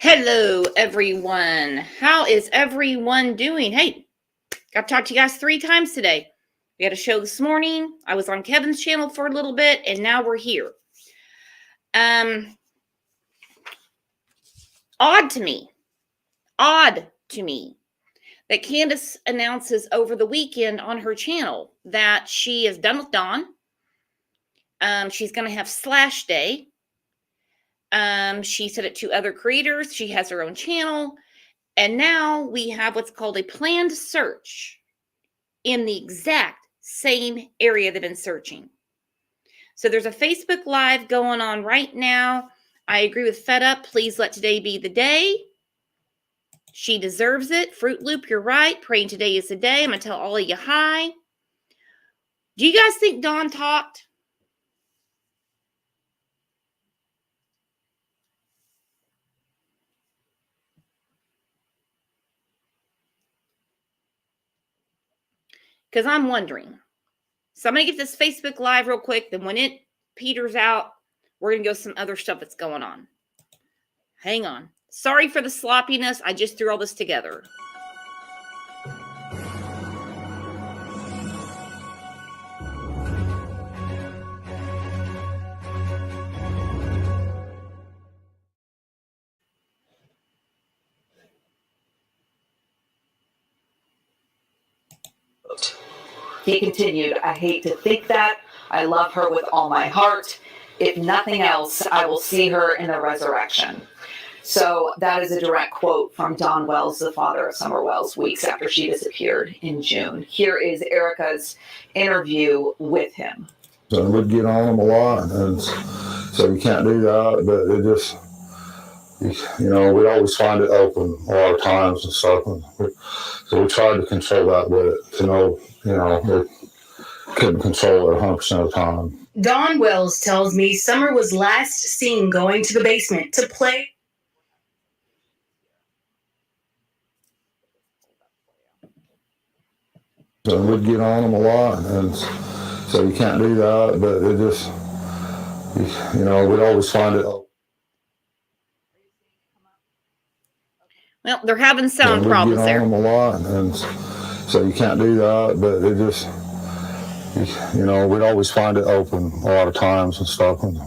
Hello, everyone. How is everyone doing? Hey, got to talk to you guys 3 times today. We had a show this morning. I was on Kevin's channel for a little bit, and now we're here. Odd to me that Candace announces over the weekend on her channel that she is done with Dawn. She's going to have Slash Day. She said it to other creators. She has her own channel. And now we have what's called a planned search in the exact same area they've been searching. So there's a Facebook Live going on right now. I agree with Fed Up. Please let today be the day. She deserves it. Fruit Loop, you're right. Praying today is the day. I'm going to tell all of you hi. Do you guys think Dawn talked? Because I'm wondering. So I'm going to get this Facebook Live real quick. Then when it peters out, we're going to go some other stuff that's going on. Hang on. Sorry for the sloppiness. I just threw all this together. He continued, I hate to think that. I love her with all my heart. If nothing else, I will see her in the resurrection. So that is a direct quote from Don Wells, the father of Summer Wells, weeks after she disappeared in June. Here is Erica's interview with him. So we'd get on them a lot, and so you can't do that, but it just, we'd always find it open a lot of times and stuff. So we tried to control that with it to know, they couldn't control it 100% of the time. Don Wells tells me Summer was last seen going to the basement to play. So we'd get on them a lot, and so you can't do that, but it just, we'd always find it open. Well, they're having sound problems there. We'd get on them a lot, and so you can't do that, but it just, we'd always find it open a lot of times and stuff. And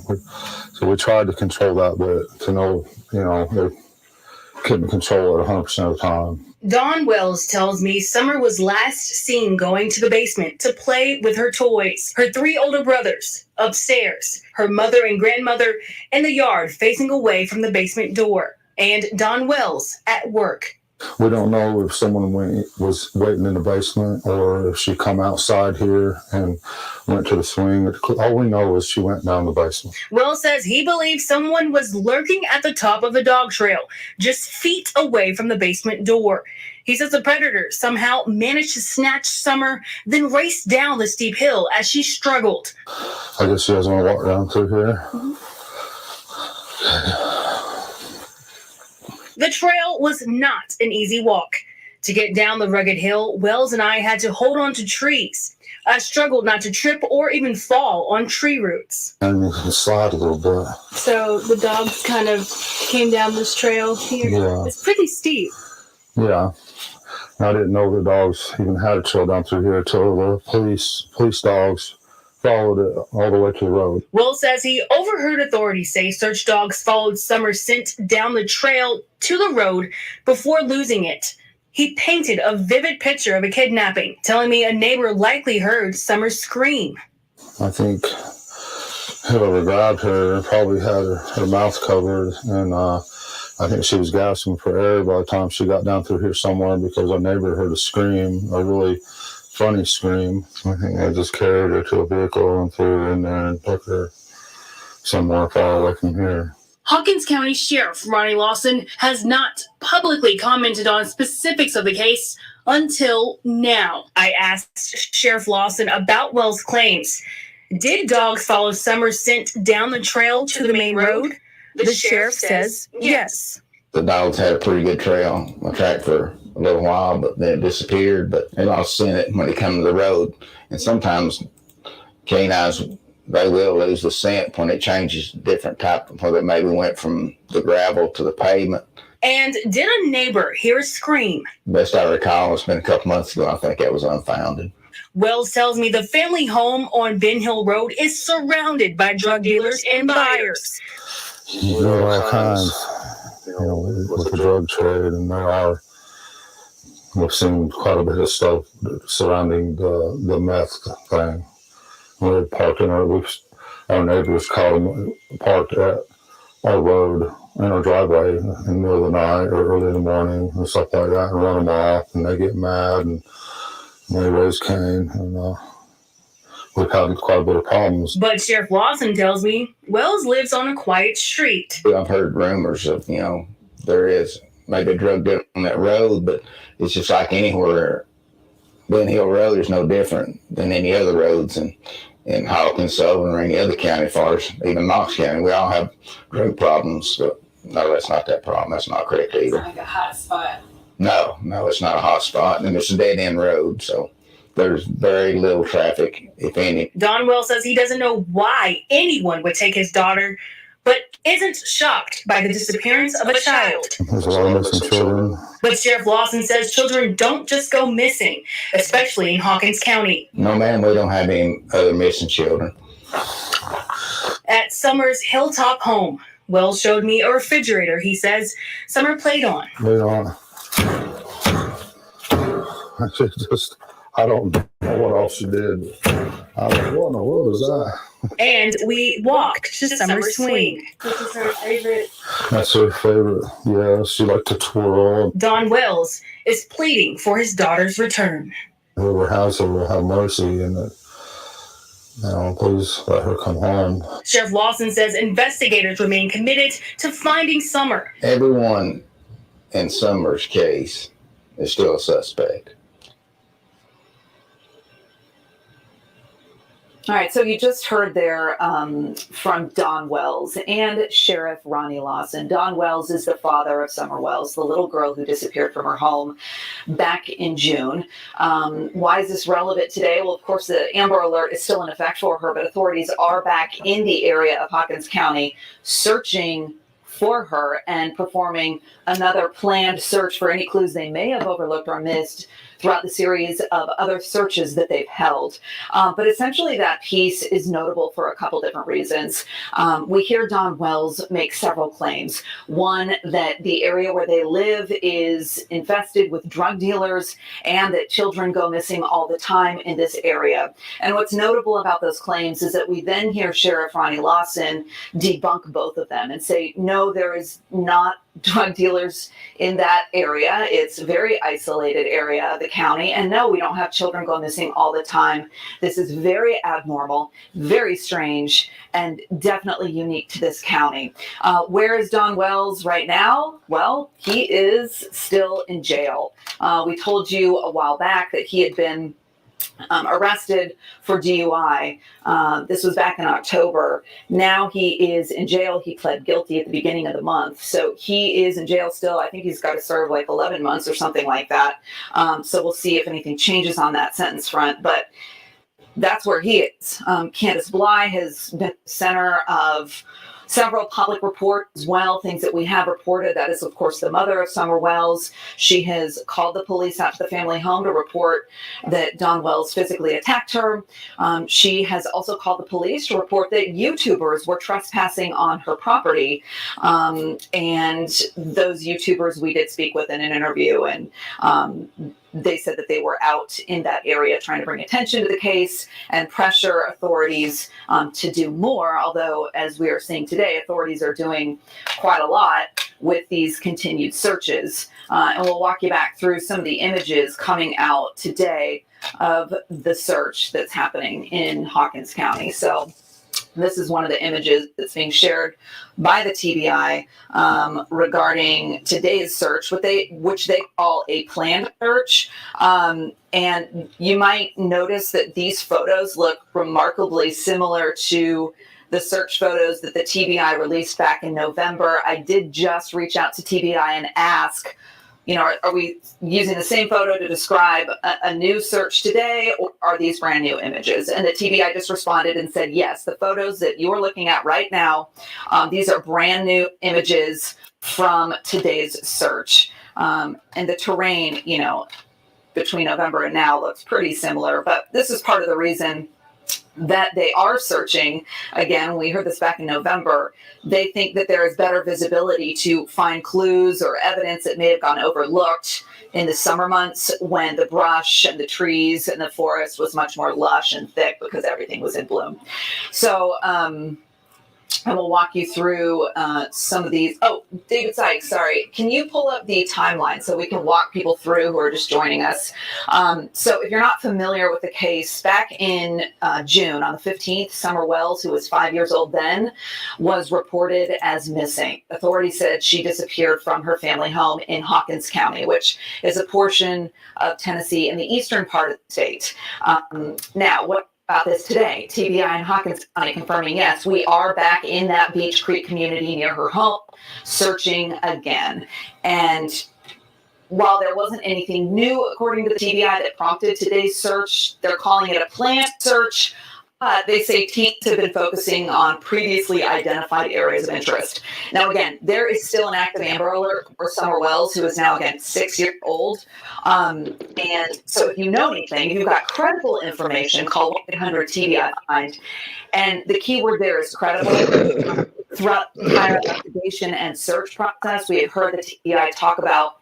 so we tried to control that bit to know, they couldn't control it 100% of the time. Don Wells tells me Summer was last seen going to the basement to play with her toys. Her 3 older brothers upstairs, her mother and grandmother in the yard facing away from the basement door, and Don Wells at work. We don't know if someone was waiting in the basement or if she come outside here and went to the swing. All we know is she went down the basement. Wells says he believes someone was lurking at the top of the dog trail, just feet away from the basement door. He says the predator somehow managed to snatch Summer, then raced down the steep hill as she struggled. I guess she doesn't want to walk down through here. Mm-hmm. The trail was not an easy walk. To get down the rugged hill, Wells and I had to hold on to trees. I struggled not to trip or even fall on tree roots. And you can slide a little bit. So the dogs kind of came down this trail here? Yeah. It's pretty steep. Yeah. I didn't know the dogs even had a trail down through here until the police dogs followed it all the way to the road. Will says he overheard authorities say search dogs followed Summer's scent down the trail to the road before losing it. He painted a vivid picture of a kidnapping, telling me a neighbor likely heard Summer scream. I think whoever grabbed her probably had her mouth covered, and I think she was gasping for air by the time she got down through here somewhere because our neighbor heard a scream, a really funny scream. I think they just carried her to a vehicle and threw her in there and took her somewhere far away from here. Hawkins County Sheriff Ronnie Lawson has not publicly commented on specifics of the case until now. I asked Sheriff Lawson about Wells' claims. Did dogs follow Summer's scent down the trail to the main road? The sheriff says yes. The dogs had a pretty good trail, a track for a little while, but then it disappeared. But they lost scent it when they come to the road. And sometimes canines they will lose the scent when it changes different type, whether it maybe went from the gravel to the pavement. And did a neighbor hear a scream? Best I recall, it's been a couple months ago. I think that was unfounded. Wells tells me the family home on Ben Hill Road is surrounded by drug dealers and buyers. You know, all kinds, with the drug trade, and we've seen quite a bit of stuff surrounding the meth thing. We're parking, our neighbors parked at our road in our driveway in the middle of the night or early in the morning and stuff like that, and run them off, and they get mad and they raise Cain, and we've had quite a bit of problems. But Sheriff Lawson tells me Wells lives on a quiet street. I've heard rumors of, there is maybe a drug dealer on that road, but it's just like anywhere. Ben Hill Road is no different than any other roads in Hawkins, Sullivan, or any other county, as far as even Knox County. We all have drug problems. So, no, that's not that problem. That's not correct either. It's like a hot spot. No, it's not a hot spot, and it's a dead-end road, so there's very little traffic, if any. Don Wells says he doesn't know why anyone would take his daughter, but isn't shocked by the disappearance of a child. There's a lot of missing children. But Sheriff Lawson says children don't just go missing, especially in Hawkins County. No, ma'am, we don't have any other missing children. At Summer's Hilltop home, Wells showed me a refrigerator he says Summer played on. I don't know what else she did. I was like, what in the world is that? And we walked to Summer's swing. Which is her favorite. That's her favorite. Yeah, she liked to twirl. Don Wells is pleading for his daughter's return. Whoever has her will have mercy, and please let her come home. Sheriff Lawson says investigators remain committed to finding Summer. Everyone in Summer's case is still a suspect. All right, so you just heard there from Don Wells and Sheriff Ronnie Lawson. Don Wells is the father of Summer Wells, the little girl who disappeared from her home back in June. Why is this relevant today? Well, of course, the Amber Alert is still in effect for her, but authorities are back in the area of Hawkins County searching for her and performing another planned search for any clues they may have overlooked or missed throughout the series of other searches that they've held. But essentially that piece is notable for a couple different reasons. We hear Don Wells make several claims. One, that the area where they live is infested with drug dealers and that children go missing all the time in this area. And what's notable about those claims is that we then hear Sheriff Ronnie Lawson debunk both of them and say, no, there is not drug dealers in that area. It's a very isolated area of the county. And no, we don't have children go missing all the time. This is very abnormal, very strange, and definitely unique to this county. Where is Don Wells right now? Well, he is still in jail. We told you a while back that he had been arrested for DUI. This was back in October. Now he is in jail. He pled guilty at the beginning of the month. So he is in jail still. I think he's got to serve like 11 months or something like that. So we'll see if anything changes on that sentence front. But that's where he is. Candace Bly has been the center of several public reports as well, things that we have reported. That is, of course, the mother of Summer Wells. She has called the police out to the family home to report that Don Wells physically attacked her. She has also called the police to report that YouTubers were trespassing on her property. And those YouTubers we did speak with in an interview, and they said that they were out in that area trying to bring attention to the case and pressure authorities to do more. Although, as we are seeing today, authorities are doing quite a lot with these continued searches. And we'll walk you back through some of the images coming out today of the search that's happening in Hawkins County. So this is one of the images that's being shared by the TBI regarding today's search, which they call a planned search. And you might notice that these photos look remarkably similar to the search photos that the TBI released back in November. I did just reach out to TBI and ask are we using the same photo to describe a new search today, or are these brand new images? And the TBI just responded and said, yes, the photos that you're looking at right now, these are brand new images from today's search. And the terrain, between November and now looks pretty similar, but this is part of the reason that they are searching. Again, we heard this back in November. They think that there is better visibility to find clues or evidence that may have gone overlooked in the summer months when the brush and the trees and the forest was much more lush and thick because everything was in bloom. So, I will walk you through some of these. Oh, David Sykes, sorry. Can you pull up the timeline so we can walk people through who are just joining us? So if you're not familiar with the case, back in June on the 15th, Summer Wells, who was 5 years old then, was reported as missing. Authorities said she disappeared from her family home in Hawkins County, which is a portion of Tennessee in the eastern part of the state. Now, what about this today? TBI and Hawkins County confirming, yes, we are back in that Beech Creek community near her home, searching again. And while there wasn't anything new, according to the TBI, that prompted today's search, they're calling it a planned search. They say teams have been focusing on previously identified areas of interest. Now, again, there is still an active Amber Alert for Summer Wells, who is now, again, 6 years old. And so if you know anything, if you've got credible information, call 1-800-TBI-FIND. And the key word there is credible. Throughout the entire investigation and search process, we have heard the TBI talk about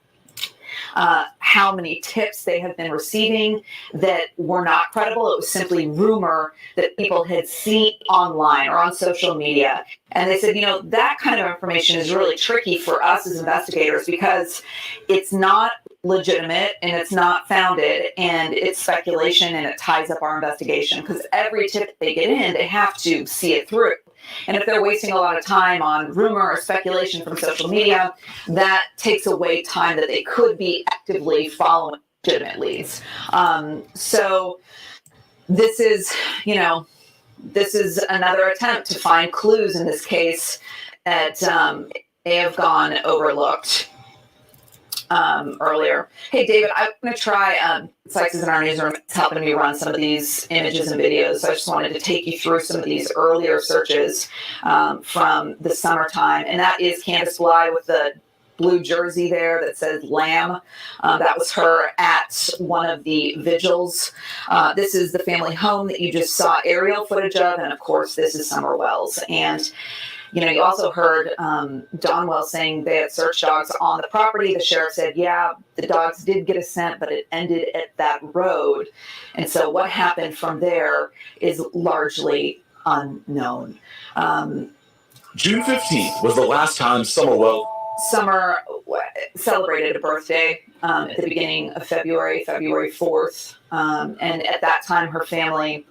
how many tips they have been receiving that were not credible. It was simply rumor that people had seen online or on social media. And they said, that kind of information is really tricky for us as investigators because it's not legitimate and it's not founded and it's speculation and it ties up our investigation because every tip they get in, they have to see it through. And if they're wasting a lot of time on rumor or speculation from social media, that takes away time that they could be actively following legitimate leads. So this is, this is another attempt to find clues in this case that may have gone overlooked earlier. Hey, David, I'm going to try, Sykes is in our newsroom, it's helping me run some of these images and videos. So I just wanted to take you through some of these earlier searches from the summertime. And that is Candace Bly with the blue jersey there that says Lamb. That was her at one of the vigils. This is the family home that you just saw aerial footage of. And of course, this is Summer Wells. And you also heard Don Wells saying they had search dogs on the property. The sheriff said, yeah, the dogs did get a scent, but it ended at that road. And so what happened from there is largely unknown. June 15th was the last time Summer celebrated a birthday at the beginning of February 4th. And at that time, her family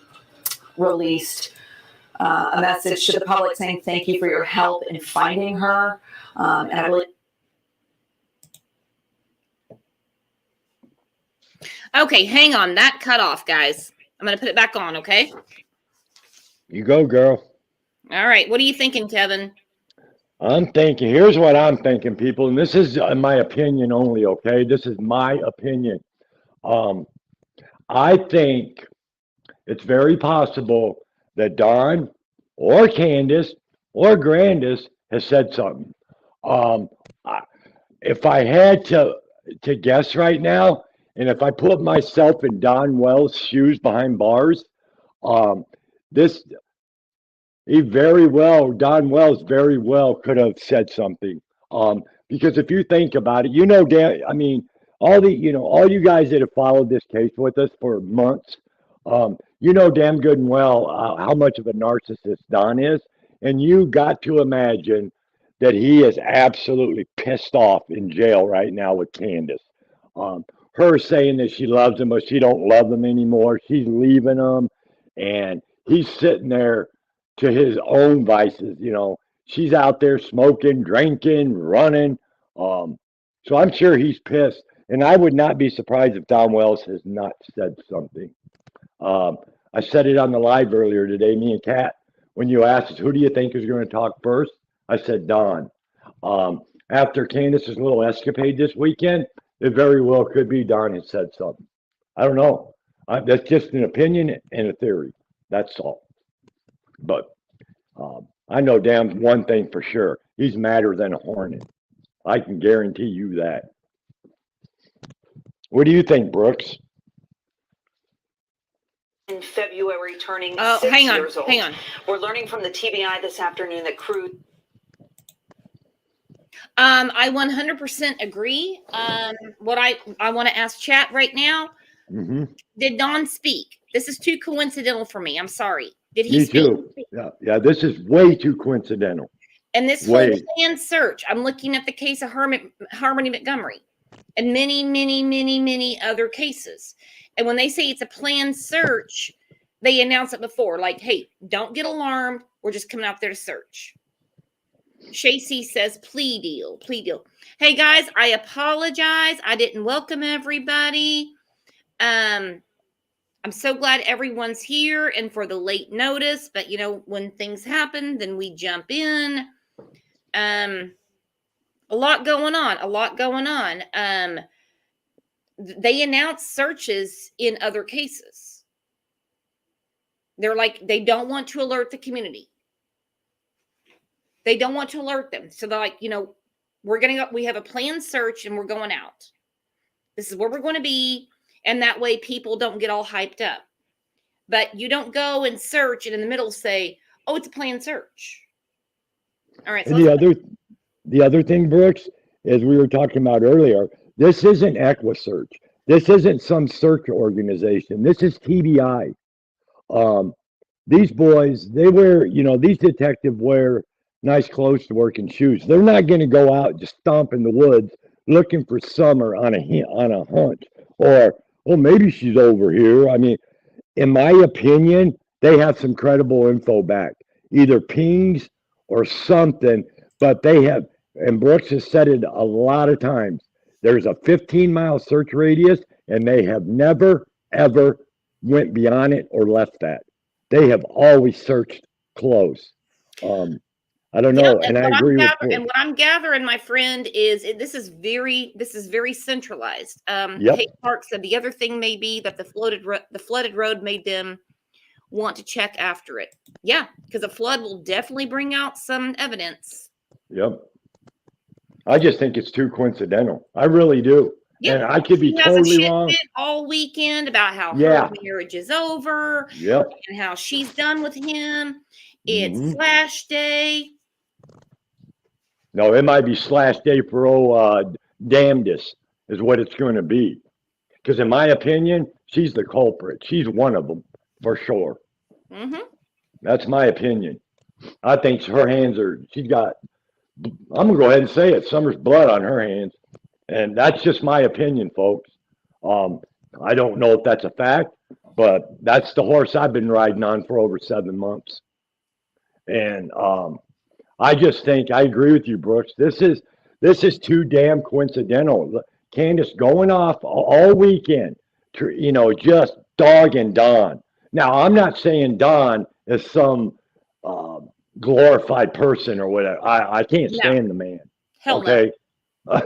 released a message to the public saying, thank you for your help in finding her. And I believe. Okay, hang on. That cut off, guys. I'm going to put it back on, okay? You go, girl. All right. What are you thinking, Kevin? I'm thinking, here's what I'm thinking, people, and this is my opinion only, okay? This is my opinion. I think it's very possible that Dawn or Candace or Grandis has said something. If I had to guess right now, and if I put myself in Don Wells' shoes behind bars, Don Wells very well could have said something. Because if you think about it, all you guys that have followed this case with us for months, damn good and well how much of a narcissist Don is. And you got to imagine that he is absolutely pissed off in jail right now with Candace. Her saying that she loves him, but she don't love him anymore. She's leaving him. And he's sitting there to his own vices. She's out there smoking, drinking, running. So I'm sure he's pissed. And I would not be surprised if Don Wells has not said something. I said it on the live earlier today, me and Kat, when you asked us, who do you think is going to talk first? I said Don. after Candace's little escapade this weekend, it very well could be Don has said something. I don't know. That's just an opinion and a theory. That's all. But I know damn one thing for sure. He's madder than a hornet. I can guarantee you that. What do you think, Brooks? In February, turning Oh, 6 hang on, years old. hang on. We're learning from the TBI this afternoon that crew. I 100% agree. What I want to ask chat right now. Mm-hmm. Did Don speak? This is too coincidental for me. I'm sorry. Did he Me speak? too. Yeah, this is way too coincidental. And this whole planned search, I'm looking at the case of Harmony Montgomery and many other cases. And when they say it's a planned search, they announce it before, like, hey, don't get alarmed. We're just coming out there to search. Shacy says, plea deal. Hey, guys, I apologize. I didn't welcome everybody. I'm so glad everyone's here and for the late notice. But, when things happen, then we jump in. A lot going on. They announce searches in other cases. They're like, they don't want to alert the community. They don't want to alert them. So they're like, we have a planned search and we're going out. This is where we're going to be. And that way people don't get all hyped up. But you don't go and search and in the middle say, oh, it's a planned search. All right. So and the other thing, Brooks, as we were talking about earlier, this isn't EquiSearch. This isn't some search organization. This is TBI. These boys, they wear, these detectives wear nice clothes to work and shoes. They're not going to go out and just stomp in the woods looking for Summer on a hunt or, oh, maybe she's over here. I mean, in my opinion, they have some credible info back, either pings or something, but they have, and Brooks has said it a lot of times, there's a 15-mile search radius, and they have never, ever went beyond it or left that. They have always searched close. I don't know, and I agree with you. And what I'm gathering, my friend, is this is very centralized. Kate Park said the other thing may be that the flooded road made them want to check after it. Yeah, because a flood will definitely bring out some evidence. Yep. I just think it's too coincidental. I really do. Yeah. And I could be totally wrong. All weekend about how her marriage is over. Yep. And how she's done with him. It's slash day. No, it might be slash day for damnedest is what it's going to be. Because in my opinion, she's the culprit. She's one of them for sure. Mm-hmm. That's my opinion. I think her hands she's got, I'm going to go ahead and say it, Summer's blood on her hands. And that's just my opinion, folks. I don't know if that's a fact, but that's the horse I've been riding on for over 7 months. And I just think I agree with you, Brooks. This is too damn coincidental. Candace going off all weekend, just dogging Don. Now, I'm not saying Don is some glorified person or whatever. I can't stand the man. Hell okay. No.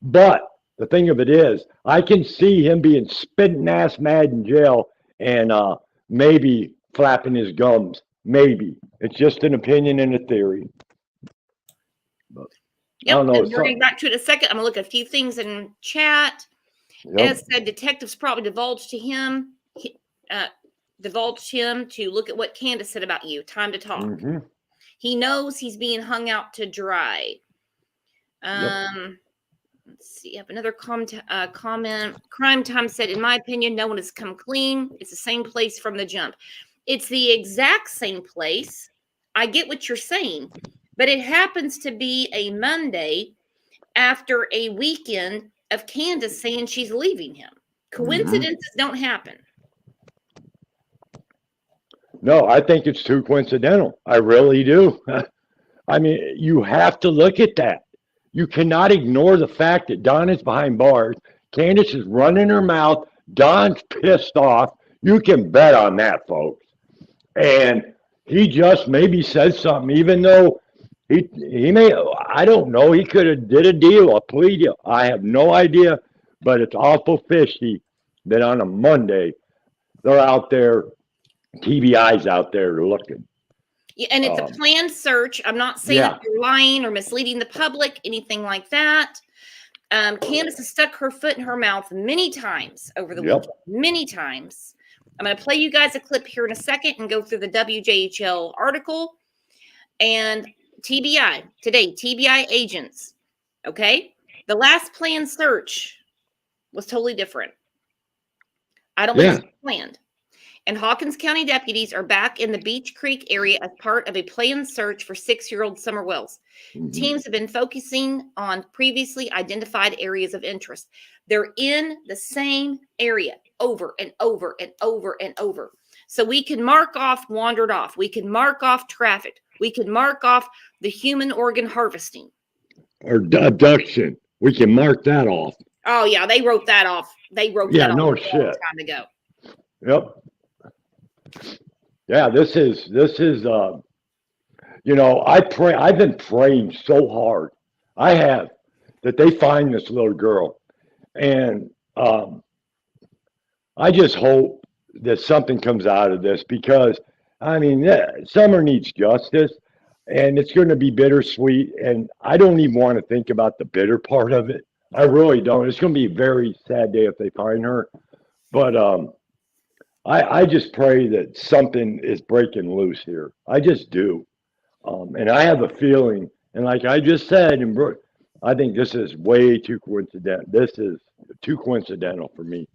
But the thing of it is, I can see him being spitting ass mad in jail and maybe flapping his gums. Maybe. It's just an opinion and a theory. But I don't know. We're getting back to it in a second. I'm going to look at a few things in chat. As said, detectives probably divulged him to look at what Candace said about you. Time to talk. Mm-hmm. He knows he's being hung out to dry. Let's see. I have another comment. Crime Time said, in my opinion, no one has come clean. It's the same place from the jump. It's the exact same place. I get what you're saying, but it happens to be a Monday after a weekend of Candace saying she's leaving him. Coincidences don't happen. No, I think it's too coincidental. I really do. I mean, you have to look at that. You cannot ignore the fact that Don is behind bars. Candace is running her mouth. Don's pissed off. You can bet on that, folks. And he just maybe said something, even though He may, I don't know. He could have did a deal, a plea deal. I have no idea, but it's awful fishy that on a Monday they're out there, TBI's out there looking. Yeah, and it's a planned search. I'm not saying Yeah. that you're lying or misleading the public, anything like that. Candace has stuck her foot in her mouth many times over the Yep. weekend. Many times. I'm going to play you guys a clip here in a second and go through the WJHL article. And TBI, today, TBI agents, okay? The last planned search was totally different. I don't believe it's planned. And Hawkins County deputies are back in the Beech Creek area as part of a planned search for 6-year-old Summer Wells. Teams have been focusing on previously identified areas of interest. They're in the same area over and over and over and over. So we can mark off wandered off. We can mark off trafficked. We can mark off the human organ harvesting. Or abduction. We can mark that off. Oh, yeah, they wrote that off. They wrote that off no a long shit. time ago. Yep. Yeah, this is you know, I've been praying so hard. I have, that they find this little girl. And I just hope that something comes out of this, because I mean, Summer needs justice, and it's going to be bittersweet. And I don't even want to think about the bitter part of it. I really don't. It's going to be a very sad day if they find her. But I just pray that something is breaking loose here. I just do. And I have a feeling, and like I just said, and I think this is way too coincidental. This is too coincidental for me.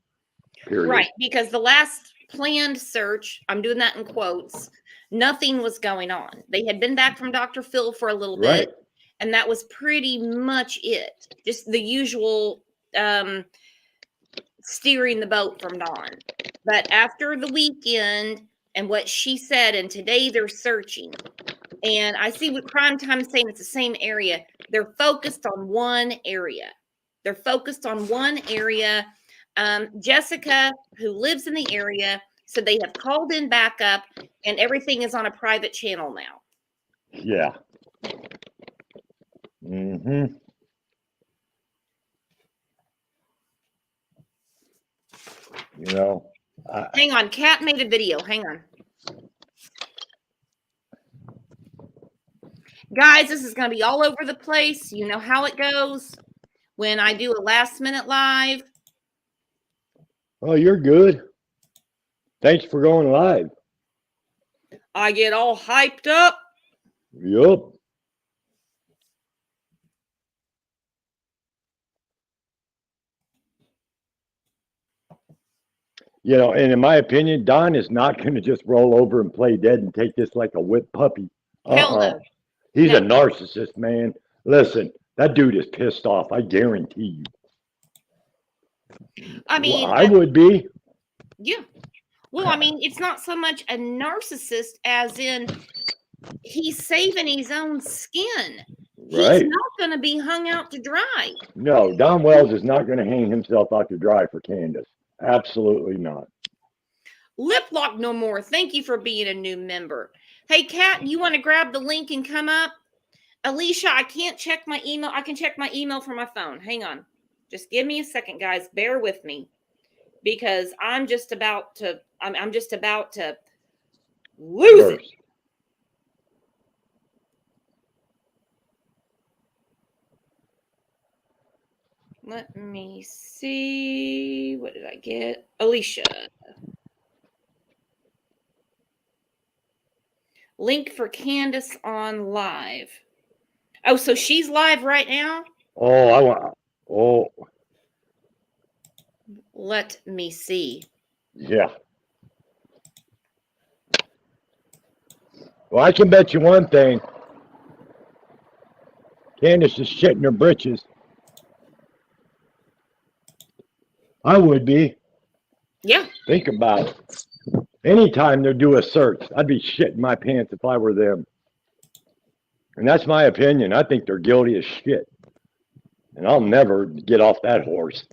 Period. Right, because the last planned search, I'm doing that in quotes, nothing was going on. They had been back from Dr. Phil for a little bit, Right. and that was pretty much it. Just the usual steering the boat from Dawn. But after the weekend and what she said, and today they're searching, and I see what Crime Time is saying, it's the same area. They're focused on one area. They're focused on one area. Jessica, who lives in the area, said they have called in backup, and everything is on a private channel now. Yeah. Mm-hmm. You know. Hang on. Kat made a video. Hang on. Guys, this is going to be all over the place. You know how it goes when I do a last-minute live. Oh, you're good. Thanks for going live. I get all hyped up. Yup. You know, and in my opinion, Don is not going to just roll over and play dead and take this like a whipped puppy. Hell no. He's No. a narcissist, man. Listen, that dude is pissed off. I guarantee you. I mean, Well, I would be. yeah. Well, I mean, it's not so much a narcissist as in he's saving his own skin. Right. He's not going to be hung out to dry. No, Don Wells is not going to hang himself out to dry for Candace. Absolutely not. Lip lock no more. Thank you for being a new member. Hey, Kat, you want to grab the link and come up? Alicia, I can't check my email. I can check my email from my phone. Hang on. Just give me a second, guys. Bear with me, because I'm just about to lose it. Let me see. What did I get? Alicia. Link for Candace on live. Oh, so she's live right now? Oh, I want. Oh, Let me see. yeah. Well, I can bet you one thing. Candace is shitting her britches. I would be. Yeah. Think about it. Anytime they do a search, I'd be shitting my pants if I were them. And that's my opinion. I think they're guilty as shit. And I'll never get off that horse.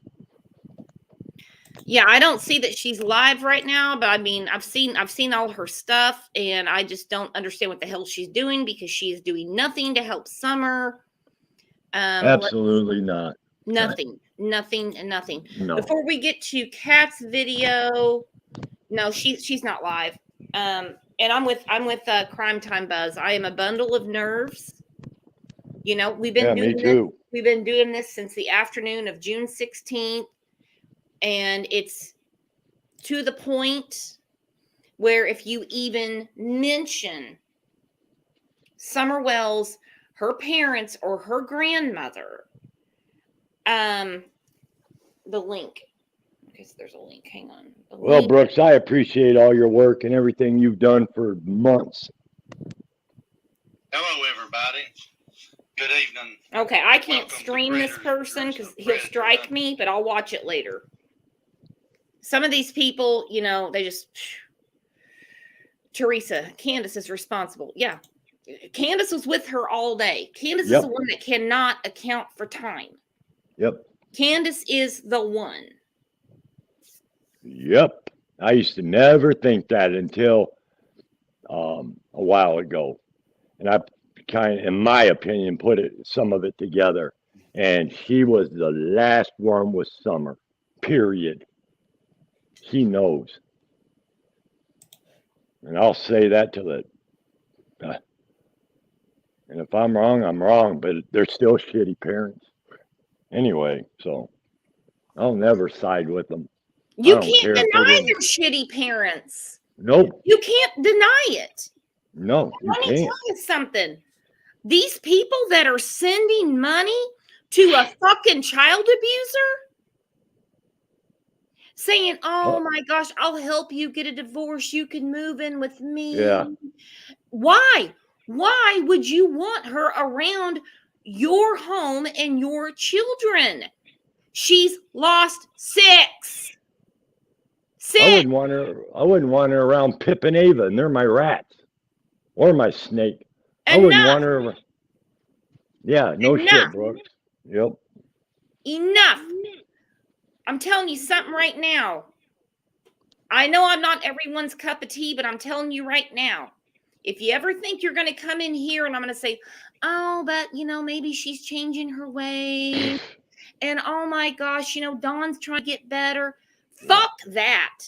Yeah, I don't see that she's live right now, but I mean, I've seen all her stuff, and I just don't understand what the hell she's doing because she is doing nothing to help Summer. Absolutely not. Nothing. No. Before we get to Kat's video, no, she's not live. And I'm with Crime Time Buzz. I am a bundle of nerves. You know, we've been doing me too. We've been doing this since the afternoon of June 16th, and it's to the point where if you even mention Summer Wells, her parents, or her grandmother, the link. Okay, so there's a link. Hang on. Well, Brooks, I appreciate all your work and everything you've done for months. Hello, everybody. Good evening. Okay, I can't Welcome to stream this Predator person because Dress Up he'll Predator. strike me, but I'll watch it later. Some of these people, you know, they just... Teresa, Candace is responsible. Yeah. Candace was with her all day. Candace is the one that cannot account for time. Yep. Candace is the one. Yep. I used to never think that until a while ago. And I kind of, in my opinion, put some of it together. And she was the last one with Summer. Period. She knows. And I'll say that till it. And if I'm wrong, I'm wrong. But they're still shitty parents. Anyway, so I'll never side with them. You can't deny their shitty parents. Nope. You can't deny it. No, you Let me can't. tell you something. These people that are sending money to a fucking child abuser, saying, oh my gosh, I'll help you get a divorce. You can move in with me. Yeah. Why? Why would you want her around your home and your children? She's lost 6. I wouldn't want her around Pip and Ava, and they're my rats. Or my snake. I wouldn't want her around. Yeah, no shit, Brooks. Yep. Enough. I'm telling you something right now. I know I'm not everyone's cup of tea, but I'm telling you right now. If you ever think you're going to come in here and I'm going to say, oh, but, you know, maybe she's changing her ways. And, oh, my gosh, you know, Dawn's trying to get better. Fuck that.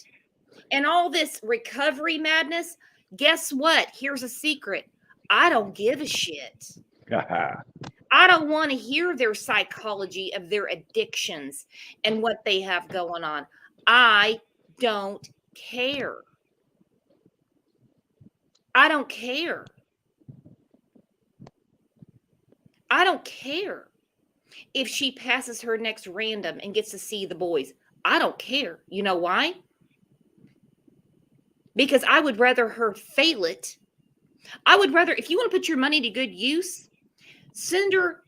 And all this recovery madness, guess what? Here's a secret. I don't give a shit. I don't want to hear their psychology of their addictions and what they have going on. I don't care. I don't care. I don't care if she passes her next random and gets to see the boys. I don't care. You know why? Because I would rather her fail it. I would rather, if you want to put your money to good use, send her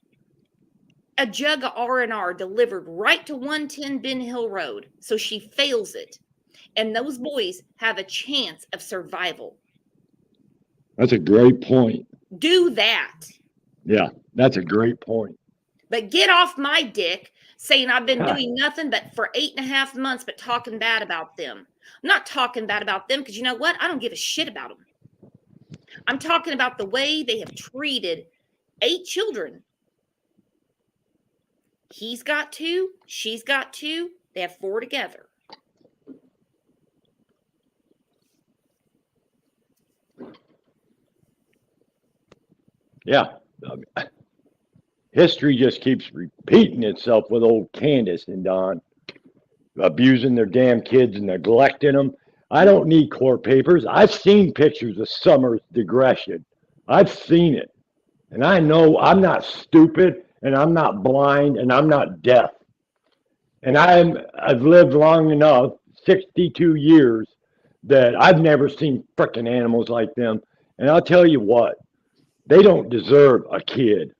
a jug of R&R delivered right to 110 Ben Hill Road so she fails it. And those boys have a chance of survival. That's a great point. Do that. Yeah, that's a great point. But get off my dick saying I've been doing nothing but for 8.5 months, but talking bad about them. I'm not talking bad about them because you know what? I don't give a shit about them. I'm talking about the way they have treated 8 children. He's got 2. She's got 2. They have 4 together. Yeah. History just keeps repeating itself with old Candace and Don. Abusing their damn kids and neglecting them. I don't need court papers. I've seen pictures of Summer's digression. I've seen it. And I know I'm not stupid and I'm not blind and I'm not deaf. And I've lived long enough, 62 years, that I've never seen frickin' animals like them. And I'll tell you what, they don't deserve a kid.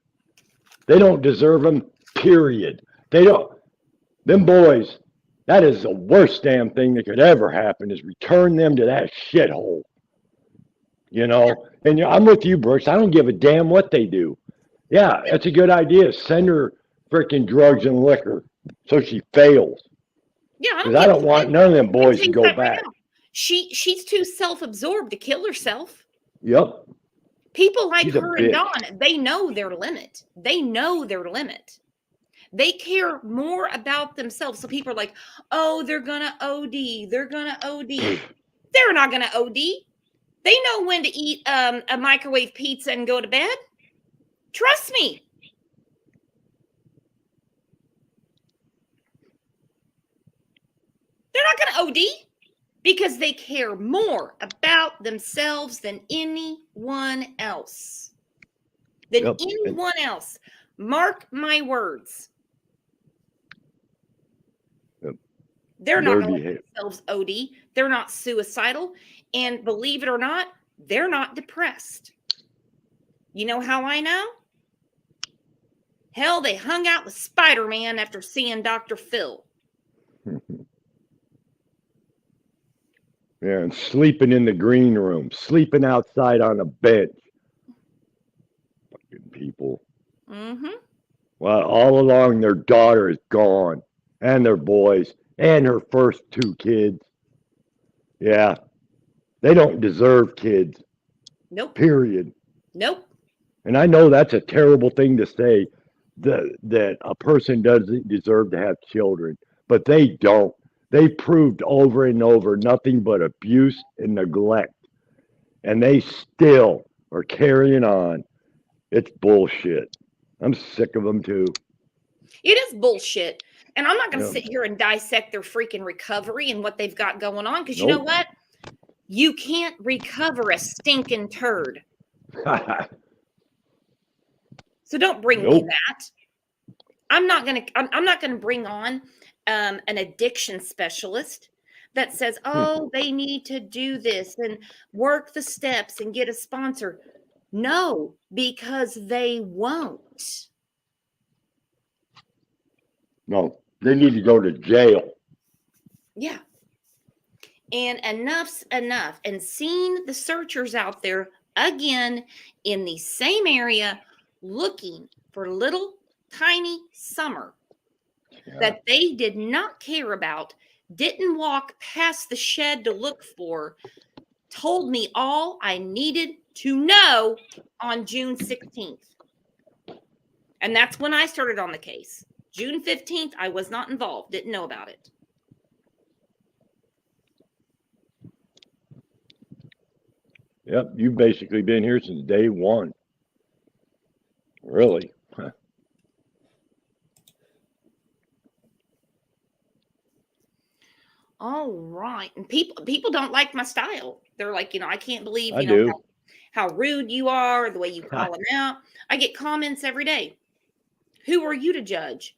They don't deserve them, period. They don't. Them boys, that is the worst damn thing that could ever happen is return them to that shithole. You know? And I'm with you, Brooks. I don't give a damn what they do. Yeah, that's a good idea. Send her freaking drugs and liquor so she fails. Yeah, I Because don't I give a don't want shit. none of them I boys tell to you go that right back. now. She's too self-absorbed to kill herself. Yep. People like She's a her and bitch. Dawn, they know their limit. They know their limit. They care more about themselves. So people are like, oh, they're gonna OD. They're gonna OD. They're not gonna OD. They know when to eat a microwave pizza and go to bed. Trust me. They're not gonna OD because they care more about themselves than anyone else. Yep. Anyone else. Mark my words. Yep. They're not going to Behave. let themselves OD. They're not suicidal. And believe it or not, they're not depressed. You know how I know? Hell, they hung out with Spider-Man after seeing Dr. Phil. Yeah, and sleeping in the green room, sleeping outside on a bench. Fucking people. Mm-hmm. Well, all along their daughter is gone, and their boys, and her first 2 kids. Yeah, they don't deserve kids. Nope. Period. Nope. And I know that's a terrible thing to say, that a person doesn't deserve to have children, but they don't. They proved over and over nothing but abuse and neglect, and they still are carrying on. It's bullshit. I'm sick of them too. It is bullshit. And I'm not going to Yeah. sit here and dissect their freaking recovery and what they've got going on. Because you know Nope. what? You can't recover a stinking turd. So don't bring me Nope. that. I'm not gonna bring on an addiction specialist that says, oh, they need to do this and work the steps and get a sponsor. No, because they won't. No, they need to go to jail. Yeah. And enough's enough. And seeing the searchers out there again in the same area looking for little tiny Summer that they did not care about, didn't walk past the shed to look for, told me all I needed to know on June 16th. And that's when I started on the case. June 15th, I was not involved, didn't know about it. Yep, you've basically been here since day one. Really? All right. And people don't like my style. They're like, I can't believe, I do. how rude you are, the way you call them out. I get comments every day. Who are you to judge?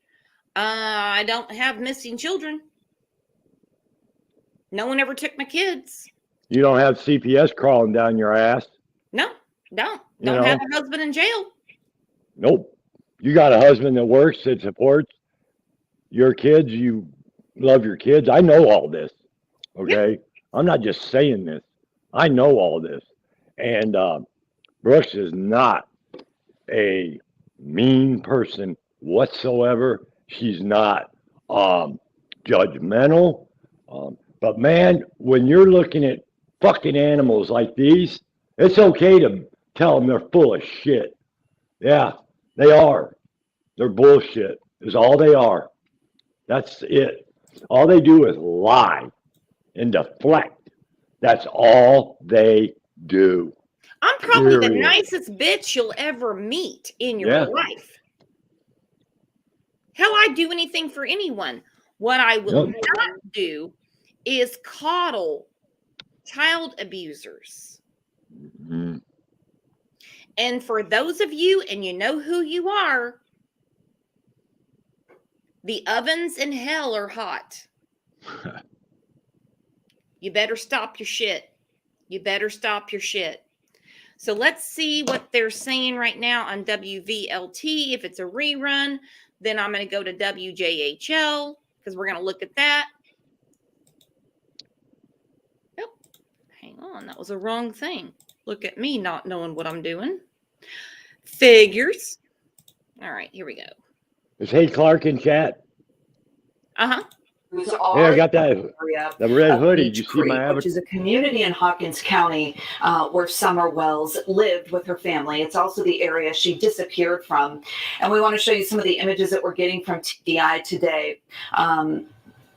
I don't have missing children. No one ever took my kids. You don't have CPS crawling down your ass. No, don't. You Don't know? have a husband in jail. Nope. You got a husband that works, that supports your kids. You love your kids. I know all this. Okay. I'm not just saying this. I know all this. And Brooks is not a mean person whatsoever. She's not judgmental. But man, when you're looking at fucking animals like these, it's okay to tell them they're full of shit. Yeah, they are. They're bullshit is all they are. That's it. All they do is lie and deflect. That's all they do. I'm probably the Period. nicest bitch you'll ever meet in your Yeah. life. Hell, I'd do anything for anyone. What I will Yep. not do is coddle child abusers. Mhm. And for those of you, and you know who you are, the ovens in hell are hot. You better stop your shit. You better stop your shit. So let's see what they're saying right now on WVLT. If it's a rerun, then I'm going to go to WJHL because we're going to look at that. Yep. Hang on. That was a wrong thing. Look at me not knowing what I'm doing. Figures. All right. Here we go. Is Hey Clark in chat? Uh-huh. crews Hey, are I got that area the red of hoodie. Beech You see my Creek, which is a community in Hawkins County where Summer Wells lived with her family. It's also the area she disappeared from. And we want to show you some of the images that we're getting from TBI today.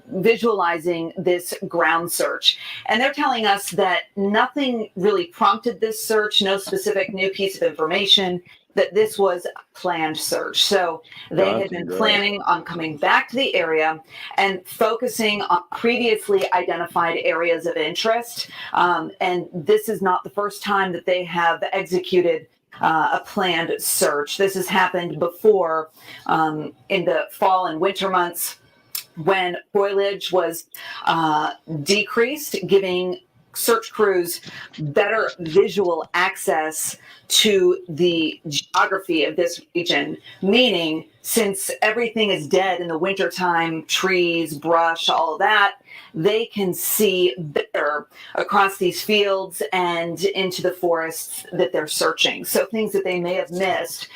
Visualizing this ground search. And they're telling us that nothing really prompted this search, no specific new piece of information, that this was a planned search. So they had been planning on coming back to the area and focusing on previously identified areas of interest. And this is not the first time that they have executed a planned search. This has happened before in the fall and winter months, when foliage was decreased, giving search crews better visual access to the geography of this region, meaning since everything is dead in the wintertime, trees, brush, all of that, they can see better across these fields and into the forests that they're searching. So things that they may have missed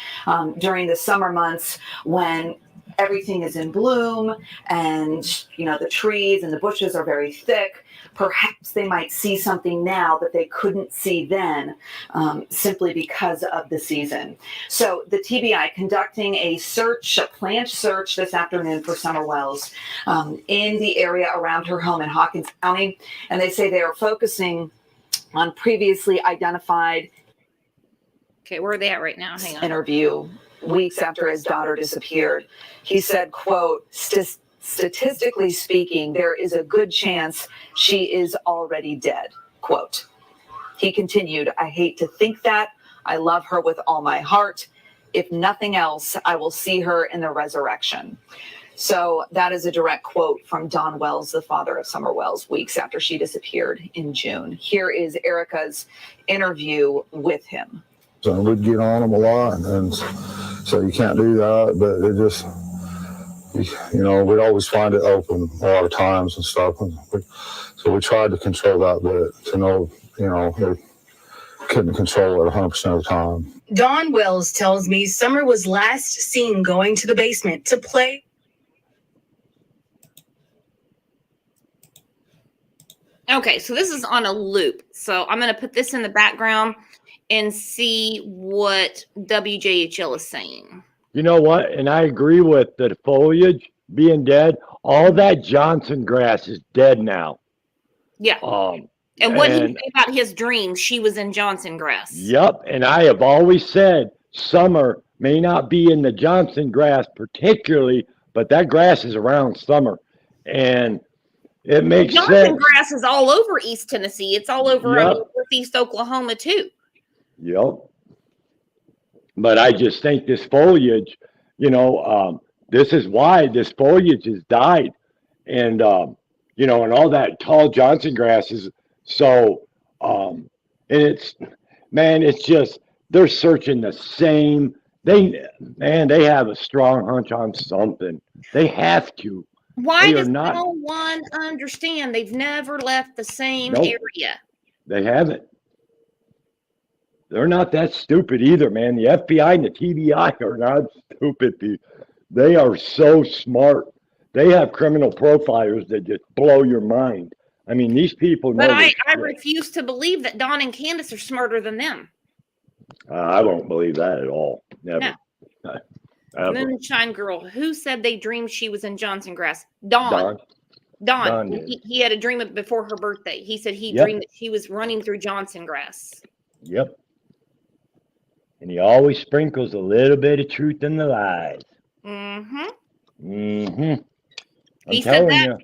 during the summer months when everything is in bloom and the trees and the bushes are very thick, perhaps they might see something now that they couldn't see then, simply because of the season. So the TBI conducting a search, a planned search this afternoon for Summer Wells in the area around her home in Hawkins County, and they say they are focusing on previously identified. Okay, where are they at right now? Hang on. Interview weeks after his daughter disappeared. He said, quote, statistically speaking, there is a good chance she is already dead, quote. He continued, I hate to think that. I love her with all my heart. If nothing else, I will see her in the resurrection. So that is a direct quote from Don Wells, the father of Summer Wells, weeks after she disappeared in June. Here is Erica's interview with him. So we'd get on them a lot, and so you can't do that, but it just, we'd always find it open a lot of times and stuff. So we tried to control that bit to know, they couldn't control it 100% of the time. Don Wells tells me Summer was last seen going to the basement to play. Okay, so this is on a loop. So I'm going to put this in the background and see what WJHL is saying. You know what? And I agree with the foliage being dead. All that Johnson grass is dead now. Yeah. And what did he say about his dream? She was in Johnson grass. Yep. And I have always said Summer may not be in the Johnson grass particularly, but that grass is around Summer. And it makes sense. Johnson grass is all over East Tennessee. It's all over Northeast Oklahoma too. Yep. But I just think this foliage, this is why this foliage has died. And, and all that tall Johnson grass is so, and it's just, they're searching the same, they have a strong hunch on something. They have to. Why does no one understand? They've never left the same area. They haven't. They're not that stupid either, man. The FBI and the TBI are not stupid. They are so smart. They have criminal profilers that just blow your mind. I mean, these people know. But I refuse to believe that Dawn and Candace are smarter than them. I don't believe that at all. Never. No. Moonshine Girl. Who said they dreamed she was in Johnson grass? Dawn. He had a dream before her birthday. He said he dreamed that she was running through Johnson grass. Yep. And he always sprinkles a little bit of truth in the lies. He said that.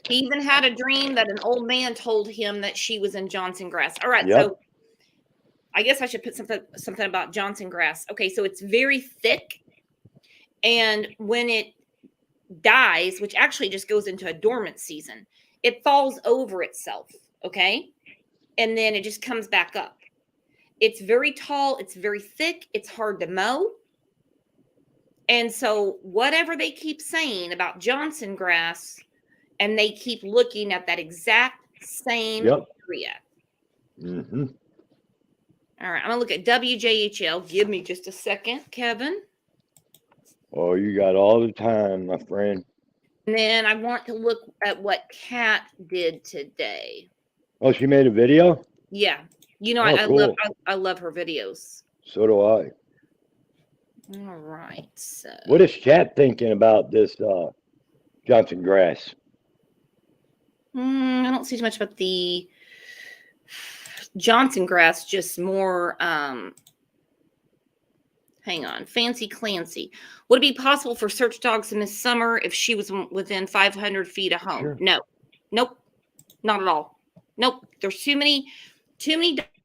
He even had a dream that an old man told him that she was in Johnson grass. All right, so I guess I should put something about Johnson grass. Okay, so it's very thick, and when it dies, which actually just goes into a dormant season, it falls over itself, okay? And then it just comes back up. It's very tall, it's very thick, it's hard to mow. And so whatever they keep saying about Johnson grass, and they keep looking at that exact same area. All right, I'm going to look at WJHL. Give me just a second, Kevin. Oh, you got all the time, my friend. And then I want to look at what Kat did today. Oh, she made a video? Yeah. You know, Oh, I cool. love her videos. So do I. All right. So What is Kat thinking about this Johnson grass? I don't see too much about the Johnson grass, just more hang on. Fancy Clancy. Would it be possible for search dogs in the summer if she was within 500 feet of home? Sure. No. Nope. Not at all. Nope. There's too many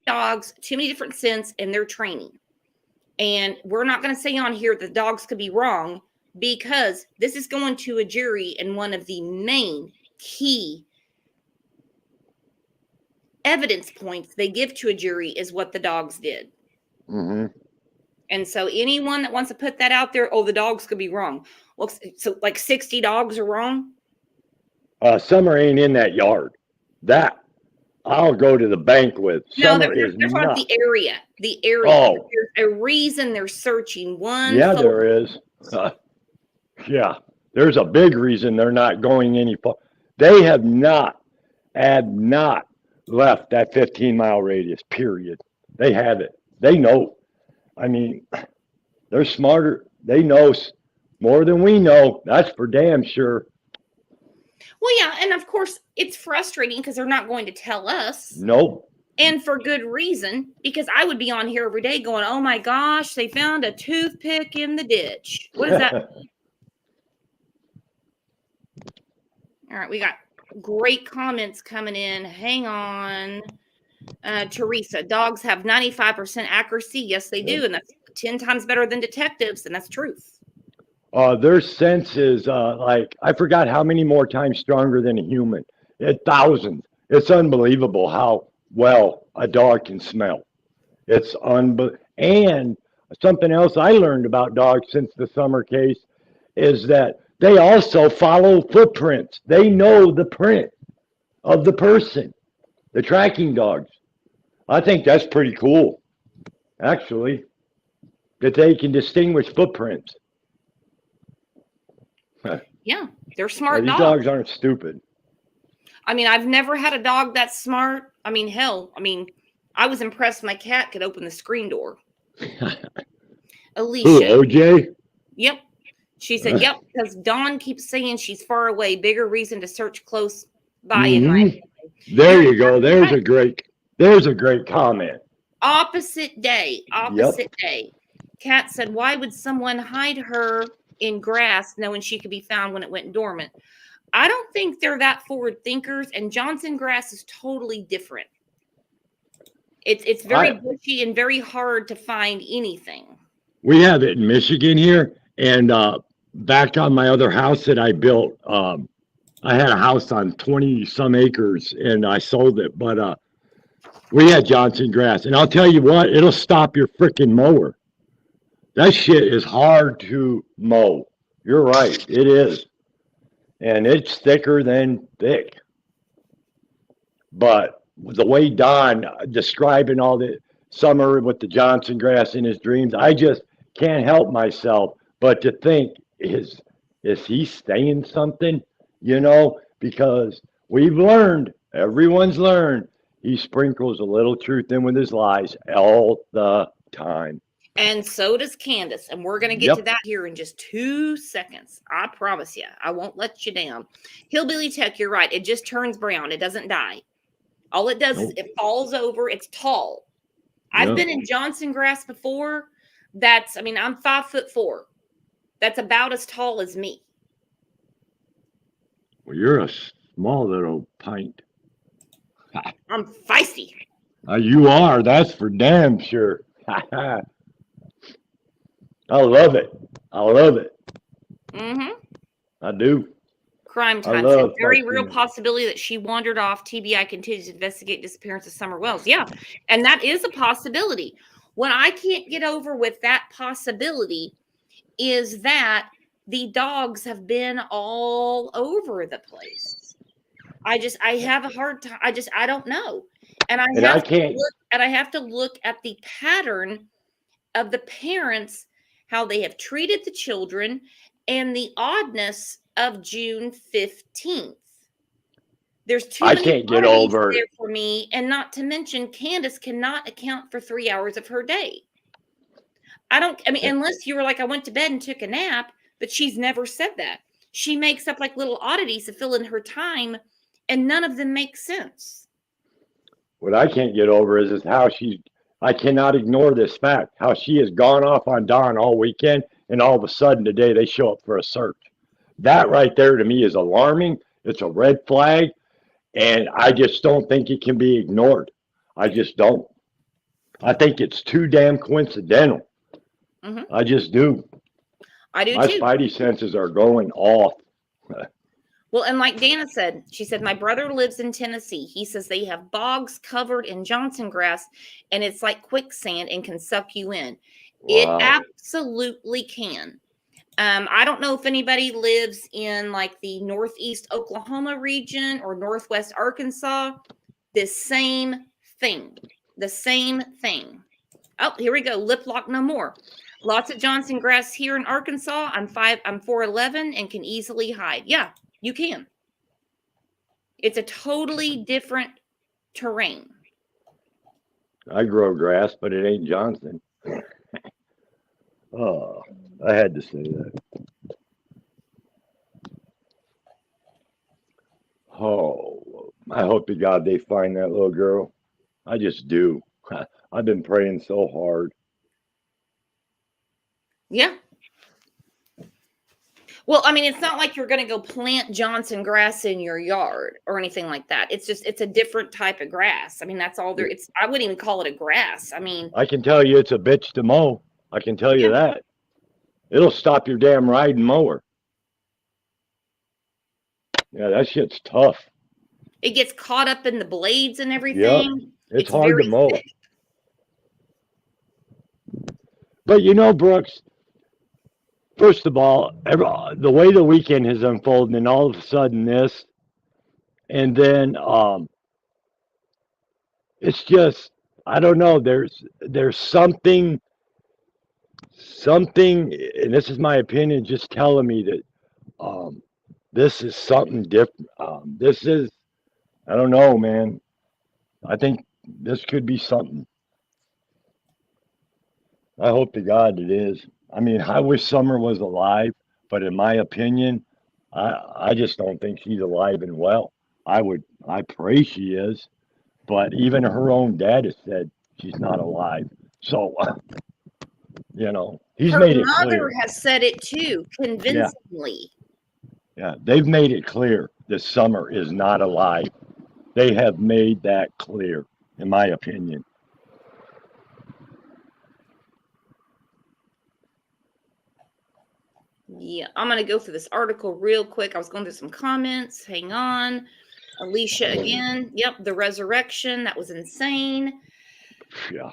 dogs, too many different scents, and their training. And we're not going to say on here that dogs could be wrong, because this is going to a jury, and one of the main key evidence points they give to a jury is what the dogs did. Mm-hmm. And so anyone that wants to put that out there, oh, the dogs could be wrong. Well, so like 60 dogs are wrong? Summer ain't in that yard. That I'll go to the bank with. No, Summer there's is not not. the area. The area. Oh. There's a reason they're searching one. Yeah, photo. there is. Yeah, there's a big reason they're not going any far. They have not left that 15-mile radius, period. They have it. They know. I mean, they're smarter. They know more than we know. That's for damn sure. Well, yeah, and of course, it's frustrating because they're not going to tell us. Nope. And for good reason, because I would be on here every day going, oh my gosh, they found a toothpick in the ditch. What does that mean? All right, we got great comments coming in. Hang on. Teresa, dogs have 95% accuracy. Yes, they do. And that's 10 times better than detectives. And that's truth. Their sense is like, I forgot how many more times stronger than a human. Thousands. It's unbelievable how well a dog can smell. It's and something else I learned about dogs since the summer case is that they also follow footprints. They know the print of the person, the tracking dogs. I think that's pretty cool, actually, that they can distinguish footprints. Yeah, they're smart These dogs. dogs aren't stupid. I mean, I've never had a dog that's smart. I mean, hell, I was impressed my cat could open the screen door. Alicia. Who, OJ? Yep. She said, yep, because Dawn keeps saying she's far away. Bigger reason to search close by in my opinion. There you go. There's a great comment. Opposite day. Kat said, why would someone hide her in grass knowing she could be found when it went dormant? I don't think they're that forward thinkers, and Johnson grass is totally different. It's very bushy and very hard to find anything. We have it in Michigan here, and back on my other house that I built, I had a house on 20 some acres and I sold it, but we had Johnson grass, and I'll tell you what, it'll stop your freaking mower. That shit is hard to mow. You're right, it is. And it's thicker than thick. But the way Don describing all the summer with the Johnson grass in his dreams, I just can't help myself but to think, is he saying something? You know, because everyone's learned, he sprinkles a little truth in with his lies all the time. And so does Candace. And we're going to get to that here in just 2 seconds. I promise you. I won't let you down. Hillbilly Tech, you're right. It just turns brown. It doesn't die. All it does is it falls over. It's tall. I've been in Johnson grass before. I'm 5'4". That's about as tall as me. Well, you're a small little pint. I'm feisty. You are. That's for damn sure. I love it. Mm-hmm. I do. Crime Time said, very real possibility that she wandered off. TBI continues to investigate disappearance of Summer Wells. Yeah, and that is a possibility. What I can't get over with that possibility is that the dogs have been all over the place. I have a hard time. I don't know. And I have to look at the pattern of the parents, how they have treated the children, and the oddness of June 15th. There's too I many can't get oddities over there for me, and not to mention Candace cannot account for 3 hours of her day. I mean, unless you were like, I went to bed and took a nap, but she's never said that. She makes up like little oddities to fill in her time, and none of them make sense. What I can't get over is how I cannot ignore this fact, how she has gone off on Don all weekend, and all of a sudden today they show up for a search. That right there to me is alarming. It's a red flag, and I just don't think it can be ignored. I just don't. I think it's too damn coincidental. Mhm. I just do. I do My too. spidey senses are going off. Well, and like Dana said, she said, my brother lives in Tennessee. He says they have bogs covered in Johnson grass, and it's like quicksand and can suck you in. It Wow. absolutely can. I don't know if anybody lives in like the Northeast Oklahoma region or Northwest Arkansas. The same thing. The same thing. Oh, here we go. Lip lock no more. Lots of Johnson grass here in Arkansas. I'm 4'11" and can easily hide. Yeah, you can. It's a totally different terrain. I grow grass, but it ain't Johnson. Oh, I had to say that. Oh, I hope to God they find that little girl. I just do. I've been praying so hard. Yeah. Well, I mean, it's not like you're going to go plant Johnson grass in your yard or anything like that. It's a different type of grass. I mean, that's all there. I wouldn't even call it a grass. I mean, I can tell you it's a bitch to mow. I can tell you Yeah. that. It'll stop your damn riding mower. Yeah, that shit's tough. it gets caught up in the blades and everything. It's hard very to mow. thick. But you know, Brooks, first of all, the way the weekend has unfolded, and all of a sudden this, and then it's just, I don't know. There's something, and this is my opinion, just telling me that this is something different. I don't know, man. I think this could be something. I hope to God it is. I mean, I wish Summer was alive, but in my opinion, I just don't think she's alive and well. I pray she is, but even her own dad has said she's not alive. So, he's Her made it mother clear. has said it too, convincingly. Yeah, they've made it clear that Summer is not alive. They have made that clear, in my opinion. Yeah, I'm going to go through this article real quick. I was going through some comments. Hang on. Alicia again. Yep, the resurrection. That was insane. Yeah.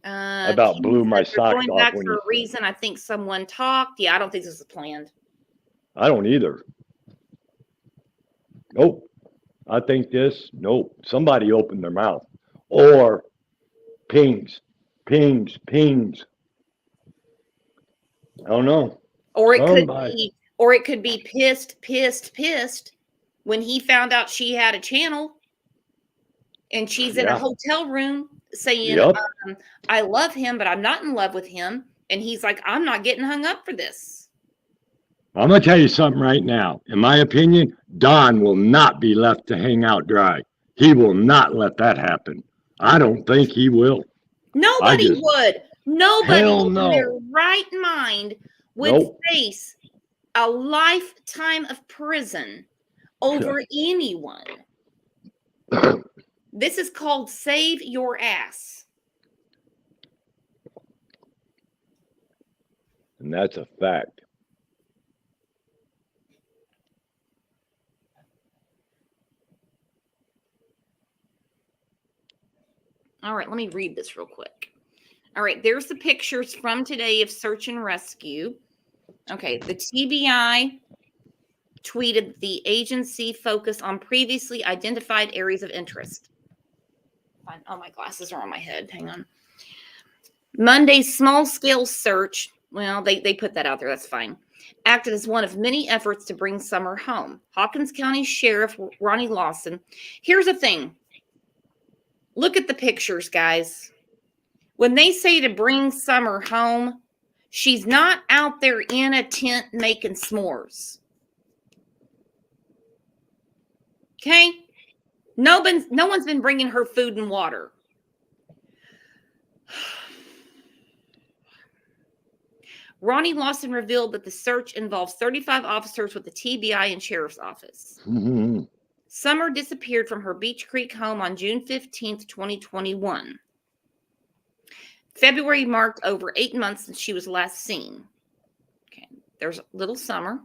About Kim blew my said they're socks going off back when for you a reason. I think someone talked. Yeah, I don't think this was planned. I don't either. Nope. Nope. Somebody opened their mouth. Or pings. I don't know. Or it Somebody. could be pissed when he found out she had a channel and she's in a Yeah. hotel room saying, Yep. I love him, but I'm not in love with him. And he's like, I'm not getting hung up for this. I'm going to tell you something right now. In my opinion, Don will not be left to hang out dry. He will not let that happen. I don't think he will. Nobody would. Nobody Hell in no. their right mind would Nope. face a lifetime of prison over anyone. This is called save your ass. And that's a fact. All right, let me read this real quick. All right, there's the pictures from today of search and rescue. Okay, the TBI tweeted the agency focused on previously identified areas of interest. Oh, my glasses are on my head. Hang on. Monday's small-scale search. Well, they put that out there. That's fine. acted as one of many efforts to bring Summer home. Hawkins County Sheriff Ronnie Lawson. Here's the thing. Look at the pictures, guys. When they say to bring Summer home, she's not out there in a tent making s'mores. Okay? No one's been bringing her food and water. Ronnie Lawson revealed that the search involves 35 officers with the TBI and Sheriff's Office. Mm-hmm. Summer disappeared from her Beech Creek home on June 15th, 2021. February marked over 8 months since she was last seen. Okay, there's little Summer.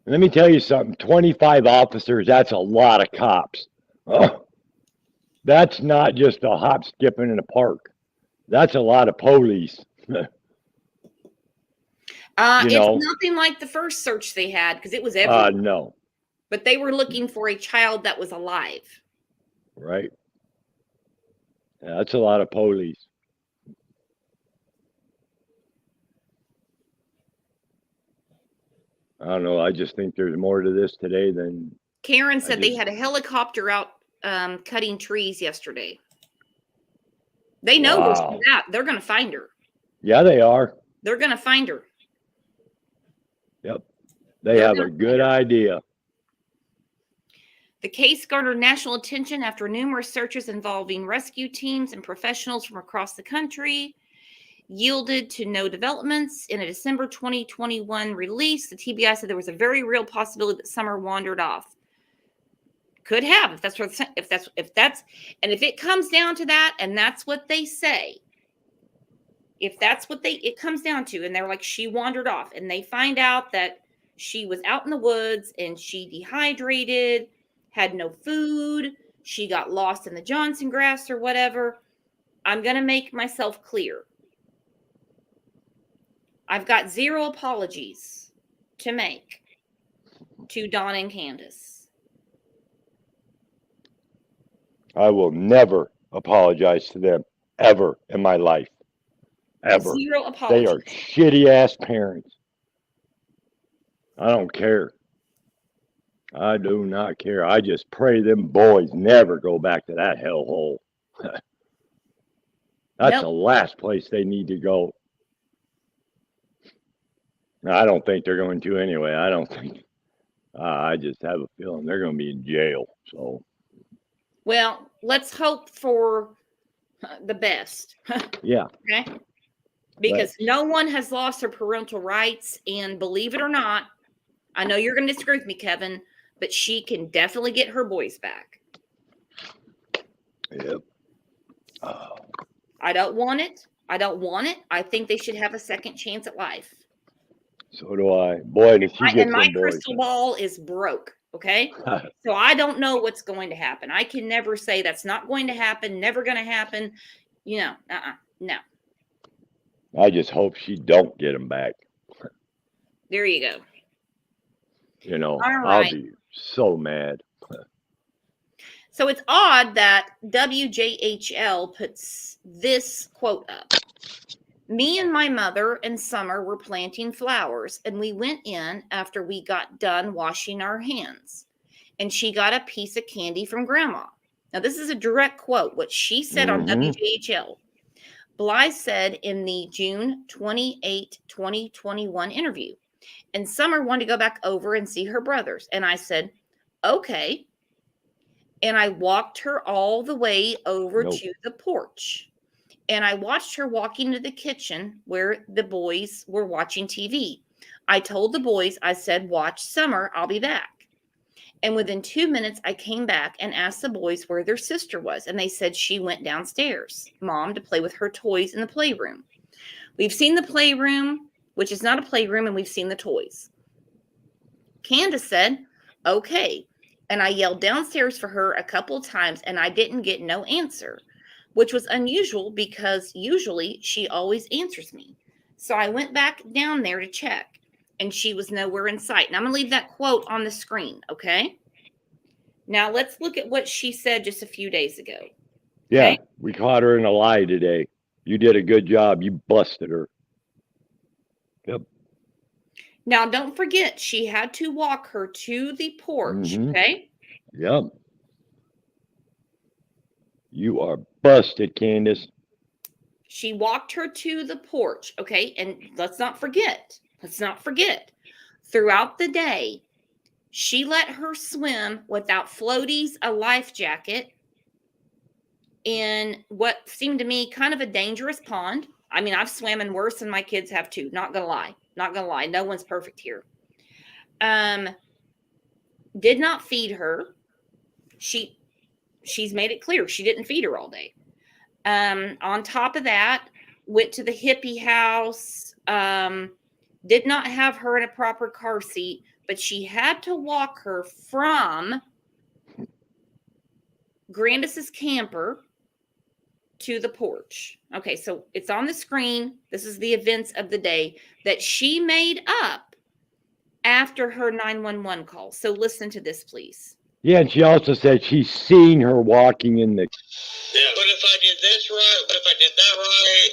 Let me tell you something. 25 officers, that's a lot of cops. Oh, that's not just a hop, skipping in a park. That's a lot of police. It's nothing like the first search they had because it was everywhere. No. But they were looking for a child that was alive. Right. Yeah, that's a lot of police. I don't know. I just think there's more to this today than. Karen said they had a helicopter out cutting trees yesterday. They know where she's at. They're going to find her. Yeah, they are. They're going to find her. Yep. They have a good idea. The case garnered national attention after numerous searches involving rescue teams and professionals from across the country yielded to no developments. In a December 2021 release, the TBI said there was a very real possibility that Summer wandered off. Could have, if it comes down to that, and that's what they say. If that's what it comes down to, and they're like, she wandered off, and they find out that she was out in the woods and she dehydrated, had no food, she got lost in the Johnson grass or whatever, I'm going to make myself clear. I've got zero apologies to make to Dawn and Candace. I will never apologize to them ever in my life. Ever. Zero apologies. They are shitty ass parents. I don't care. I do not care. I just pray them boys never go back to that hellhole. That's the last place they need to go. I don't think they're going to anyway. I don't think. I just have a feeling they're going to be in jail. So. Well, let's hope for the best. Yeah. Okay. Because no one has lost their parental rights. And believe it or not, I know you're going to disagree with me, Kevin, but she can definitely get her boys back. Yep. I don't want it. I think they should have a second chance at life. So do I. Boy, did she get my some boys. crystal ball is broke. Okay. So I don't know what's going to happen. I can never say that's not going to happen, never going to happen. No. I just hope she don't get them back. There you go. I'll be so mad. So it's odd that WJHL puts this quote up. Me and my mother and Summer were planting flowers, and we went in after we got done washing our hands, and she got a piece of candy from Grandma. Now, this is a direct quote, what she said on WJHL. Bly said in the June 28, 2021 interview, and Summer wanted to go back over and see her brothers. And I said, okay. And I walked her all the way over to the porch. And I watched her walking to the kitchen where the boys were watching TV. I told the boys, I said, watch Summer, I'll be back. And within 2 minutes, I came back and asked the boys where their sister was. And they said she went downstairs, Mom, to play with her toys in the playroom. We've seen the playroom, which is not a playroom, and we've seen the toys. Candace said, okay. And I yelled downstairs for her a couple of times, and I didn't get no answer, which was unusual because usually she always answers me. So I went back down there to check, and she was nowhere in sight. And I'm going to leave that quote on the screen, okay? Now let's look at what she said just a few days ago. Yeah, okay? We caught her in a lie today. You did a good job. You busted her. Yep. Now, don't forget, she had to walk her to the porch, Mhm. okay? Yep. You are busted, Candace. She walked her to the porch, okay? And let's not forget, throughout the day, she let her swim without floaties, a life jacket, in what seemed to me kind of a dangerous pond. I mean, I've swam in worse and my kids have too. Not gonna lie. Not gonna lie. No one's perfect here. Did not feed her. She's made it clear she didn't feed her all day. On top of that, went to the hippie house. Did not have her in a proper car seat, but she had to walk her from Grandis's camper to the porch. Okay, so it's on the screen. This is the events of the day that she made up after her 911 call. So listen to this, please. Yeah, and she also said she's seen her walking in the. Yeah. What if I did this right? What if I did that right?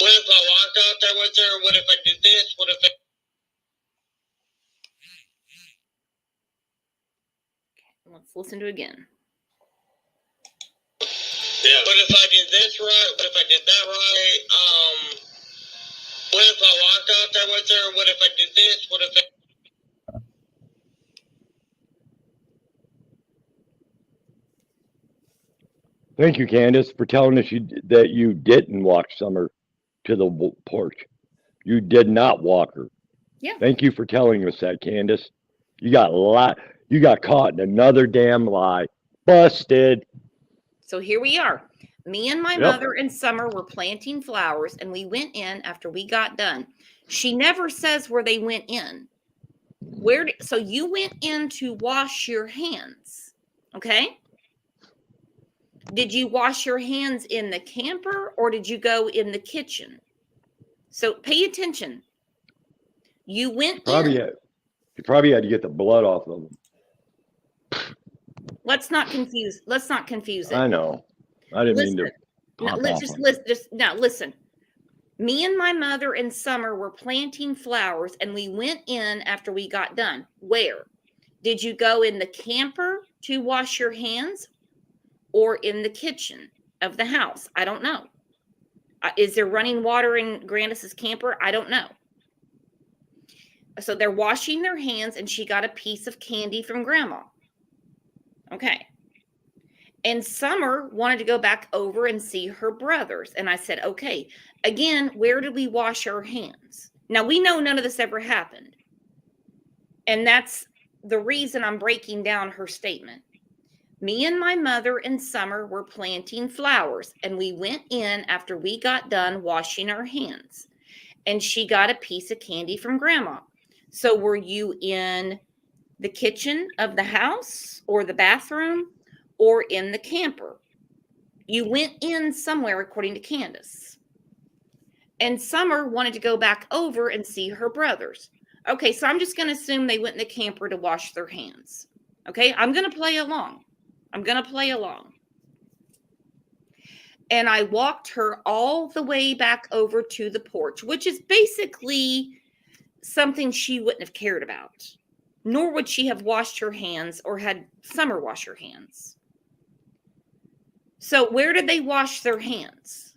What if I walked out there with her? What if I did this? What if I... Let's listen to it again. Yeah. What if I did this right? What if I did that right? What if I walked out there with her? What if I did this? What if I... Thank you, Candace, for telling us that you didn't walk Summer to the porch. You did not walk her. Yeah. Thank you for telling us that, Candace. You got caught in another damn lie. Busted. So here we are. Me and my Yep. mother and Summer were planting flowers, and we went in after we got done. She never says where they went in. So you went in to wash your hands, okay? Did you wash your hands in the camper or did you go in the kitchen? So pay attention. You went in. You probably had to get the blood off of them. Let's not confuse it. I know. I didn't mean to. Listen. Me and my mother and Summer were planting flowers and we went in after we got done. Where? Did you go in the camper to wash your hands or in the kitchen of the house? I don't know. Is there running water in Grandis's camper? I don't know. So they're washing their hands and she got a piece of candy from Grandma. Okay. And Summer wanted to go back over and see her brothers. And I said, okay, again, where did we wash our hands? Now, we know none of this ever happened. And that's the reason I'm breaking down her statement. Me and my mother and Summer were planting flowers. And we went in after we got done washing our hands. And she got a piece of candy from Grandma. So were you in the kitchen of the house or the bathroom? Or in the camper? You went in somewhere, according to Candace. And Summer wanted to go back over and see her brothers. Okay, so I'm just going to assume they went in the camper to wash their hands. Okay, I'm going to play along. And I walked her all the way back over to the porch, which is basically something she wouldn't have cared about. Nor would she have washed her hands or had Summer wash her hands. So where did they wash their hands?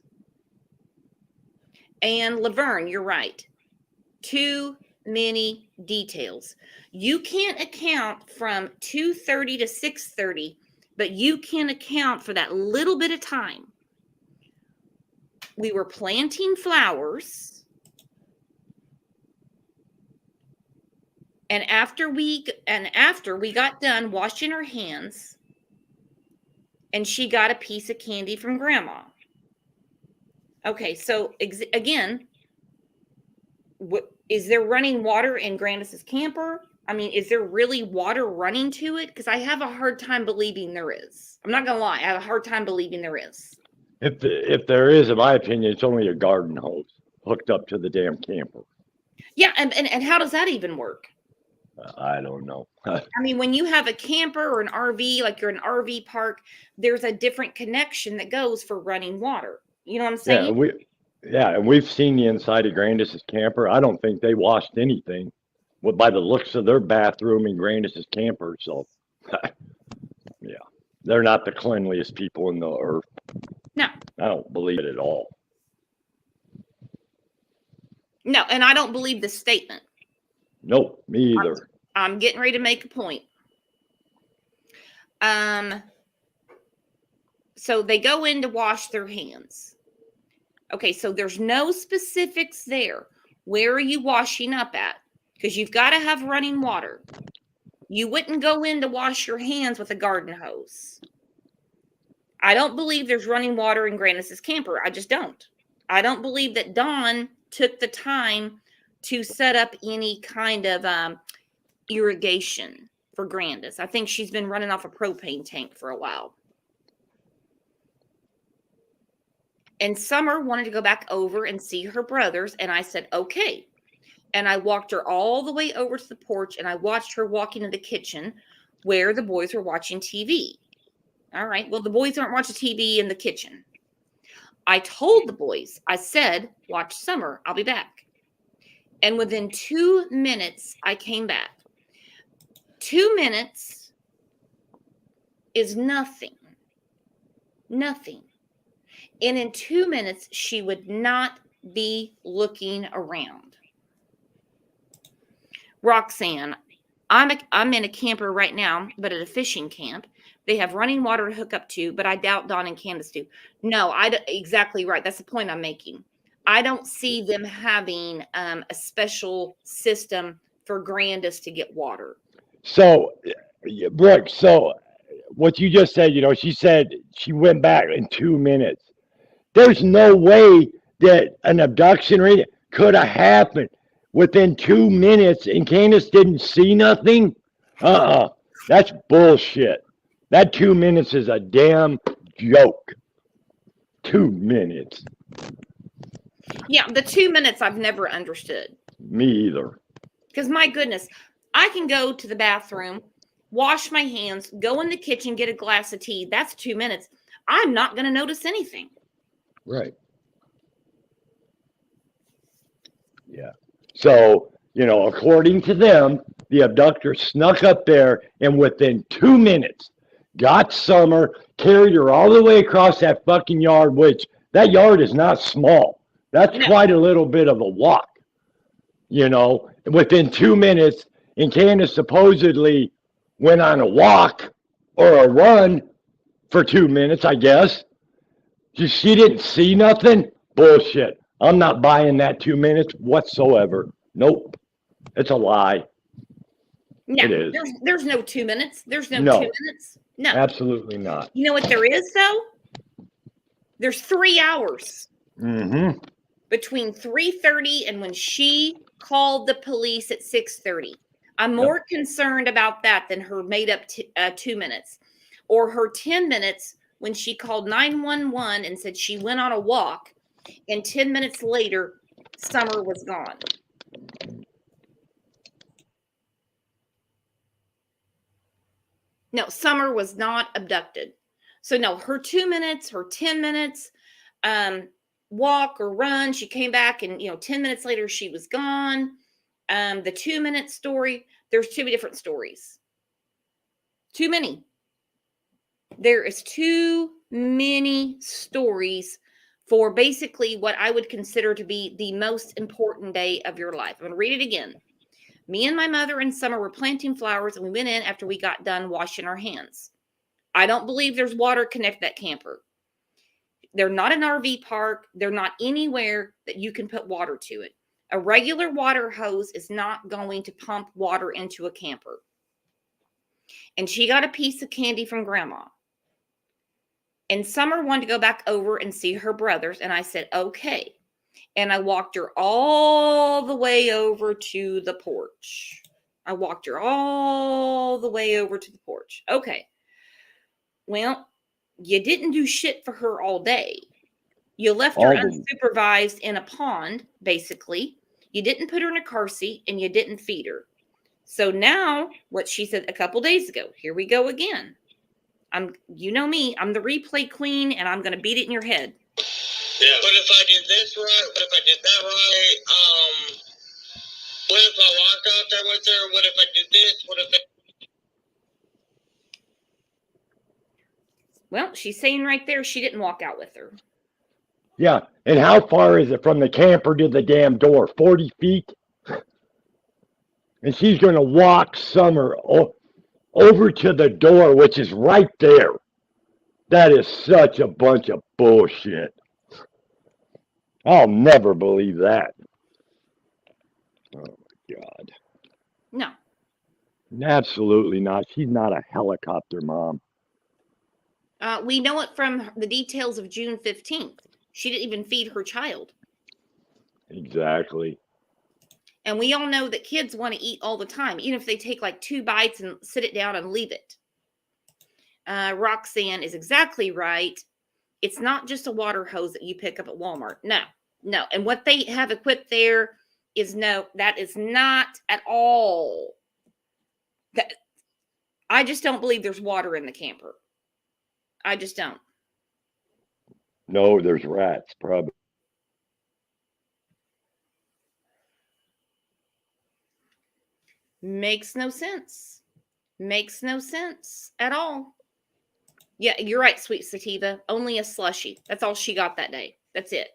And Laverne, you're right. Too many details. You can't account from 2:30 to 6:30, but you can account for that little bit of time. We were planting flowers. And after we got done washing our hands, and she got a piece of candy from Grandma. Okay, so again, is there running water in Grandis's camper? I mean, is there really water running to it? Because I have a hard time believing there is. I'm not going to lie. I have a hard time believing there is. If there is, in my opinion, it's only a garden hose hooked up to the damn camper. Yeah, and how does that even work? I don't know. I mean, when you have a camper or an RV, like you're in an RV park, there's a different connection that goes for running water. You know what I'm saying? Yeah, and we've seen the inside of Grandis's camper. I don't think they washed anything, well, by the looks of their bathroom in Grandis's camper. So, yeah, they're not the cleanliest people in the earth. No. I don't believe it at all. No, and I don't believe the statement. Nope, me either. I'm getting ready to make a point. So they go in to wash their hands. Okay, so there's no specifics there. Where are you washing up at? Because you've got to have running water. You wouldn't go in to wash your hands with a garden hose. I don't believe there's running water in Grandis's camper. I just don't. I don't believe that Dawn took the time to set up any kind of irrigation for Grandis. I think she's been running off a propane tank for a while. And Summer wanted to go back over and see her brothers, and I said, okay. And I walked her all the way over to the porch, and I watched her walk into the kitchen where the boys were watching TV. All right, well, the boys aren't watching TV in the kitchen. I told the boys, I said, watch Summer, I'll be back. And within 2 minutes, I came back. 2 minutes is nothing. Nothing. And in 2 minutes, she would not be looking around. Roxanne, I'm in a camper right now, but at a fishing camp. They have running water to hook up to, but I doubt Dawn and Candace do. No, exactly right. That's the point I'm making. I don't see them having a special system for Grandis to get water. So, Brooke, so what you just said, she said she went back in 2 minutes. There's no way that an abduction could have happened within 2 minutes and Candace didn't see nothing. That's bullshit. That 2 minutes is a damn joke. 2 minutes. Yeah, the 2 minutes I've never understood. Me either. Because my goodness, I can go to the bathroom, wash my hands, go in the kitchen, get a glass of tea. That's 2 minutes. I'm not going to notice anything. Right. Yeah. So, according to them, the abductor snuck up there and within 2 minutes got Summer, carried her all the way across that fucking yard, which that yard is not small. That's quite a little bit of a walk, within 2 minutes. And Candace supposedly went on a walk or a run for 2 minutes, I guess. She didn't see nothing? Bullshit. I'm not buying that 2 minutes whatsoever. Nope. It's a lie. No, it is. There's no 2 minutes. There's no 2 minutes. No. Absolutely not. You know what there is, though? There's 3 hours. Mm-hmm. Between 3:30 and when she called the police at 6:30. I'm more concerned about that than her made up 2 minutes. Or her 10 minutes when she called 911 and said she went on a walk, and 10 minutes later, Summer was gone. No, Summer was not abducted. So no, her 2 minutes, her 10 minutes, walk or run, she came back and, 10 minutes later, she was gone. The 2 minute story, there's 2 different stories. Too many. There is too many stories for basically what I would consider to be the most important day of your life. I'm going to read it again. Me and my mother in Summer were planting flowers, and we went in after we got done washing our hands. I don't believe there's water connected to that camper. They're not an RV park. They're not anywhere that you can put water to it. A regular water hose is not going to pump water into a camper. And she got a piece of candy from Grandma. And Summer wanted to go back over and see her brothers. And I said, okay. And I walked her all the way over to the porch. Okay. Well, you didn't do shit for her all day. You left her unsupervised in a pond, basically. You didn't put her in a car seat, and you didn't feed her. So now, what she said a couple days ago, here we go again. You know me, I'm the replay queen, and I'm going to beat it in your head. Yeah. What if I did this right? What if I did that right? What if I walked out there with her? What if I did this? What if I... Well, she's saying right there she didn't walk out with her. Yeah. And how far is it from the camper to the damn door? 40 feet? And she's going to walk Summer over to the door, which is right there. That is such a bunch of bullshit. I'll never believe that. Oh, my God. No. Absolutely not. She's not a helicopter mom. We know it from the details of June 15th. She didn't even feed her child. Exactly. And we all know that kids want to eat all the time, even if they take like 2 bites and sit it down and leave it. Roxanne is exactly right. It's not just a water hose that you pick up at Walmart. No. And what they have equipped there is no, that is not at all. I just don't believe there's water in the camper. I just don't. No, there's rats, probably. Makes no sense. Makes no sense at all. Yeah, you're right, sweet sativa. Only a slushie. That's all she got that day. That's it.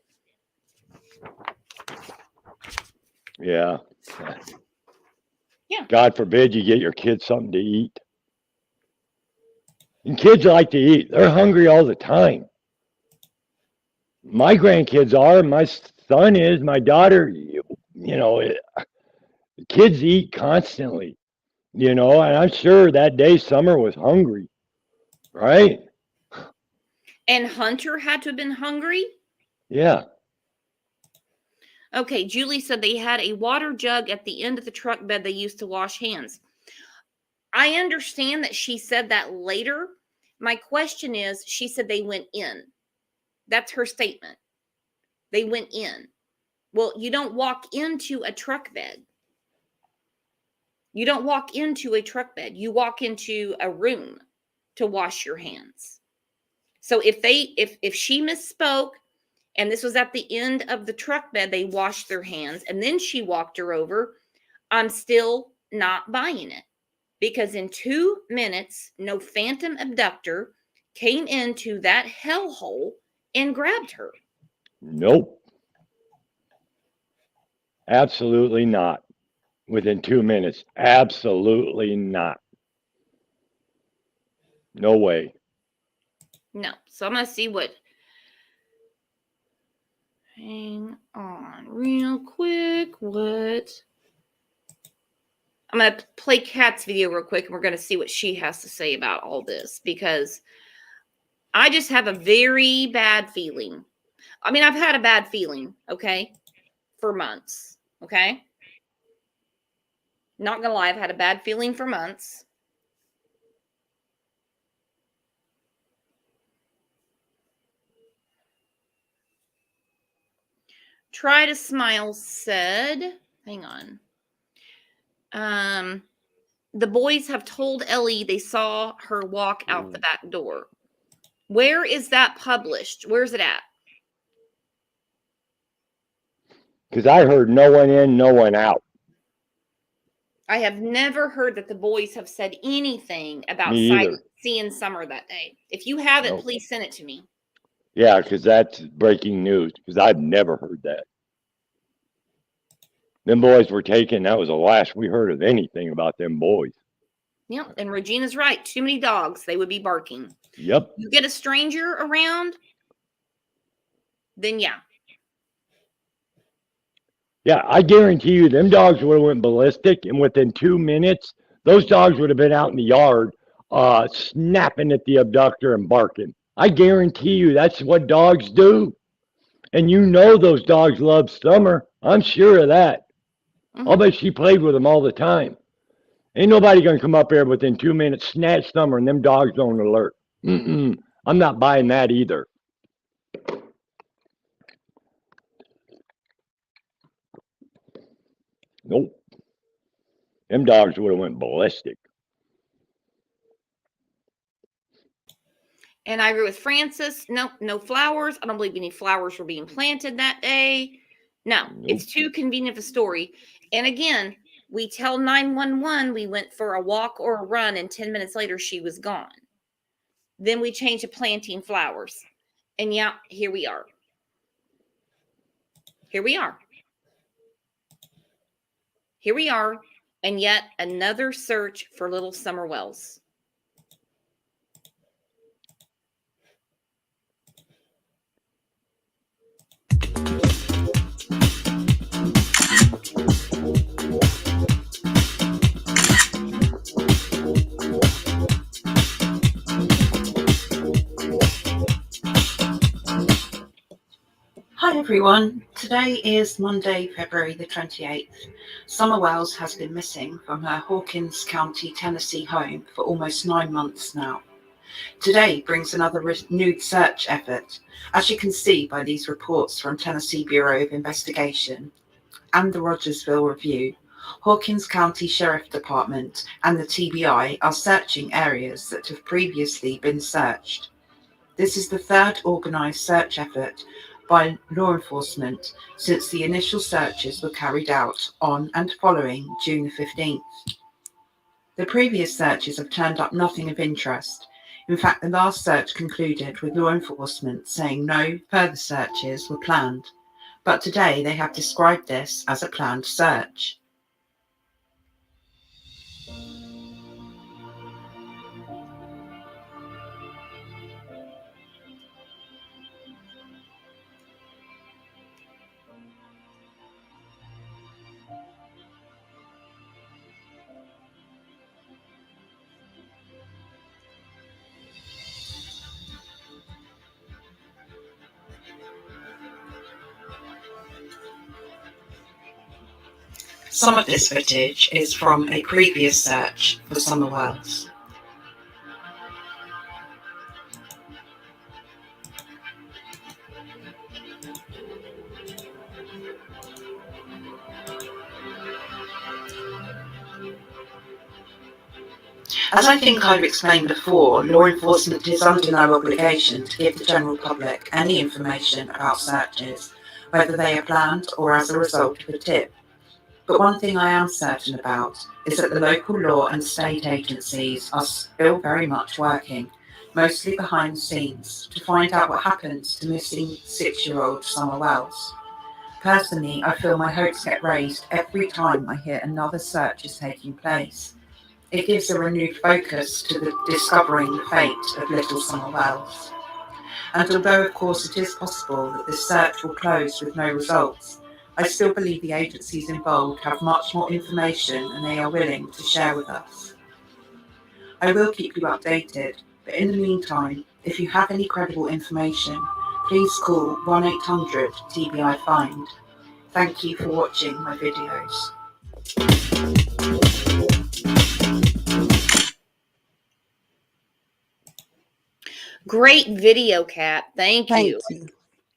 Yeah. Yeah. God forbid you get your kids something to eat. And kids like to eat. They're hungry all the time. My grandkids are. My son is. My daughter, kids eat constantly. And I'm sure that day Summer was hungry. Right? And Hunter had to have been hungry? Yeah. Okay, Julie said they had a water jug at the end of the truck bed they used to wash hands. I understand that she said that later. My question is, she said they went in. That's her statement. They went in. Well, you don't walk into a truck bed. You don't walk into a truck bed. You walk into a room to wash your hands. So if she misspoke and this was at the end of the truck bed, they washed their hands and then she walked her over, I'm still not buying it. Because in 2 minutes, no phantom abductor came into that hellhole and grabbed her. Nope. Absolutely not. Within 2 minutes. Absolutely not. No way. No. So I'm going to see what. Hang on real quick. What? I'm going to play Kat's video real quick and we're going to see what she has to say about all this because I just have a very bad feeling. I mean, I've had a bad feeling, okay, for months, okay? Not going to lie, I've had a bad feeling for months. Try to Smile said, hang on. The boys have told Ellie they saw her walk out the back door. Where is that published? Where's it at? Because I heard no one in, no one out. I have never heard that the boys have said anything about seeing Summer that day. If you have it, please send it to me. Yeah, because that's breaking news. Because I've never heard that. Them boys were taken. That was the last we heard of anything about them boys. Yep, and Regina's right. Too many dogs. They would be barking. Yep. You get a stranger around, then yeah. Yeah, I guarantee you them dogs would have went ballistic, and within 2 minutes, those dogs would have been out in the yard snapping at the abductor and barking. I guarantee you that's what dogs do. And those dogs love Summer. I'm sure of that. I'll bet she played with them all the time. Ain't nobody going to come up there within 2 minutes, snatch Summer, and them dogs don't alert. I'm not buying that either. Nope. Them dogs would have went ballistic. And I agree with Francis. Nope, no flowers. I don't believe any flowers were being planted that day. No, it's too convenient of a story. And again, we tell 911 we went for a walk or a run, and 10 minutes later, she was gone. Then we change to planting flowers. And yeah, here we are. Here we are. Here we are. And yet another search for little Summer Wells. Hi everyone, today is Monday, February the 28th. Summer Wells has been missing from her Hawkins County, Tennessee home for almost 9 months now. Today brings another renewed search effort, as you can see by these reports from Tennessee Bureau of Investigation and the Rogersville Review. Hawkins County Sheriff Department and the TBI are searching areas that have previously been searched. This is the third organised search effort by law enforcement since the initial searches were carried out on and following June the 15th. The previous searches have turned up nothing of interest. In fact, the last search concluded with law enforcement saying no further searches were planned, but today they have described this as a planned search. Some of this footage is from a previous search for Summer Wells. As I think I've explained before, law enforcement is under no obligation to give the general public any information about searches, whether they are planned or as a result of a tip. But one thing I am certain about is that the local law and state agencies are still very much working, mostly behind the scenes, to find out what happens to missing 6-year-old Summer Wells. Personally, I feel my hopes get raised every time I hear another search is taking place. It gives a renewed focus to the discovering the fate of little Summer Wells. And although of course it is possible that this search will close with no results, I still believe the agencies involved have much more information than they are willing to share with us. I will keep you updated, but in the meantime, if you have any credible information, please call 1-800 TBI Find. Thank you for watching my videos. Great video, Kat. Thank you.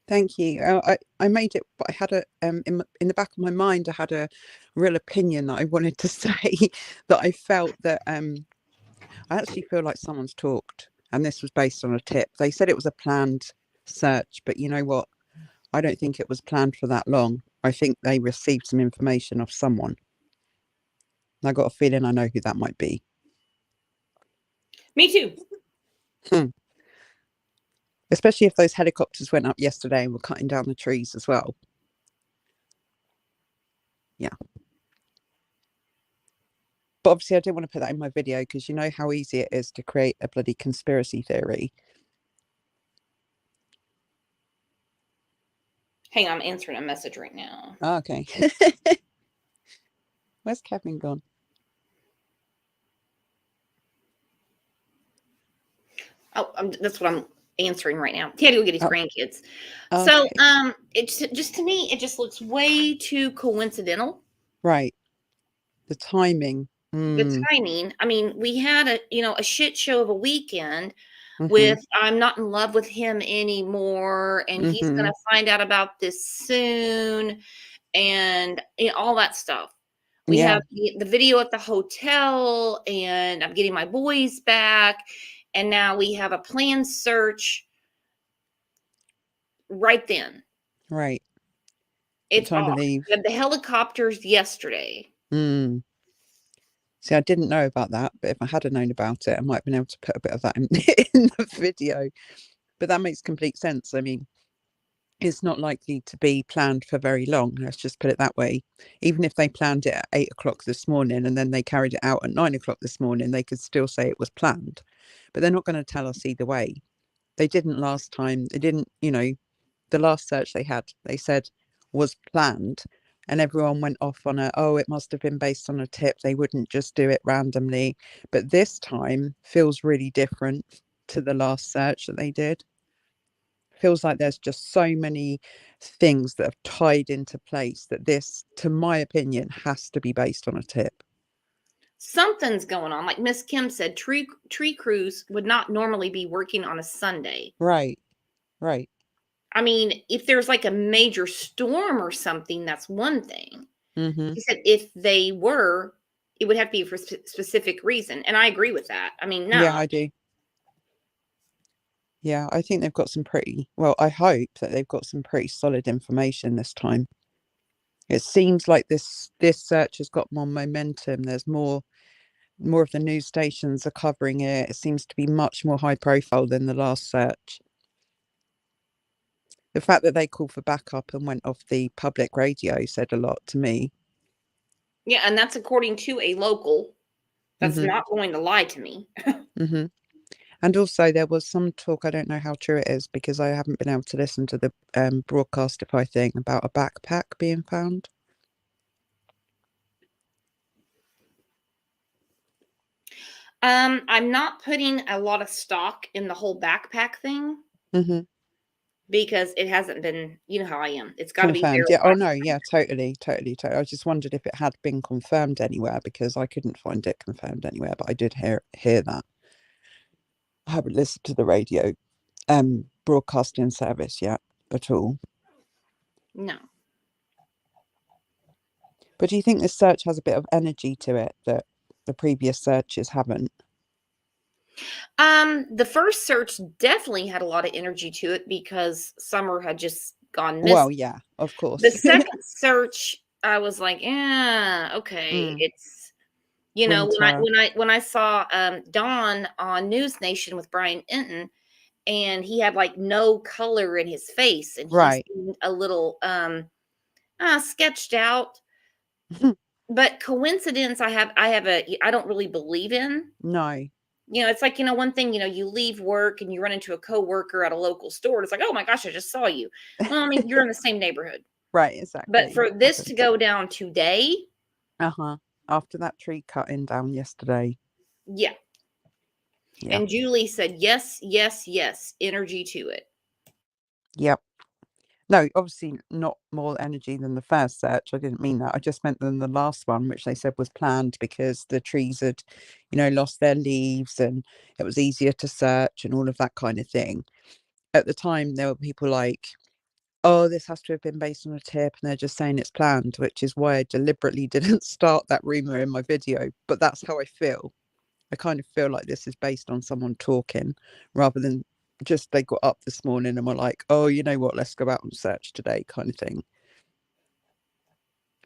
Thank you. I made it, but I had a in the back of my mind, I had a real opinion that I wanted to say that I felt that I actually feel like someone's talked, and this was based on a tip. They said it was a planned search, but you know what? I don't think it was planned for that long. I think they received some information off someone. And I got a feeling I know who that might be. Me too. Especially if those helicopters went up yesterday and were cutting down the trees as well. Yeah. But obviously I didn't want to put that in my video because you know how easy it is to create a bloody conspiracy theory. Hang on, I'm answering a message right now. Oh, okay. Where's Kevin gone? Oh, that's what I'm answering right now. He had to go get his grandkids. Okay. So it's just, to me, it just looks way too coincidental. Right. The timing. The timing. I mean, we had a shit show of a weekend Mhm. with I'm not in love with him anymore, and he's Mhm. gonna find out about this soon, and all that stuff. We Yeah. have the video at the hotel, and I'm getting my boys back, and now we have a planned search right then. Right. It's Which I odd. believe. We had the helicopters yesterday. Mm. See, I didn't know about that, but if I had known about it, I might have been able to put a bit of that in, in the video. But that makes complete sense. I mean, it's not likely to be planned for very long. Let's just put it that way. Even if they planned it at 8 o'clock this morning and then they carried it out at 9 o'clock this morning, they could still say it was planned. But they're not going to tell us either way. They didn't last time. They didn't, the last search they had, they said was planned. And everyone went off on it must have been based on a tip. They wouldn't just do it randomly. But this time feels really different to the last search that they did. Feels like there's just so many things that have tied into place that this, to my opinion, has to be based on a tip. Something's going on. Like Miss Kim said, tree crews would not normally be working on a Sunday. Right. I mean, if there's like a major storm or something, that's one thing. Mm-hmm. She said if they were, it would have to be for a specific reason. And I agree with that. I mean, no. Yeah, I do. Yeah, I think they've got some I hope that they've got some pretty solid information this time. It seems like this search has got more momentum. There's more of the news stations are covering it. It seems to be much more high profile than the last search. The fact that they called for backup and went off the public radio said a lot to me. Yeah, and that's according to a local that's Mhm. not going to lie to me. Mm-hmm. And also there was some talk, I don't know how true it is because I haven't been able to listen to the Broadcastify thing about a backpack being found. I'm not putting a lot of stock in the whole backpack thing Mm-hmm. because it hasn't been, you know how I am. It's got to be Confirmed. Yeah. verified. Oh no. Yeah. Totally. I just wondered if it had been confirmed anywhere because I couldn't find it confirmed anywhere, but I did hear that. I haven't listened to the radio broadcasting service yet at all. No. But do you think this search has a bit of energy to it that the previous searches haven't? The first search definitely had a lot of energy to it because summer had just gone missing. Well, yeah, of course. The second search, I was like, okay. It's Winter. when I saw Dawn on News Nation with Brian Enton, and he had like no color in his face, and he Right. seemed a little sketched out. But coincidence, I don't really believe in. No. It's like, one thing, you leave work and you run into a coworker at a local store. It's like, oh my gosh, I just saw you. Well, I mean, you're in the same neighborhood. Right, exactly. But for this to go down today. After that tree cutting down yesterday. Yeah. And Julie said, yes, energy to it. Yep. No, obviously not more energy than the first search. I didn't mean that. I just meant than the last one, which they said was planned because the trees had, lost their leaves and it was easier to search and all of that kind of thing. At the time, there were people like, oh, this has to have been based on a tip, and they're just saying it's planned, which is why I deliberately didn't start that rumor in my video. But that's how I feel. I kind of feel like this is based on someone talking rather than just they got up this morning and were like, oh, you know what, let's go out and search today kind of thing.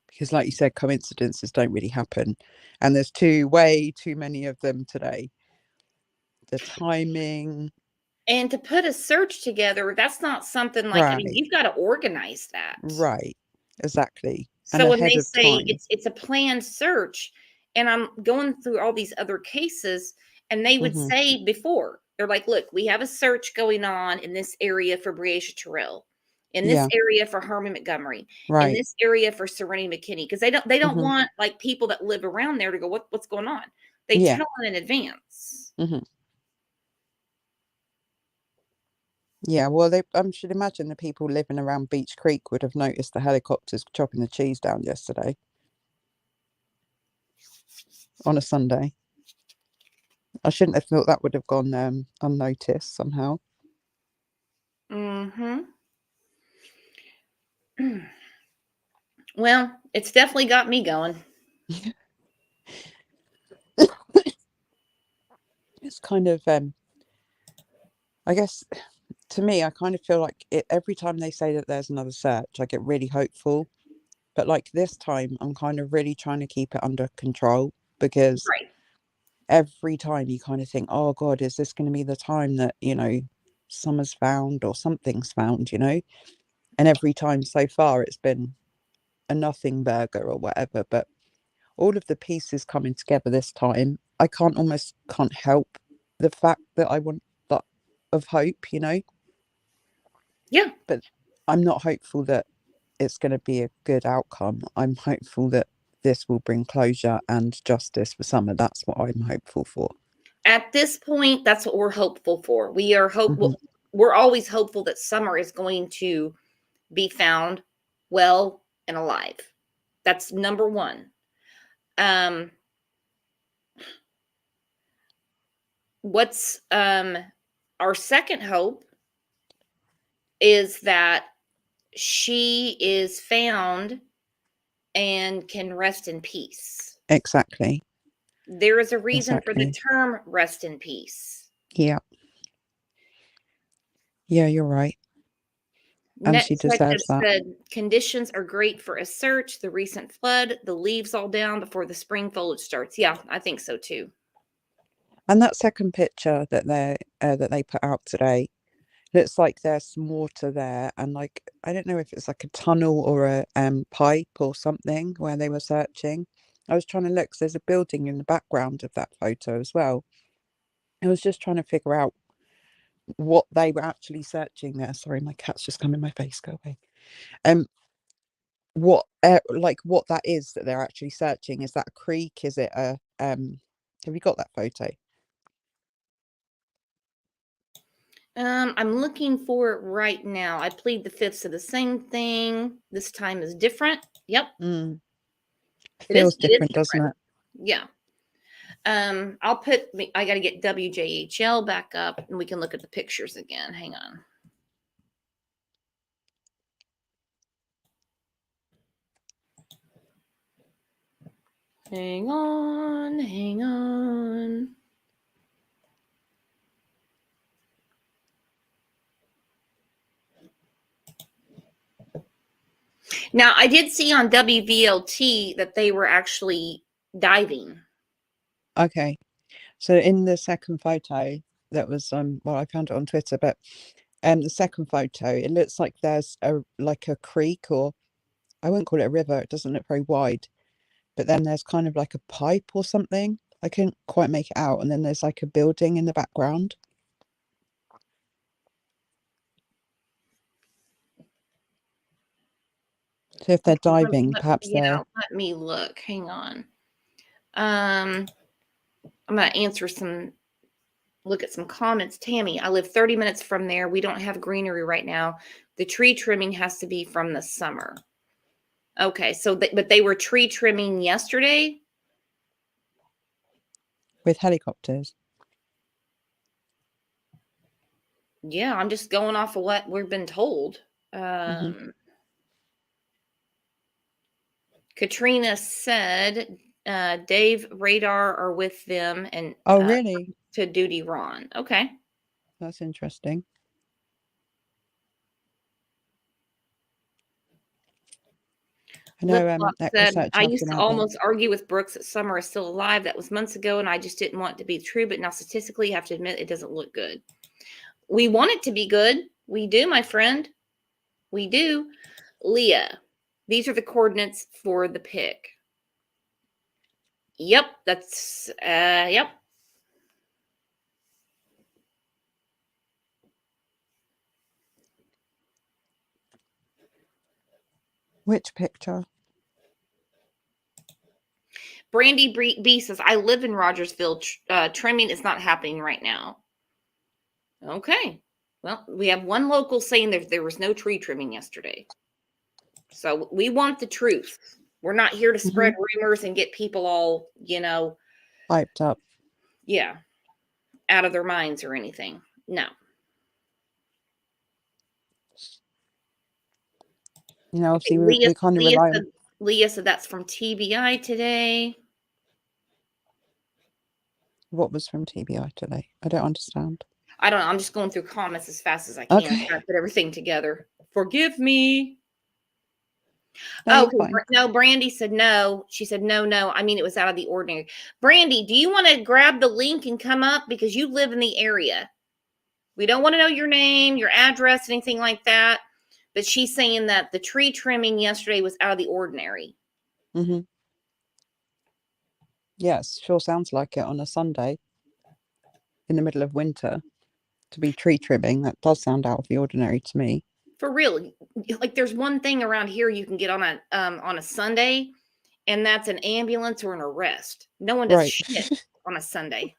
Because like you said, coincidences don't really happen. And there's way too many of them today. The timing. And to put a search together, that's not something like, I mean, you've got to organize that. Right. Exactly. So when they say it's a planned search, and I'm going through all these other cases, and they would say before, they're like, look, we have a search going on in this area for Breasia Terrell, in this area for Herman Montgomery, in this area for Serenity McKinney, because they don't want like people that live around there to go, what's going on? They tell them in advance. Yeah, well, I should imagine the people living around Beech Creek would have noticed the helicopters chopping the cheese down yesterday on a Sunday. I shouldn't have thought that would have gone unnoticed somehow. Well, it's definitely got me going. It's kind of I guess to me, I kind of feel like every time they say that there's another search, I get really hopeful. But like this time, I'm kind of really trying to keep it under control, because Right. every time you kind of think, oh God, is this going to be the time that, Summer's found or something's found, And every time so far, it's been a nothing burger or whatever. But all of the pieces coming together this time, I almost can't help the fact that I want that of hope, Yeah. But I'm not hopeful that it's going to be a good outcome. I'm hopeful that this will bring closure and justice for Summer. That's what I'm hopeful for. At this point, that's what we're hopeful for. We are hopeful. Mhm. We're always hopeful that Summer is going to be found well and alive. That's number one. What's our second hope is that she is found and can rest in peace. Exactly. There is a reason for the Exactly. term rest in peace. Yeah. Yeah, you're right. And she Netflix deserves has that. said conditions are great for a search. The recent flood, the leaves all down before the spring foliage starts. Yeah, I think so too. And that second picture that they put out today looks like there's some water there, and like I don't know if it's like a tunnel or a pipe or something where they were searching. I was trying to look, 'cause there's a building in the background of that photo as well. I was just trying to figure out what they were actually searching there. Sorry, my cat's just come in my face. Go away. What what that is that they're actually searching. Is that a creek? Is it a have you got that photo? I'm looking for it right now. I plead the fifth, so the same thing. This time is different. Yep. It It is feels different, doesn't different. it? Yeah. I got to get WJHL back up and we can look at the pictures again. Hang on. Hang on. Hang on. Now, I did see on WVLT that they were actually diving. Okay. So in the second photo that was well, I found it on Twitter, but the second photo, it looks like there's a creek, or I wouldn't call it a river, it doesn't look very wide, but then there's kind of like a pipe or something. I couldn't quite make it out, and then there's like a building in the background. So if they're diving, perhaps they're let me look. Hang on. I'm gonna look at some comments. Tammy, I live 30 minutes from there. We don't have greenery right now. The tree trimming has to be from the summer. Okay, so but they were tree trimming yesterday with helicopters. Yeah, I'm just going off of what we've been told. Katrina said Dave Radar are with them and Oh, really? to Duty Ron. Okay. That's interesting. I know said, I used to almost argue with Brooks that Summer is still alive. That was months ago, and I just didn't want it to be true. But now statistically, I have to admit it doesn't look good. We want it to be good. We do, my friend. We do. Leah, these are the coordinates for the pic. Yep, that's yep. Which picture? Brandy B says, I live in Rogersville. Trimming is not happening right now. Okay. Well, we have one local saying that there was no tree trimming yesterday. So we want the truth. We're not here to spread rumors and get people all, hyped up. Yeah. Out of their minds or anything. No. Obviously we kind of rely on. Leah said that's from TBI today. What was from TBI today? I don't understand. I don't know. I'm just going through comments as fast as I can. Okay. Trying to put everything together. Forgive me. No, you're Okay. fine. No, Brandy said no. She said no. I mean, it was out of the ordinary. Brandy, do you want to grab the link and come up because you live in the area? We don't want to know your name, your address, anything like that. But she's saying that the tree trimming yesterday was out of the ordinary. Mm-hmm. Yes, sure sounds like it on a Sunday in the middle of winter to be tree trimming. That does sound out of the ordinary to me. For real, like there's one thing around here you can get on a Sunday, and that's an ambulance or an arrest. No one does Right. shit on a Sunday.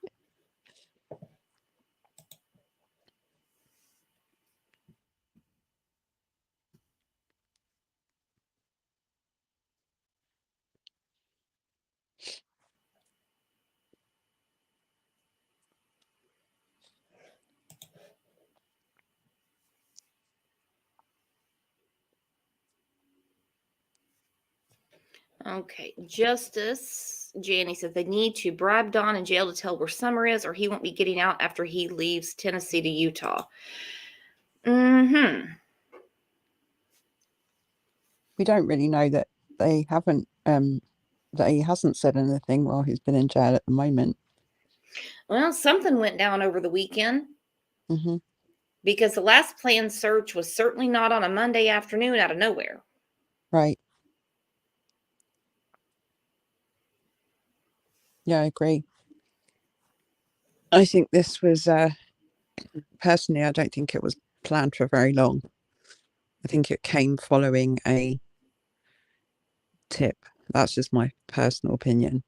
Okay, Justice Janie says they need to bribe Don in jail to tell where Summer is, or he won't be getting out after he leaves Tennessee to Utah. Mm-hmm. We don't really know that they haven't that he hasn't said anything while he's been in jail at the moment. Well, something went down over the weekend. Mm-hmm. Because the last planned search was certainly not on a Monday afternoon out of nowhere. Right. Yeah, I agree. I think this was, personally, I don't think it was planned for very long. I think it came following a tip. That's just my personal opinion.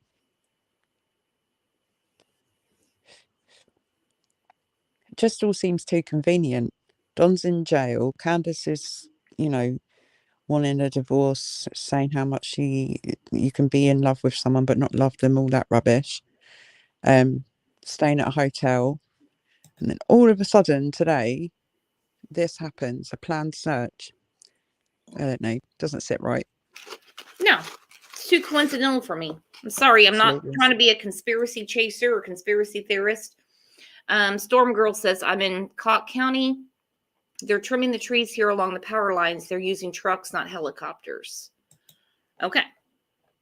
It just all seems too convenient. Don's in jail. Candace is, wanting a divorce, saying how much you can be in love with someone but not love them, all that rubbish. Staying at a hotel, and then all of a sudden today this happens, a planned search. I don't know, doesn't sit right. No, it's too coincidental for me. I'm sorry, I'm Absolutely. not trying to be a conspiracy chaser or conspiracy theorist. Storm Girl says I'm in Cott County. They're trimming the trees here along the power lines. They're using trucks, not helicopters. Okay.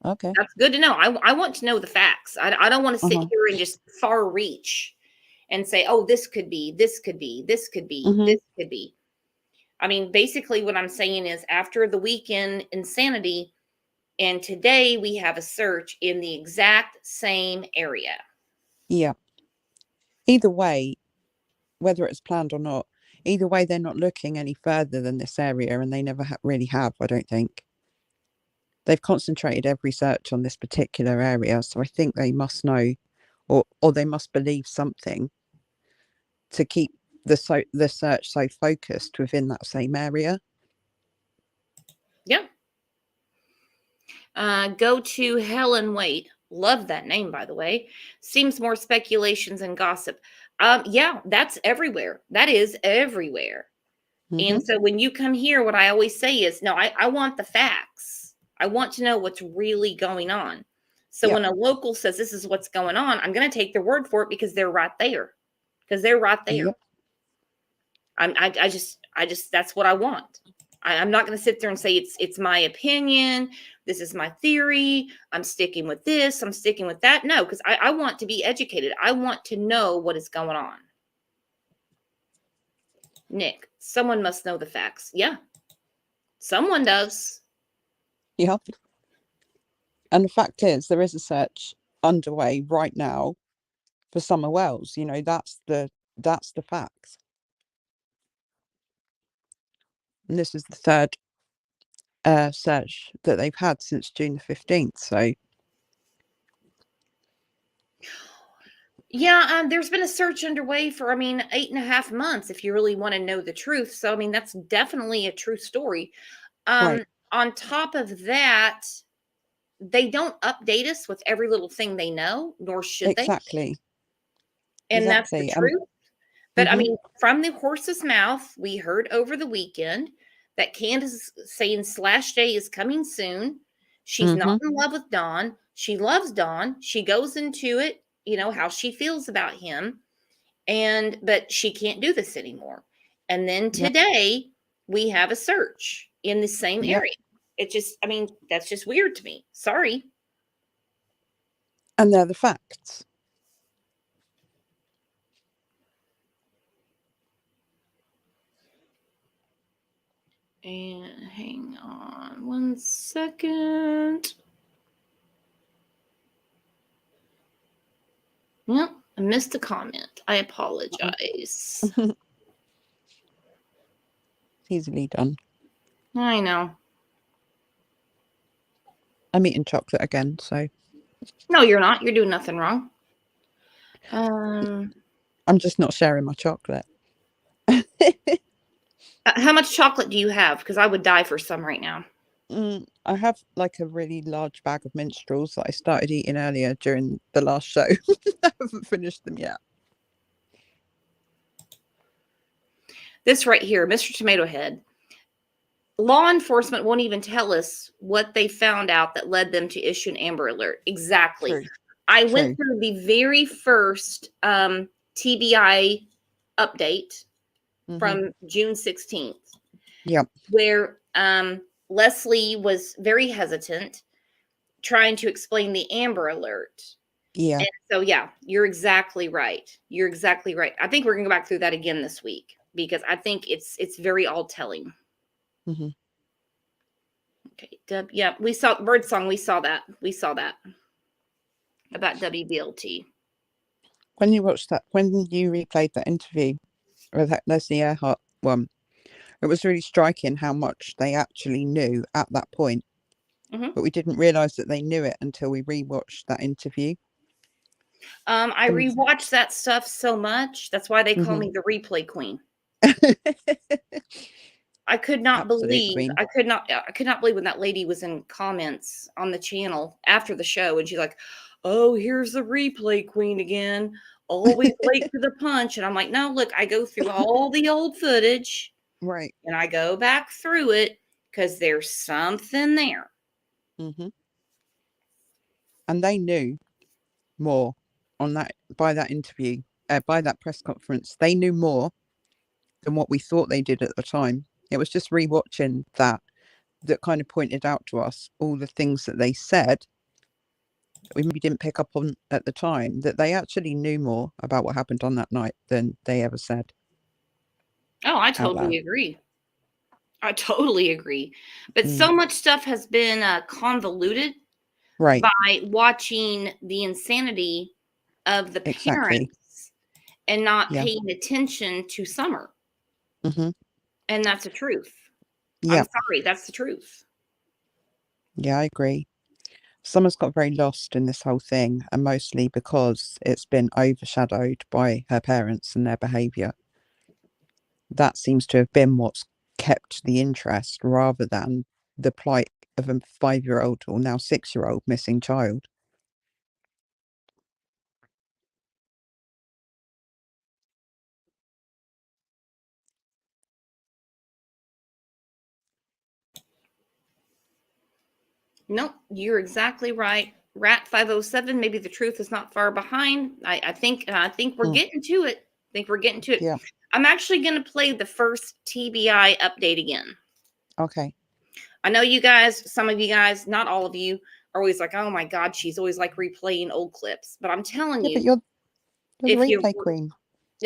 That's good to know. I want to know the facts. I don't want to sit here and just far reach and say, oh, this could be, this could be, this could be, this could be. I mean, basically what I'm saying is after the weekend insanity and today we have a search in the exact same area. Yeah. Either way, whether it's planned or not, either way, they're not looking any further than this area, and they never really have, I don't think. They've concentrated every search on this particular area, so I think they must know, or they must believe something to keep the search so focused within that same area. Yeah. Go to Helen Wait. Love that name, by the way. Seems more speculations and gossip. Yeah, that's everywhere. That is everywhere. And so when you come here, what I always say is, no, I want the facts. I want to know what's really going on. So when a local says this is what's going on, I'm going to take their word for it because they're right there. Because they're right there. Yep. I just that's what I want. I'm not going to sit there and say it's my opinion. This is my theory. I'm sticking with this. I'm sticking with that. No, because I want to be educated. I want to know what is going on. Nick, someone must know the facts. Yeah, someone does. Yep. And the fact is, there is a search underway right now for Summer Wells. That's the facts. And this is the third search that they've had since June the 15th. So yeah, there's been a search underway for 8.5 months if you really want to know the truth. So that's definitely a true story. right. On top of that, they don't update us with every little thing they know, nor should Exactly. they. And that's the truth. But from the horse's mouth, we heard over the weekend that Candace is saying Slash Day is coming soon. She's not in love with Don. She loves Don. She goes into it, how she feels about him. but she can't do this anymore. And then today we have a search in the same area. It just, I mean, that's just weird to me. Sorry. And they're the facts. And hang on 1 second. Yep, I missed a comment. I apologize. It's easily done. I know. I'm eating chocolate again, so. No, you're not. You're doing nothing wrong. I'm just not sharing my chocolate. How much chocolate do you have? Because I would die for some right now. I have like a really large bag of minstrels that I started eating earlier during the last show. I haven't finished them yet. This right here, Mr. Tomato Head. Law enforcement won't even tell us what they found out that led them to issue an Amber Alert. Exactly. True. I went through the very first TBI update from June 16th. Yep. Where Leslie was very hesitant trying to explain the Amber Alert. Yeah. And so, yeah, you're exactly right. You're exactly right. I think we're going to go back through that again this week because I think it's very all telling. Okay. Yeah, we saw Birdsong. We saw that. About WBLT. When you watched that, when you replayed that interview with that Leslie Earhart one, it was really striking how much they actually knew at that point. But we didn't realize that they knew it until we rewatched that interview. I rewatched that stuff so much. That's why they call me the replay queen. I could not believe. I could not believe when that lady was in comments on the channel after the show, and she's like, "Oh, here's the replay queen again, always late to the punch." And I'm like, "No, look, I go through all the old footage, right, and I go back through it because there's something there." And they knew more on that by that interview, by that press conference. They knew more than what we thought they did at the time. It was just rewatching that kind of pointed out to us all the things that they said that we maybe didn't pick up on at the time, that they actually knew more about what happened on that night than they ever said. Oh, I totally agree. But so much stuff has been convoluted by watching the insanity of the parents and not paying attention to Summer. And that's the truth. I'm sorry, that's the truth. Yeah, I agree. Summer's got very lost in this whole thing, and mostly because it's been overshadowed by her parents and their behaviour. That seems to have been what's kept the interest rather than the plight of a 5-year-old or now 6-year-old missing child. Nope, you're exactly right. Rat 507, maybe the truth is not far behind. I think we're getting to it. Yeah. I'm actually going to play the first TBI update again. Okay. I know you guys, some of you guys, not all of you, are always like, "Oh my God, she's always like replaying old clips." But I'm telling you, but you're the replay queen.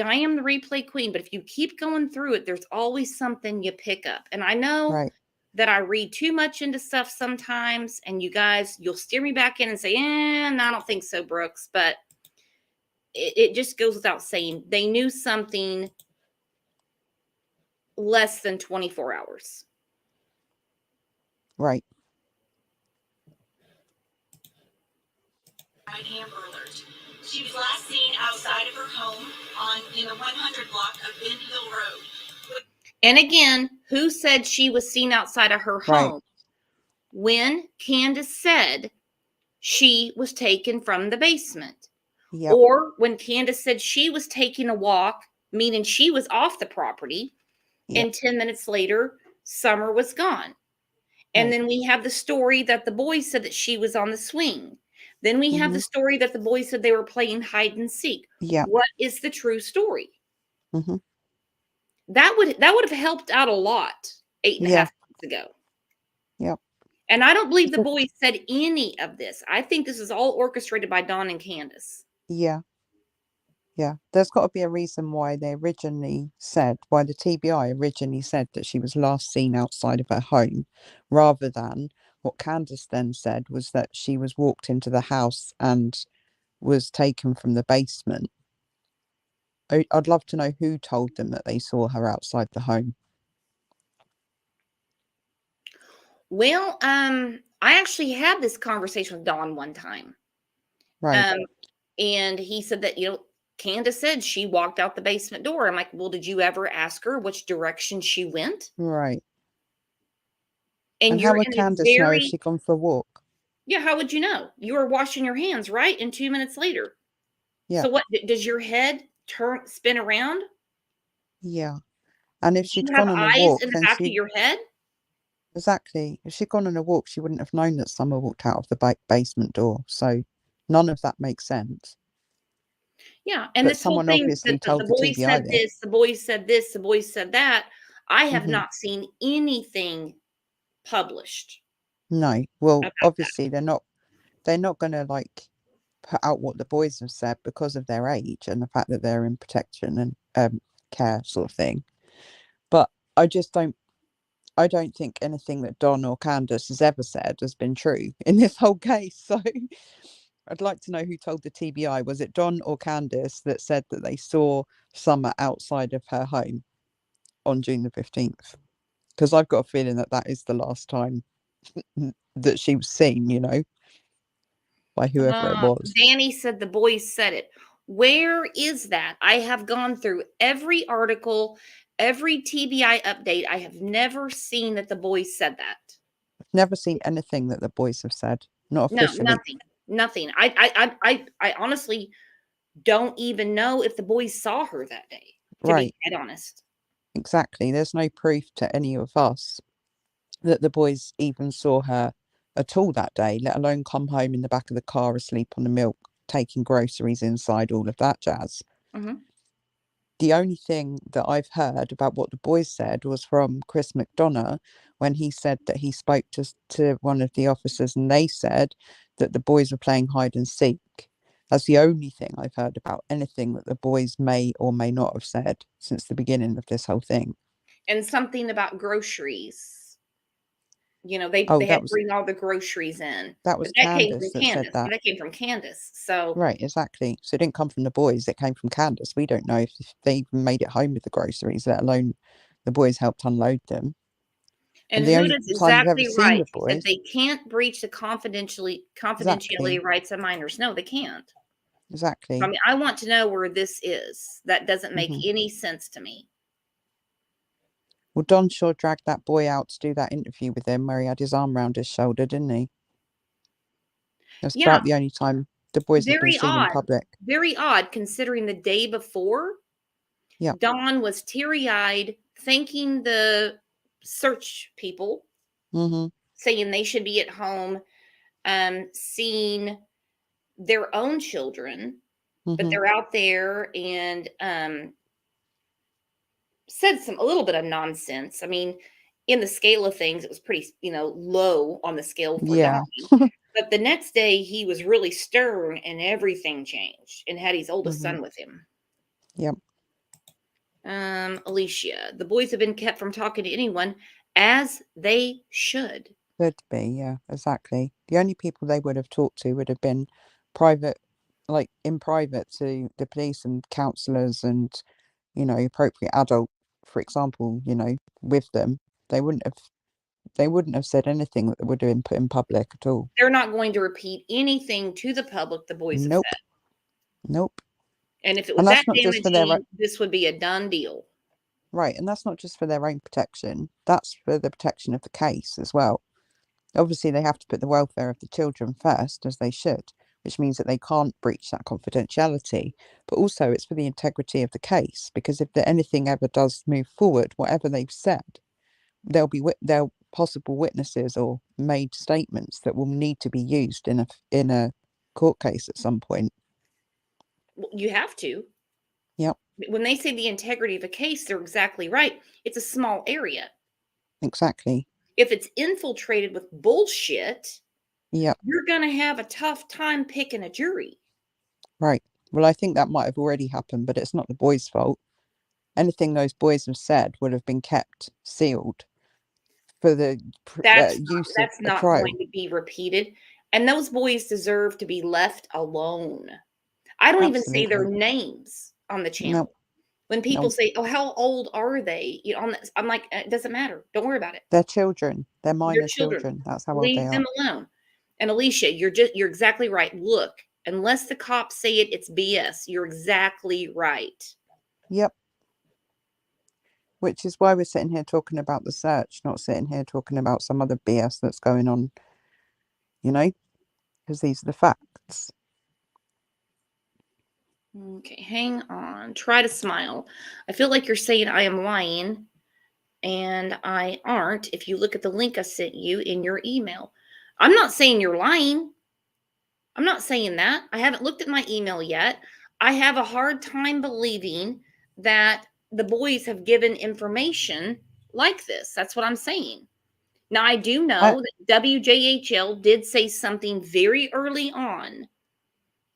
I am the replay queen, but if you keep going through it, there's always something you pick up. And I know that I read too much into stuff sometimes, and you guys, you'll steer me back in and say, no, I don't think so, Brooks. But it just goes without saying, they knew something less than 24 hours. Right. Amber Alert. She was last seen outside of her home in the 100 block of Ben Hill Road. And again, who said she was seen outside of her home? When Candace said she was taken from the basement. Or when Candace said she was taking a walk, meaning she was off the property, and 10 minutes later, Summer was gone. And then we have the story that the boys said that she was on the swing. Then we have the story that the boys said they were playing hide and seek. Yeah. What is the true story? hmm That would have helped out a lot 8.5 Yeah. months ago. Yep. And I don't believe the boys said any of this. I think this is all orchestrated by Dawn and Candace. Yeah. Yeah. There's got to be a reason why the TBI originally said that she was last seen outside of her home, rather than what Candace then said was that she was walked into the house and was taken from the basement. I'd love to know who told them that they saw her outside the home. Well, I actually had this conversation with Dawn one time. Right. And he said that, Candace said she walked out the basement door. I'm like, well, did you ever ask her which direction she went? Right. And And you're how would in a Candace know if very, she'd gone for a walk? yeah, how would you know? You were washing your hands, right? And 2 minutes later. Yeah. So what, does your head spin around? Yeah. And if Do she'd you have gone on a eyes walk, in the then back of your head? exactly. If she'd gone on a walk, she wouldn't have known that someone walked out of the basement door. So none of that makes sense. Yeah, and But this whole someone thing obviously that the told the boys TBI said this. this, the boys said this, the boys said that. I have Mhm. not seen anything published No. Well, about that. obviously they're not going to put out what the boys have said because of their age and the fact that they're in protection and care sort of thing. But I don't think anything that Don or Candace has ever said has been true in this whole case. So I'd like to know who told the TBI. Was it Don or Candace that said that they saw Summer outside of her home on June the 15th? Because I've got a feeling that is the last time that she was seen, by whoever it was. Danny said the boys said it. Where is that? I have gone through every article, every TBI update. I have never seen that the boys said that. I've never seen anything that the boys have said. Not No, officially. nothing. I honestly don't even know if the boys saw her that day, to Right. be quite honest. Exactly. There's no proof to any of us that the boys even saw her at all that day, let alone come home in the back of the car asleep on the milk, taking groceries inside, all of that jazz. Mhm. The only thing that I've heard about what the boys said was from Chris McDonough, when he said that he spoke to one of the officers and they said that the boys were playing hide and seek. That's the only thing I've heard about anything that the boys may or may not have said since the beginning of this whole thing. And something about groceries. They Oh, had that to was bring all the groceries in. that But was that came from Candace that said Candace. that. That came from Candace. So Right, exactly. So it didn't come from the boys, it came from Candace. We don't know if they even made it home with the groceries, let alone the boys helped unload them. And the only Huda's time I've ever exactly seen right. the She said boys, they can't breach the confidentiality exactly, rights of minors. No, they can't. exactly. I mean, I want to know where this is. That doesn't make Mhm. any sense to me. Well, Don sure dragged that boy out to do that interview with him where he had his arm around his shoulder, didn't he? That's Yeah, about the only time the boys have been very seen in odd. public. Very odd considering the day before, Yeah. Dawn was teary-eyed thanking the search people, Mm-hmm. saying they should be at home, seeing their own children, but Mm-hmm. they're out there and said a little bit of nonsense. I mean, in the scale of things, it was pretty, low on the scale for Yeah. Dawn. But the next day, he was really stern, and everything changed, and had his oldest Mm-hmm. son with him. Yep. Alicia, the boys have been kept from talking to anyone, as they should. Could be, yeah, exactly. The only people they would have talked to would have been in private to the police and counsellors and, appropriate adult, for example, with them. They wouldn't have said anything that would have been put in public at all. They're not going to repeat anything to the public the boys have Nope. said. Nope. And if it And was that that's not just for their damaging, this would be a done deal. right, and that's not just for their own protection. That's for the protection of the case as well. Obviously, they have to put the welfare of the children first, as they should, which means that they can't breach that confidentiality. But also, it's for the integrity of the case, because if anything ever does move forward, whatever they've said, there'll possible witnesses or made statements that will need to be used in a court case at some point. You have to. Yep. When they say the integrity of a case, they're exactly right. It's a small area. Exactly. If it's infiltrated with bullshit, Yep. you're going to have a tough time picking a jury. Right. Well, I think that might have already happened, but it's not the boys' fault. Anything those boys have said would have been kept sealed for the use of That's a not trial. going to be repeated. And those boys deserve to be left alone. I don't even say their Absolutely. names on the channel. No, When people no. say, "Oh, how old are they?" You know, I'm like, it doesn't matter. Don't worry about it. They're children. They're They're minor children. children. That's how old they Leave are. them alone. And Alicia, you're exactly right. Look, unless the cops say it, it's BS. You're exactly right. Yep. Which is why we're sitting here talking about the search, not sitting here talking about some other BS that's going on, you know, because these are the facts. Okay, hang on. Try to smile. I feel like you're saying I am lying, and I aren't if you look at the link I sent you in your email. I'm not saying you're lying. I'm not saying that. I haven't looked at my email yet. I have a hard time believing that the boys have given information like this. That's what I'm saying. Now, I do know that WJHL did say something very early on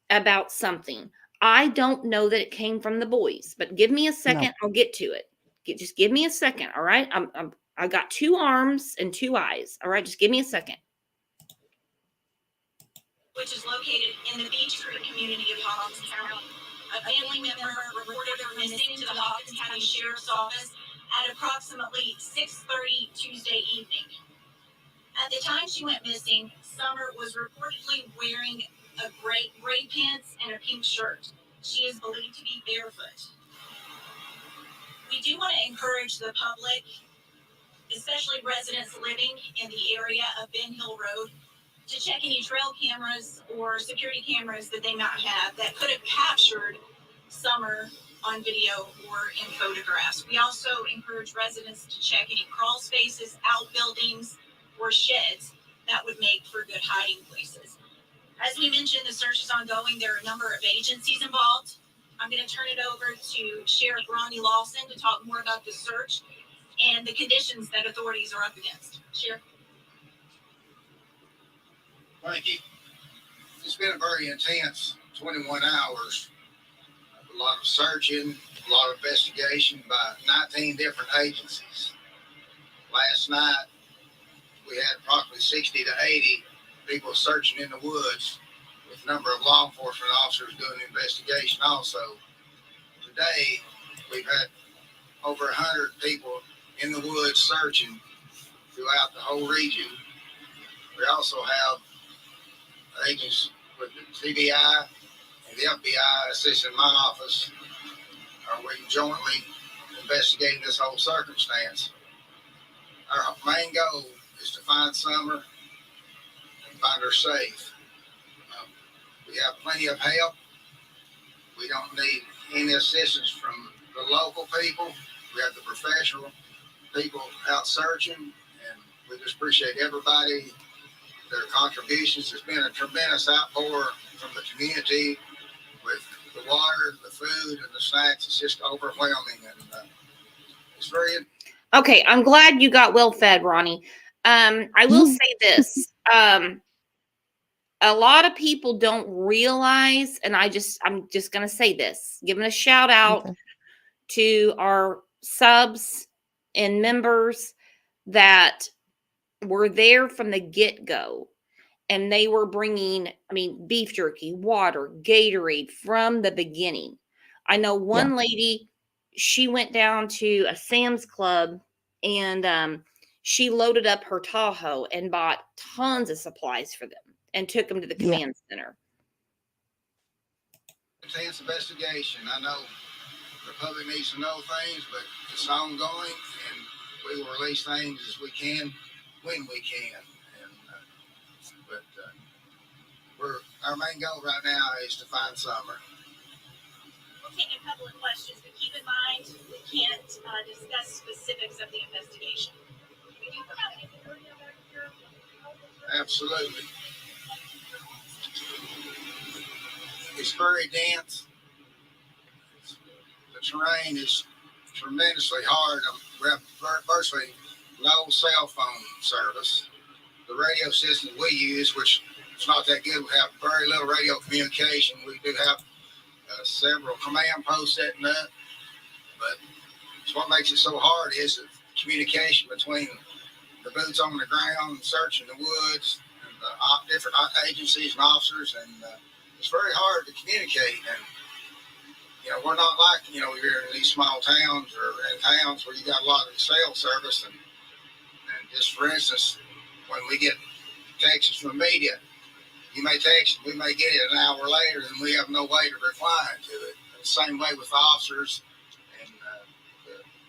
about something. I don't know that it came from the boys, but give me a second. No. I'll get to it. Just give me a second. All right. I got 2 arms and 2 eyes. All right. Just give me a second. Which is located in the Beech Creek community of Hawkins County. A family member reported her missing to the Hawkins County Sheriff's Office at approximately 6:30 Tuesday evening. At the time she went missing, Summer was reportedly wearing a gray pants and a pink shirt. She is believed to be barefoot. We do want to encourage the public, especially residents living in the area of Ben Hill Road, to check any trail cameras or security cameras that they might have that could have captured Summer on video or in photographs. We also encourage residents to check any crawl spaces, outbuildings, or sheds that would make for good hiding places. As we mentioned, the search is ongoing. There are a number of agencies involved. I'm going to turn it over to Sheriff Ronnie Lawson to talk more about the search and the conditions that authorities are up against. Sheriff. Thank you. It's been a very intense 21 hours. A lot of searching, a lot of investigation by 19 different agencies. Last night, we had approximately 60 to 80 people searching in the woods, with a number of law enforcement officers doing the investigation also. Today, we've had over 100 people in the woods searching throughout the whole region. We also have agents with the TBI and the FBI assisting my office. We jointly investigating this whole circumstance. Our main goal is to find Summer and find her safe. We have plenty of help. We don't need any assistance from the local people. We have the professional people out searching, and we just appreciate everybody, their contributions. There's been a tremendous outpour from the community with the water, the food, and the snacks. It's just overwhelming, and it's very. Okay, I'm glad you got well fed, Ronnie. I will say this. A lot of people don't realize, and I'm just going to say this, giving a shout out to our subs and members that were there from the get-go. And they were bringing, beef jerky, water, Gatorade from the beginning. I know one lady, she went down to a Sam's Club and she loaded up her Tahoe and bought tons of supplies for them and took them to the command center. Intense investigation. I know the public needs to know things, but it's ongoing, and we will release things as we can when we can. Our main goal right now is to find Summer. We'll take a couple of questions, but keep in mind we can't discuss specifics of the investigation. Can you provide any area back here? Absolutely. It's very dense. The terrain is tremendously hard. We have virtually no cell phone service. The radio system we use, which is not that good, we have very little radio communication. We do have several command posts setting up, but what makes it so hard is the communication between the boots on the ground, searching the woods, and the different agencies and officers, and it's very hard to communicate. And we're not like you're in these small towns or in towns where you got a lot of cell service. And just for instance, when we get texts from the media, you may text, we may get it an hour later, and we have no way to reply to it. And the same way with officers, and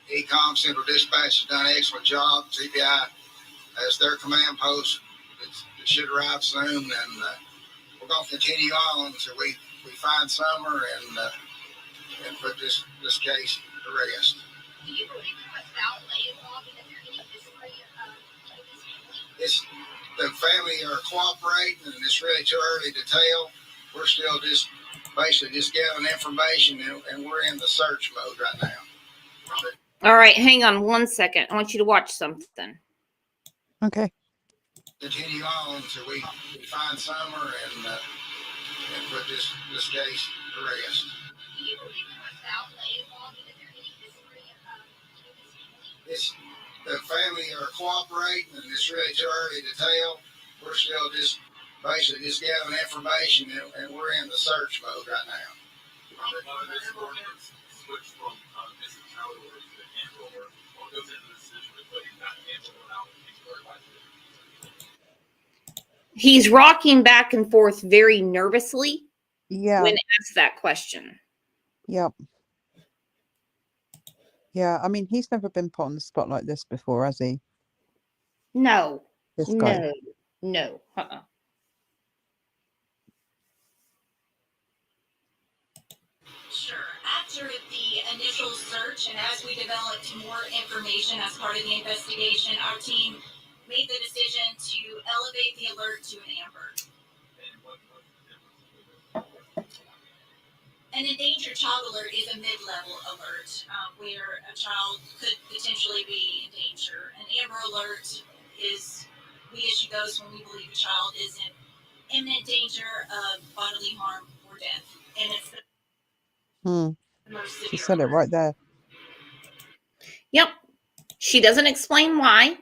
the ECOM Central Dispatch has done an excellent job. TBI has their command post. It should arrive soon, and we're going to continue on until we find Summer and put this case to rest. Do you believe without law that there any history of this family? The family are cooperating, and it's really too early to tell. We're still just basically gathering information, and we're in the search mode right now. All right, hang on 1 second. I want you to watch something. Okay. Continue on until we find Summer and put this case to rest. Do you believe without law that there any history of this family? The family are cooperating, and it's really too early to tell. We're still just basically gathering information, and we're in the search mode right now. Switch from missing child order to the handle order. What goes into the decision to put that handle out? He's rocking back and forth very nervously when asked that question. Yep. Yeah, I mean, he's never been put on the spot like this before, has he? No. This guy. No. Sure. After the initial search and as we developed more information as part of the investigation, our team made the decision to elevate the alert to an amber. An endangered child alert is a mid-level alert where a child could potentially be in danger. An amber alert is, we issue those when we believe a child is in imminent danger of bodily harm or death. And it's the most severe. She said it right there. Yep. She doesn't explain why.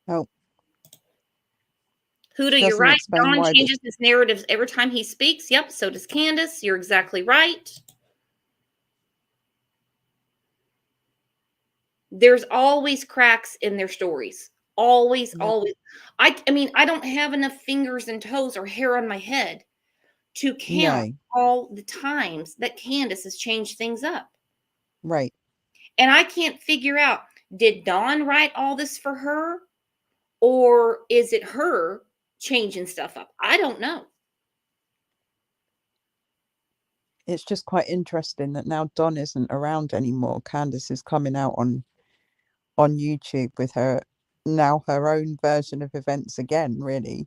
Oh. Huda, you're right. Don changes his narratives every time he speaks. Yep, so does Candace. You're exactly right. There's always cracks in their stories. Always. I mean, I don't have enough fingers and toes or hair on my head to count all the times that Candace has changed things up. Right. And I can't figure out, did Dawn write all this for her? Or is it her changing stuff up? I don't know. It's just quite interesting that now Dawn isn't around anymore. Candace is coming out on YouTube with her own version of events again, really.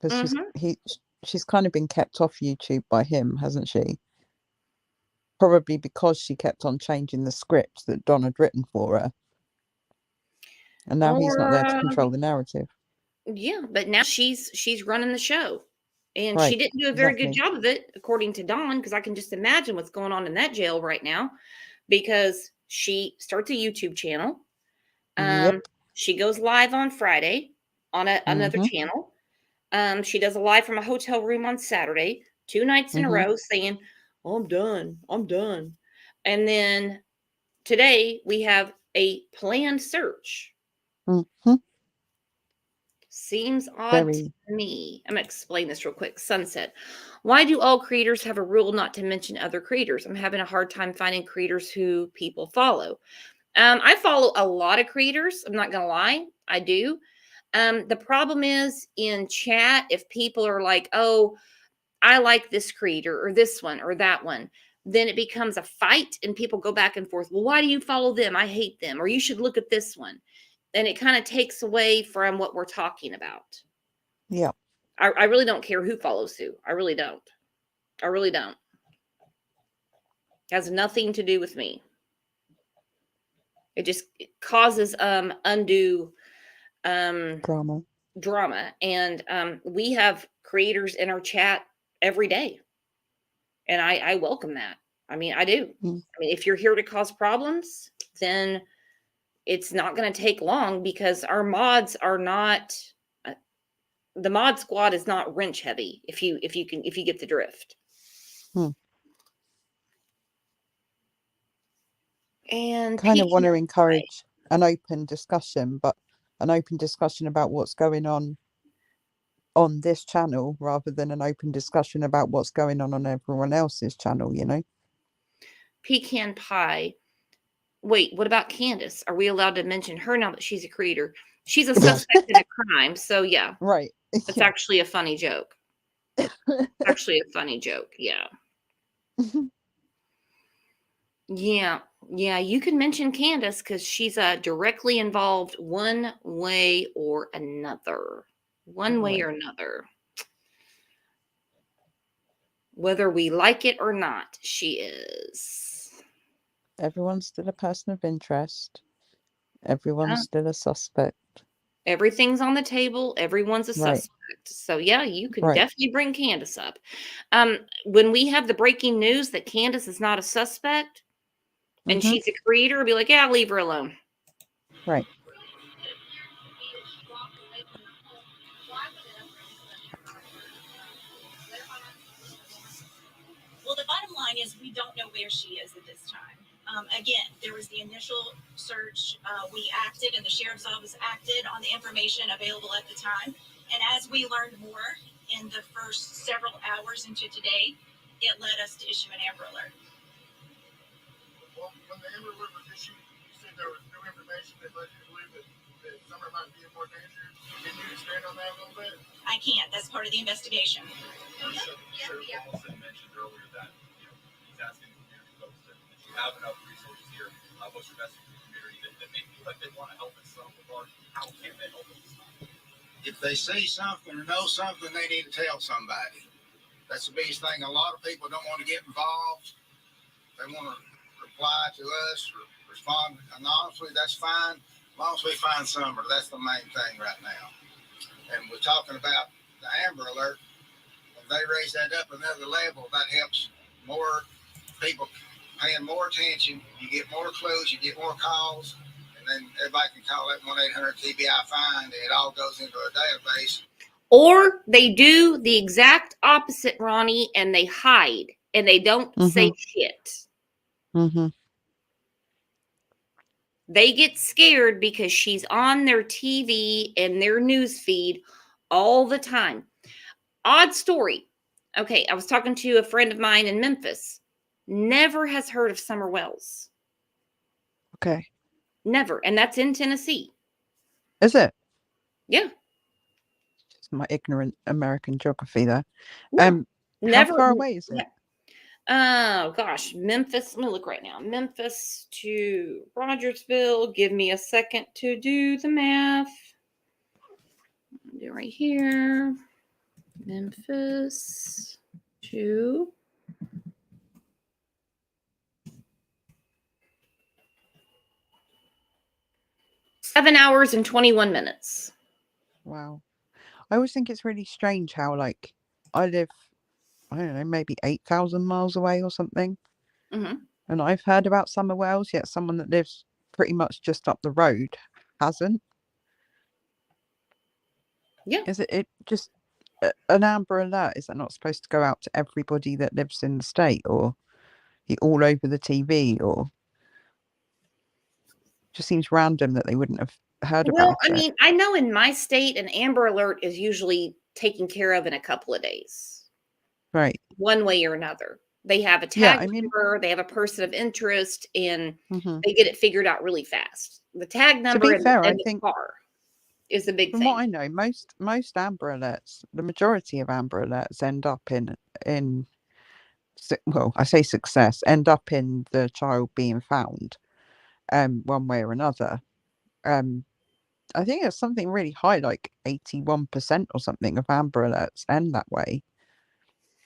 Because she's kind of been kept off YouTube by him, hasn't she? Probably because she kept on changing the script that Don had written for her. And now he's not there to control the narrative. Yeah, but now she's running the show. And she didn't do a very good job of it, according to Dawn, because I can just imagine what's going on in that jail right now. Because she starts a YouTube channel. She goes live on Friday on another channel. She does a live from a hotel room on Saturday, 2 nights in a row, saying, I'm done. And then today we have a planned search. Seems odd to me. I'm going to explain this real quick. Sunset. Why do all creators have a rule not to mention other creators? I'm having a hard time finding creators who people follow. I follow a lot of creators. I'm not going to lie. I do. The problem is in chat, if people are like, oh, I like this creator or this one or that one, then it becomes a fight and people go back and forth. Well, why do you follow them? I hate them. Or you should look at this one. And it kind of takes away from what we're talking about. Yeah. I really don't care who follows who. I really don't. I really don't. It has nothing to do with me. It just causes undue drama. And we have creators in our chat every day. And I welcome that. I mean, I do. I mean, if you're here to cause problems, then it's not going to take long, because our mods are not, the mod squad is not wrench heavy, if you get the drift. And Kind of want to encourage an open discussion, but an open discussion about what's going on this channel, rather than an open discussion about what's going on everyone else's channel, you know. Pecan Pie. Wait, what about Candace? Are we allowed to mention her now that she's a creator? She's a suspect in a crime, so yeah. Right. It's actually a funny joke. Actually a funny joke, yeah. Yeah, you can mention Candace, because she's directly involved one way or another. One way or another. Whether we like it or not, she is. Everyone's still a person of interest. Everyone's still a suspect. Everything's on the table. Everyone's a suspect. So yeah, you can definitely bring Candace up. When we have the breaking news that Candace is not a suspect and she's a creator, I'll be like, yeah, leave her alone. Right. Well, the bottom line is we don't know where she is at this time. Again, there was the initial search. We acted, and the sheriff's office acted on the information available at the time. And as we learned more in the first several hours into today, it led us to issue an Amber Alert. Well, when the Amber Alert was issued, you said there was new information that led you to believe that Summer might be in more danger. Can you expand on that a little bit? I can't. That's part of the investigation. Sheriff almost had mentioned earlier that he's asking the community folks that you have enough resources here, what's your message to the community that they feel like they want to help in some regard. How can they help in some? If they see something or know something, they need to tell somebody. That's the biggest thing. A lot of people don't want to get involved. They want to reply to us or respond. And honestly, that's fine. As long as we find Summer, that's the main thing right now. And we're talking about the Amber Alert. If they raise that up another level, that helps more people paying more attention. You get more clues, you get more calls, and then everybody can call that 1-800-TBI find. It all goes into a database. Or they do the exact opposite, Ronnie, and they hide and they don't say shit. They get scared because she's on their TV and their news feed all the time. Odd story. Okay, I was talking to a friend of mine in Memphis. Never has heard of Summer Wells. Okay. Never. And that's in Tennessee. Is it? Yeah. It's my ignorant American geography there. No, never. How far away is it? Oh, gosh. Memphis. Let me look right now. Memphis to Rogersville. Give me a second to do the math. I'll do it right here. Memphis to $7 hours and 21 minutes. Wow. I always think it's really strange how, like, I live, I don't know, maybe 8,000 miles away or something. And I've heard about Summer Wells, yet someone that lives pretty much just up the road hasn't. Yeah. Is it just an Amber Alert? Is that not supposed to go out to everybody that lives in the state, or all over the TV, or just seems random that they wouldn't have heard about it? Well, I mean, I know in my state, an Amber Alert is usually taken care of in a couple of days. Right. One way or another. They have a tag number, they have a person of interest, and they get it figured out really fast. The tag number and the car is the big thing. From what I know, most Amber Alerts, the majority of Amber Alerts end up in well, I say success, end up in the child being found, one way or another. I think it's something really high, like 81% or something of Amber Alerts end that way.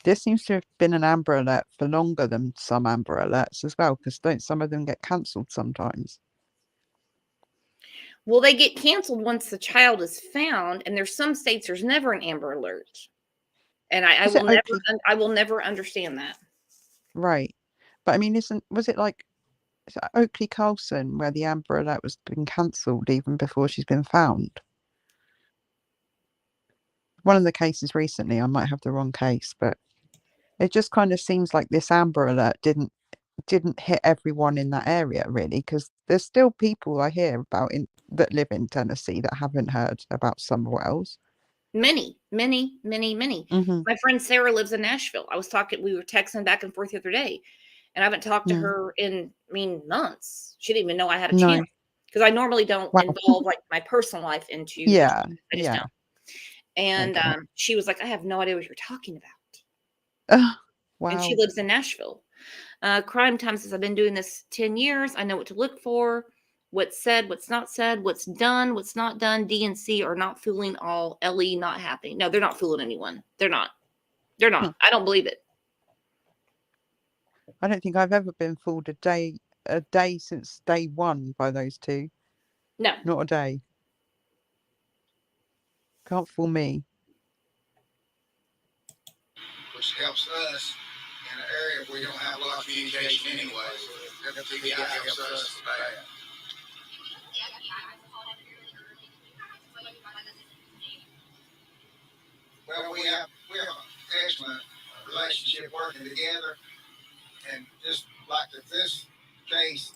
This seems to have been an Amber Alert for longer than some Amber Alerts as well, because don't some of them get cancelled sometimes? Well, they get canceled once the child is found, and there's some states there's never an Amber Alert, and I Was it will never, Oakley? I will never understand that. Right, but I mean, was it like is it Oakley Carlson where the Amber Alert was been cancelled even before she's been found? One of the cases recently, I might have the wrong case, but it just kind of seems like this Amber Alert didn't hit everyone in that area really, because there's still people I hear about that live in Tennessee that haven't heard about Summer Wells. Many, many, many, many. Mm-hmm. My friend Sarah lives in Nashville. We were texting back and forth the other day, and I haven't talked to her in, months. She didn't even know I had a No. channel, because I normally don't Wow. involve like my personal life into Yeah, I just don't. And Okay. she was like, I have no idea what you're talking about. Wow. And she lives in Nashville. Crime Time says, I've been doing this 10 years. I know what to look for, what's said, what's not said, what's done, what's not done. DNC are not fooling all. LE not happening. No, they're not fooling anyone. They're not. They're not. I don't believe it. I don't think I've ever been fooled a day since day one by those two. No. Not a day. Can't fool me. Which helps us in an area where you don't have a lot of communication anyway. So TBI helps us with that. Well, we have an excellent relationship working together, and just like this case,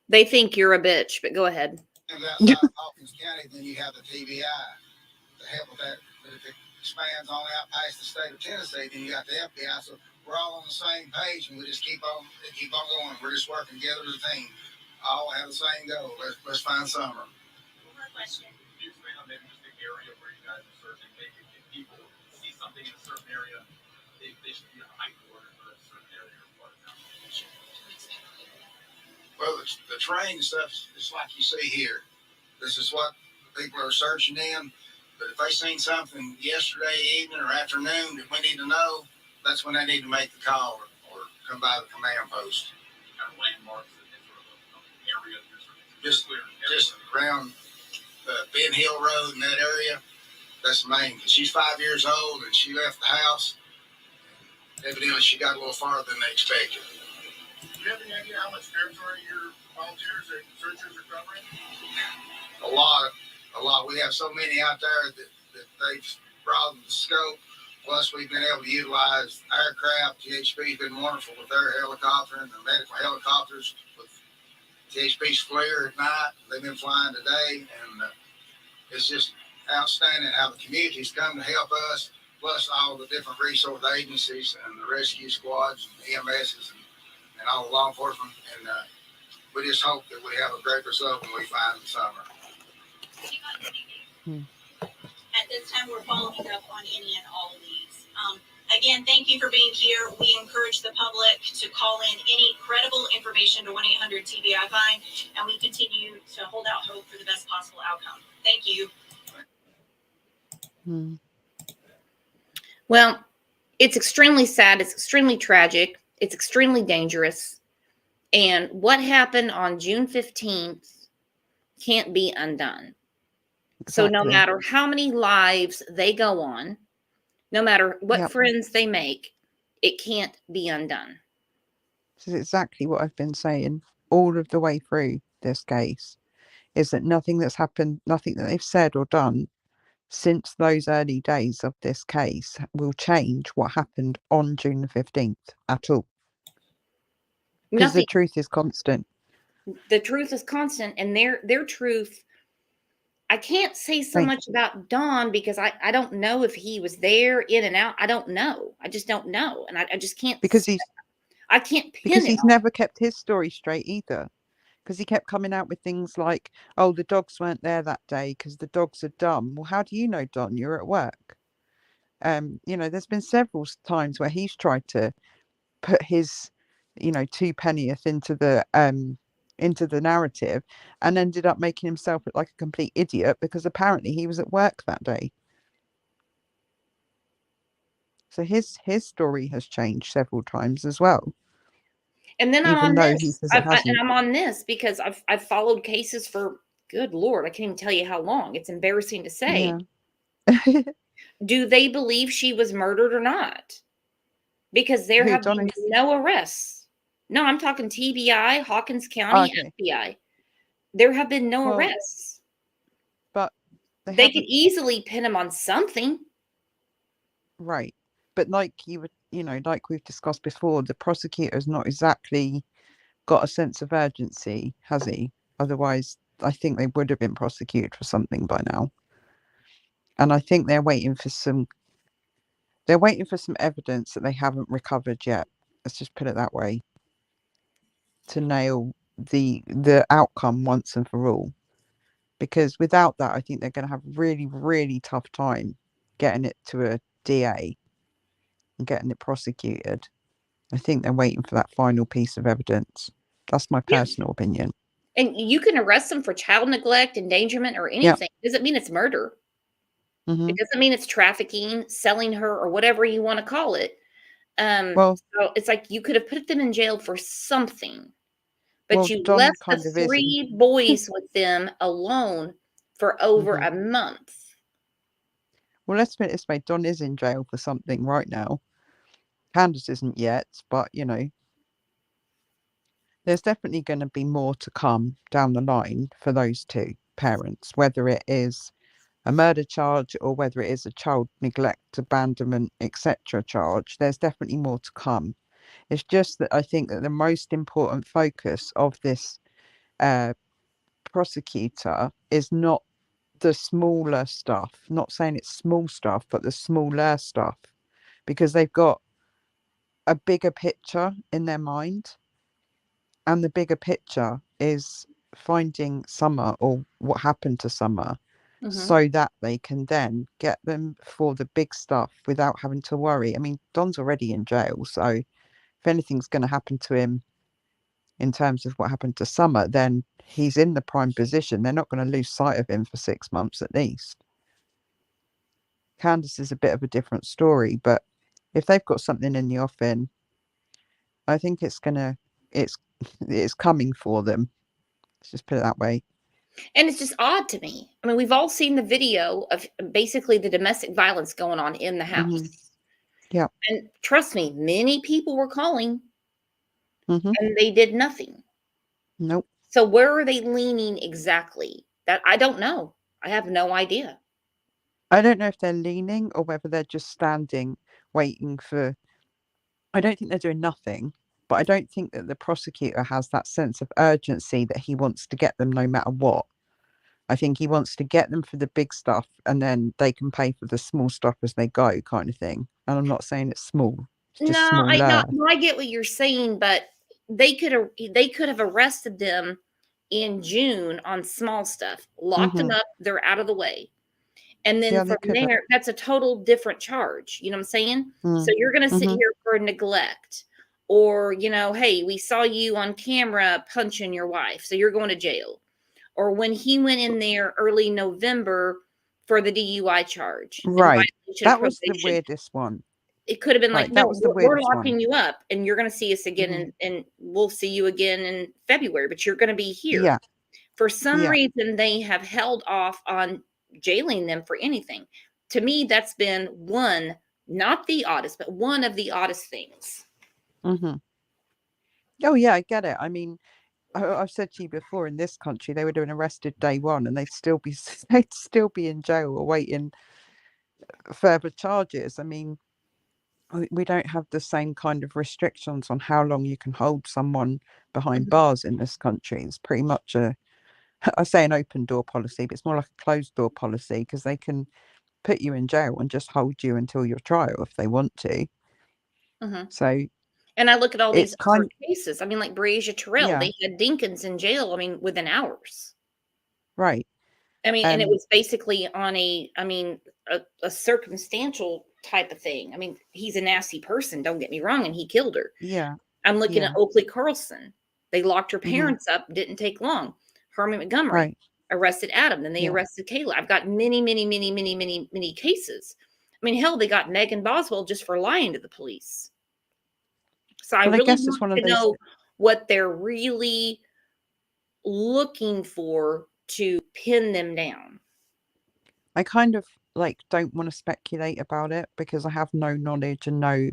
they think you're a bitch, but go ahead. Outside of Hawkins County, then you have the TBI to help with that. But if it expands on out past the state of Tennessee, then you got the FBI. So we're all on the same page, and we just keep on going. We're just working together as a team. All have the same goal. Let's find Summer. One more question. Can you explain on maybe just the area where you guys are searching? Maybe if people see something in a certain area, they should be on a hike order for a certain area or part of town. Well, the train stuff is like you see here. This is what people are searching in. But if they seen something yesterday evening or afternoon that we need to know, that's when they need to make the call or come by the command post. Kind of landmarks and sort of an area. Just around Ben Hill Road in that area. That's the main. Because she's 5 years old and she left the house. Evidently, she got a little farther than they expected. Do you have any idea how much territory your volunteers or searchers are covering? A lot. We have so many out there that they've broadened the scope. Plus, we've been able to utilize aircraft. THP's been wonderful with their helicopter and the medical helicopters with THP's FLIR at night. They've been flying today, and it's just outstanding how the community's come to help us, plus all the different resource agencies and the rescue squads and EMSs and all the law enforcement. And we just hope that we have a great result when we find the Summer. At this time, we're following up on any and all of these. Again, thank you for being here. We encourage the public to call in any credible information to 1-800-TBI-FIND, and we continue to hold out hope for the best possible outcome. Thank you. Well, it's extremely sad. It's extremely tragic. It's extremely dangerous. And what happened on June 15th can't be undone. So no matter how many lives they go on, no matter what friends they make, it can't be undone. This is exactly what I've been saying all of the way through this case, is that nothing that's happened, nothing that they've said or done since those early days of this case will change what happened on June the 15th at all. Because the truth is constant. The truth is constant, and their truth, I can't say so much about Don because I don't know if he was there in and out. I don't know. I just don't know. And I just can't. Because I can't pin because it he's on. never kept his story straight either. Because he kept coming out with things like, oh, the dogs weren't there that day because the dogs are dumb. Well, how do you know, Don? You're at work. There's been several times where he's tried to put his, 2 pennyth into the into the narrative, and ended up making himself look like a complete idiot because apparently he was at work that day. So his story has changed several times as well, And then I'm even on though he this. says it And hasn't. I'm on this because I've followed cases for, good Lord, I can't even tell you how long. It's embarrassing to say. Yeah. Do they believe she was murdered or not? Because there Who, have Donna? been no arrests. No, I'm talking TBI, Hawkins Oh, County, okay. FBI. There have been no Well, arrests. but they They could haven't. easily pin him on something. Right. But like you would, like we've discussed before, the prosecutor's not exactly got a sense of urgency, has he? Otherwise, I think they would have been prosecuted for something by now. And I think they're waiting for some evidence that they haven't recovered yet. Let's just put it that way. To nail the outcome once and for all. Because without that, I think they're going to have really, really tough time getting it to a DA and getting it prosecuted. I think they're waiting for that final piece of evidence. That's my Yeah. personal opinion. And you can arrest them for child neglect, endangerment, or Yeah. anything. Doesn't mean it's murder. hmm It doesn't mean it's trafficking, selling her, or whatever you want to call it. Well, So it's like you could have put them in jail for something, but well, you Don left the kind of is. 3 boys with them alone for over Mhm. a month. Well, let's put it this way: Don is in jail for something right now. Candace isn't yet, but there's definitely going to be more to come down the line for those two parents, whether it is a murder charge or whether it is a child neglect, abandonment, etc. charge. There's definitely more to come. It's just that I think that the most important focus of this prosecutor is not the smaller stuff, not saying it's small stuff, but the smaller stuff, because they've got a bigger picture in their mind. And the bigger picture is finding Summer, or what happened to Summer, so that they can then get them for the big stuff without having to worry. I mean, Don's already in jail, so if anything's going to happen to him in terms of what happened to Summer, then he's in the prime position. They're not going to lose sight of him for 6 months at least. Candace is a bit of a different story, but if they've got something in the offing, I think it's it's coming for them. Let's just put it that way. And it's just odd to me. I mean, we've all seen the video of basically the domestic violence going on in the house. Mhm. Yeah. And trust me, many people were calling Mhm. and they did nothing. Nope. So where are they leaning exactly? That I don't know. I have no idea. I don't know if they're leaning or whether they're just standing waiting for. I don't think they're doing nothing, but I don't think that the prosecutor has that sense of urgency that he wants to get them no matter what. I think he wants to get them for the big stuff and then they can pay for the small stuff as they go, kind of thing. And I'm not saying it's small, it's just No, smaller. I get what you're saying, but they could have arrested them in June on small stuff, locked them Mhm. up, they're out of the way. And then Yeah, they from could have. there, that's a total different charge. You know what I'm saying? So Mm. you're going to sit Mhm. here for neglect, or, hey, we saw you on camera punching your wife, so you're going to jail. Or when he went in there early November for the DUI charge in Right. violation of That was the probation, weirdest one. it could have been like, Right. no, That was the we're weirdest one. locking you up and you're going to see us again, Mhm. and we'll see you again in February, but you're going to be here. Yeah. For some Yeah. reason, they have held off on jailing them for anything. To me, that's been one, not the oddest, but one of the oddest things. Mhm. Oh yeah, I get it. I mean, I've said to you before, in this country, they would have been arrested day one, and they'd still be they'd still be in jail awaiting further charges. I mean, we don't have the same kind of restrictions on how long you can hold someone behind bars in this country. It's pretty much I say an open door policy, but it's more like a closed door policy because they can put you in jail and just hold you until your trial if they want to. Mhm. So And I look at all it's these other kind, cases. I mean, like Breasia Terrell, yeah, they had Dinkins in jail, I mean, within hours. right. I mean, and it And was basically on a circumstantial type of thing. I mean, he's a nasty person, don't get me wrong, and he killed her. yeah, I'm looking at yeah, Oakley Carlson. They locked her Mhm. parents up. Didn't take long. Herman Montgomery Right. arrested Adam. Then they Yeah. arrested Kayla. I've got many cases. I mean, hell, they got Megan Boswell just for lying to the police. So I Well, I really guess it's want one to of those. know what they're really looking for to pin them down. I kind of like don't want to speculate about it because I have no knowledge and no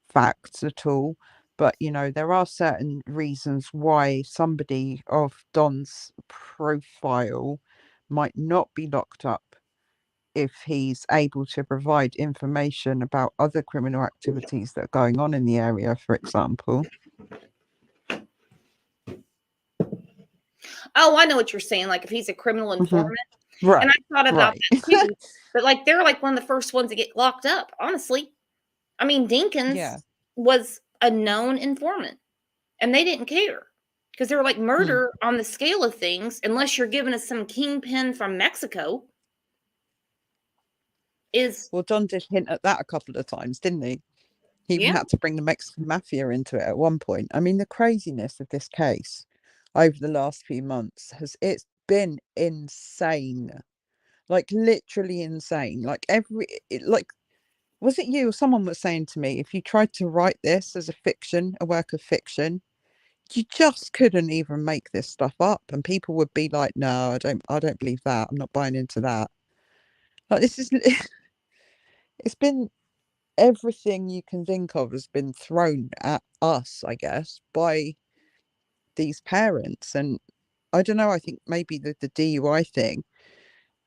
facts at all. But there are certain reasons why somebody of Don's profile might not be locked up if he's able to provide information about other criminal activities that are going on in the area, for example. Oh, I know what you're saying. Like if he's a criminal informant. Right. And I thought about Right. that too. But like they're like one of the first ones to get locked up, honestly. I mean, Dinkins Yeah. was a known informant and they didn't care because they were like murder on the scale of things, unless you're giving us some kingpin from Mexico. Well, Don did hint at that a couple of times, didn't he? He even Yeah. had to bring the Mexican mafia into it at one point. I mean, the craziness of this case over the last few months it's been insane. Like literally insane. Like was it you or someone was saying to me, if you tried to write this as a work of fiction, you just couldn't even make this stuff up, and people would be like, no, I don't believe that. I'm not buying into that. Like this is it's been everything you can think of has been thrown at us, I guess, by these parents. And I don't know, I think maybe the DUI thing,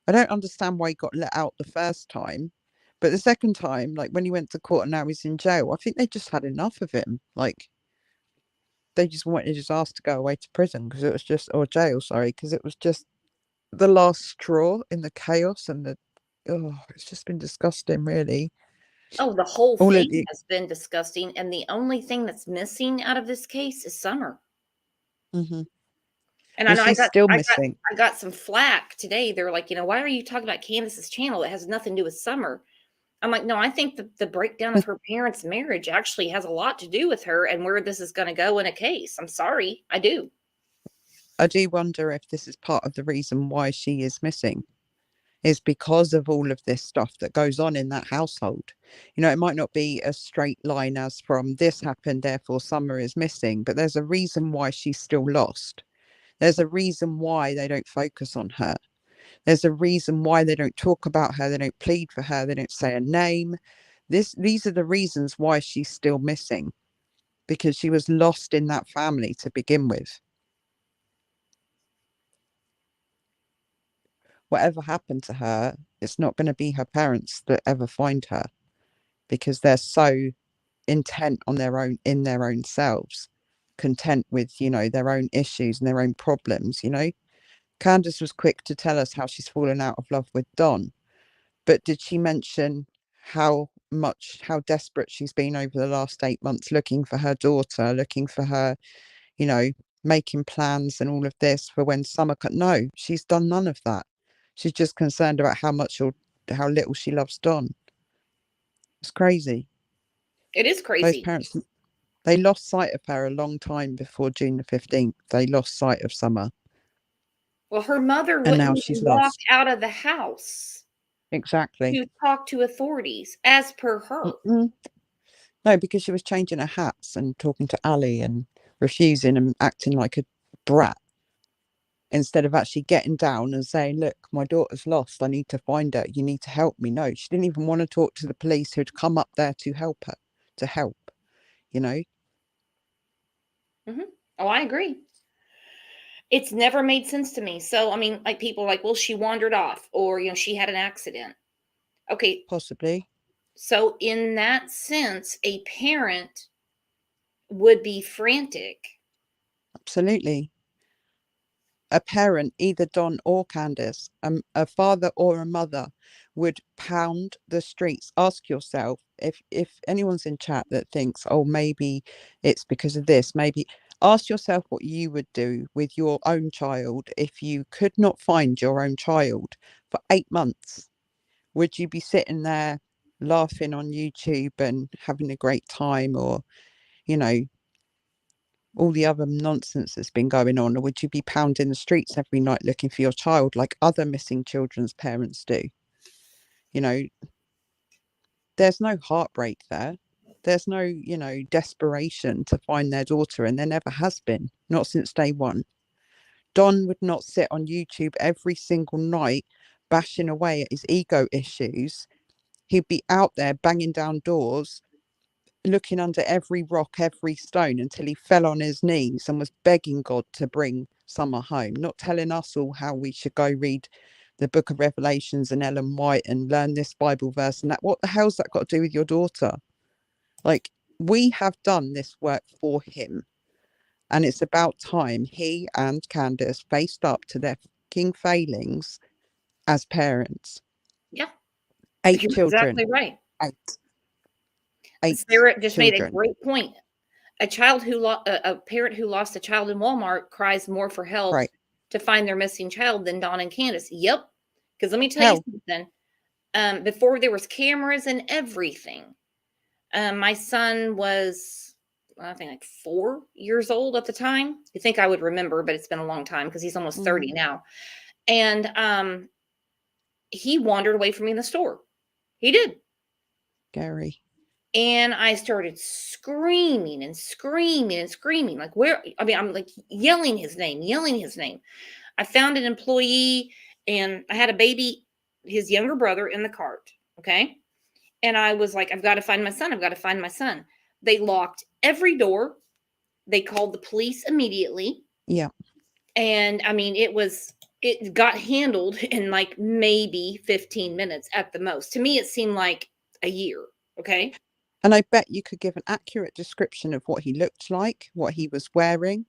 I don't understand why he got let out the first time, but the second time, like when he went to court and now he's in jail, I think they just had enough of him. Like they just wanted his ass to go away to prison because it was just, or jail, sorry, because it was just the last straw in the chaos and it's just been disgusting, really. Oh, the whole All of thing the has been disgusting, and the only thing that's missing out of this case is Summer. Mhm. And I And know she's still missing. I got some flack today. They're like, why are you talking about Candace's channel? That has nothing to do with Summer. I'm like, no, I think the breakdown of her parents' marriage actually has a lot to do with her and where this is going to go in a case. I'm sorry, I do. I do wonder if this is part of the reason why she is missing, is because of all of this stuff that goes on in that household. It might not be a straight line as from this happened, therefore Summer is missing, but there's a reason why she's still lost. There's a reason why they don't focus on her. There's a reason why they don't talk about her. They don't plead for her. They don't say her name. These are the reasons why she's still missing, because she was lost in that family to begin with. Whatever happened to her, it's not going to be her parents that ever find her, because they're so intent on in their own selves, content with, their own issues and their own problems. Candace was quick to tell us how she's fallen out of love with Don, but did she mention how desperate she's been over the last 8 months, looking for her daughter, looking for her, making plans and all of this for when Summer no, she's done none of that. She's just concerned about how little she loves Don. It's crazy. It is crazy. Those parents, they lost sight of her a long time before June the 15th. They lost sight of Summer. Well, her mother And now wouldn't she's walk lost. out of the house Exactly. to talk to authorities, as per her. No, because she was changing her hats and talking to Ali and refusing and acting like a brat, instead of actually getting down and saying, look, my daughter's lost. I need to find her. You need to help me. No, she didn't even want to talk to the police who'd come up there to help her, Oh, I agree. It's never made sense to me. So, I mean, like people are like, well, she wandered off or, she had an accident. Okay. Possibly. So in that sense, a parent would be frantic. Absolutely. A parent, either Don or Candace, a father or a mother, would pound the streets. Ask yourself, if anyone's in chat that thinks, oh, maybe it's because of this, maybe ask yourself what you would do with your own child if you could not find your own child for 8 months. Would you be sitting there laughing on YouTube and having a great time, or all the other nonsense that's been going on, or would you be pounding the streets every night looking for your child like other missing children's parents do? You know, there's no heartbreak there. There's no, desperation to find their daughter, and there never has been, not since day one. Don would not sit on YouTube every single night bashing away at his ego issues. He'd be out there banging down doors, looking under every rock, every stone, until he fell on his knees and was begging God to bring Summer home, not telling us all how we should go read the book of Revelations and Ellen White and learn this Bible verse and that. What the hell's that got to do with your daughter? Like, we have done this work for him, and it's about time he and Candace faced up to their fucking failings as parents. Yeah. 8 You're children. exactly right. 8 Sarah just made a children. great point. A parent who lost a child in Walmart cries more for help Right. to find their missing child than Dawn and Candace. Yep. Because let me tell you something. Before there was cameras and everything, my son was, I think, like 4 years old at the time. You think I would remember, but it's been a long time because he's almost 30 now. And he wandered away from me in the store. He did. Scary. And I started screaming and screaming and screaming. Like, where? I mean, I'm like yelling his name. I found an employee, and I had a baby, his younger brother, in the cart. Okay. And I was like, I've got to find my son. They locked every door. They called the police immediately. Yeah. And I mean, it got handled in like maybe 15 minutes at the most. To me, it seemed like a year. Okay. And I bet you could give an accurate description of what he looked like, what he was wearing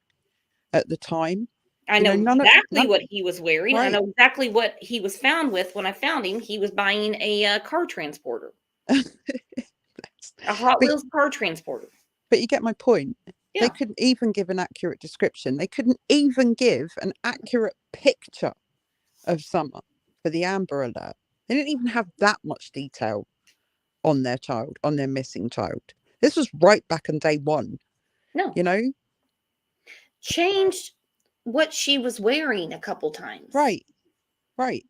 at the time. I know exactly what he was wearing. Right. I know exactly what he was found with when I found him. He was buying a car transporter. A Hot Wheels car transporter. But you get my point. Yeah. They couldn't even give an accurate description. They couldn't even give an accurate picture of Summer for the Amber Alert. They didn't even have that much detail on their child, on their missing child. This was right back on day one. No. Changed what she was wearing a couple times. Right. I'm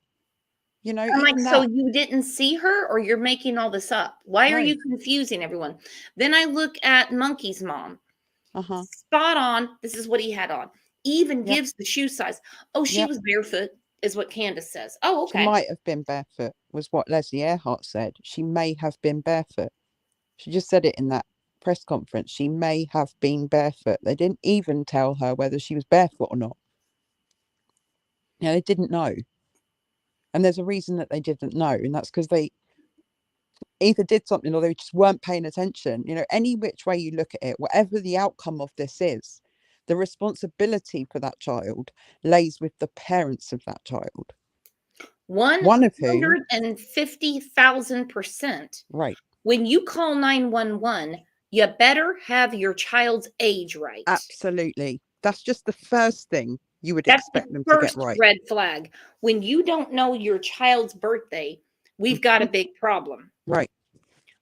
like, so you didn't see her, or you're making all this up? Why are you confusing everyone? Then I look at Monkey's mom. Spot on. This is what he had on. Even gives the shoe size. Oh, she was barefoot, is what Candace says. Oh, okay. She might have been barefoot, was what Leslie Earhart said. She may have been barefoot. She just said it in that press conference. She may have been barefoot. They didn't even tell her whether she was barefoot or not. They didn't know. And there's a reason that they didn't know, and that's because they either did something or they just weren't paying attention. Any which way you look at it, whatever the outcome of this is, the responsibility for that child lays with the parents of that child. 150,000%. Right. When you call 911, you better have your child's age right. Absolutely. That's just the first thing you would expect them to get right. Red flag. When you don't know your child's birthday, we've got a big problem. Right.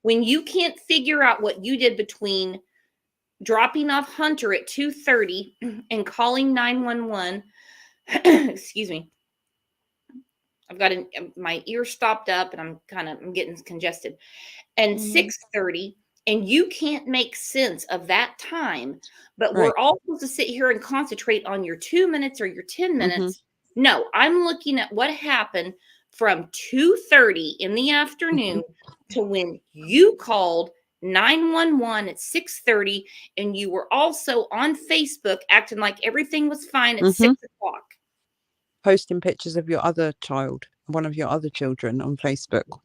When you can't figure out what you did between dropping off Hunter at 2:30 and calling 911, excuse me. I've got my ear stopped up and I'm getting congested. And 6:30, and you can't make sense of that time, but we're all supposed to sit here and concentrate on your 2 minutes or your 10 minutes. No, I'm looking at what happened from 2:30 in the afternoon to when you called 911 at 6:30, and you were also on Facebook acting like everything was fine at 6 o'clock. Posting pictures of your other child, one of your other children, on Facebook.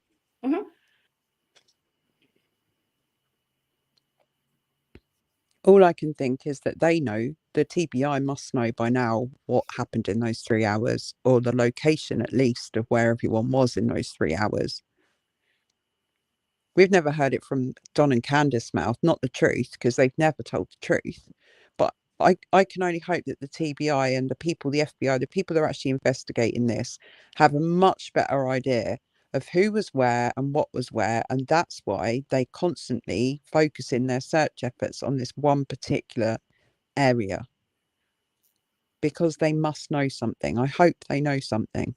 All I can think is that they know, the TBI must know by now what happened in those 3 hours, or the location at least of where everyone was in those 3 hours. We've never heard it from Don and Candace's mouth, not the truth, because they've never told the truth. But I can only hope that the TBI and the people, the FBI, the people that are actually investigating this, have a much better idea of who was where and what was where, and that's why they constantly focus in their search efforts on this one particular area, because they must know something. I hope they know something.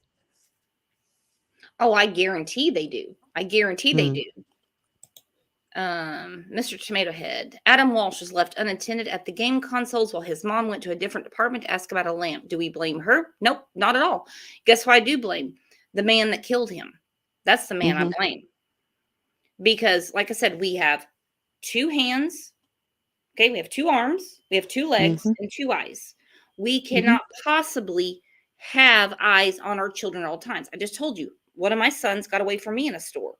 Oh, I guarantee they do. I guarantee they Mm. do. Mr. Tomato Head. Adam Walsh was left unattended at the game consoles while his mom went to a different department to ask about a lamp. Do we blame her? Nope, not at all. Guess who I do blame? The man that killed him. That's the man I blame. Because, like I said, we have 2 hands. Okay, we have 2 arms, we have 2 legs, and 2 eyes. We cannot possibly have eyes on our children at all times. I just told you, one of my sons got away from me in a store.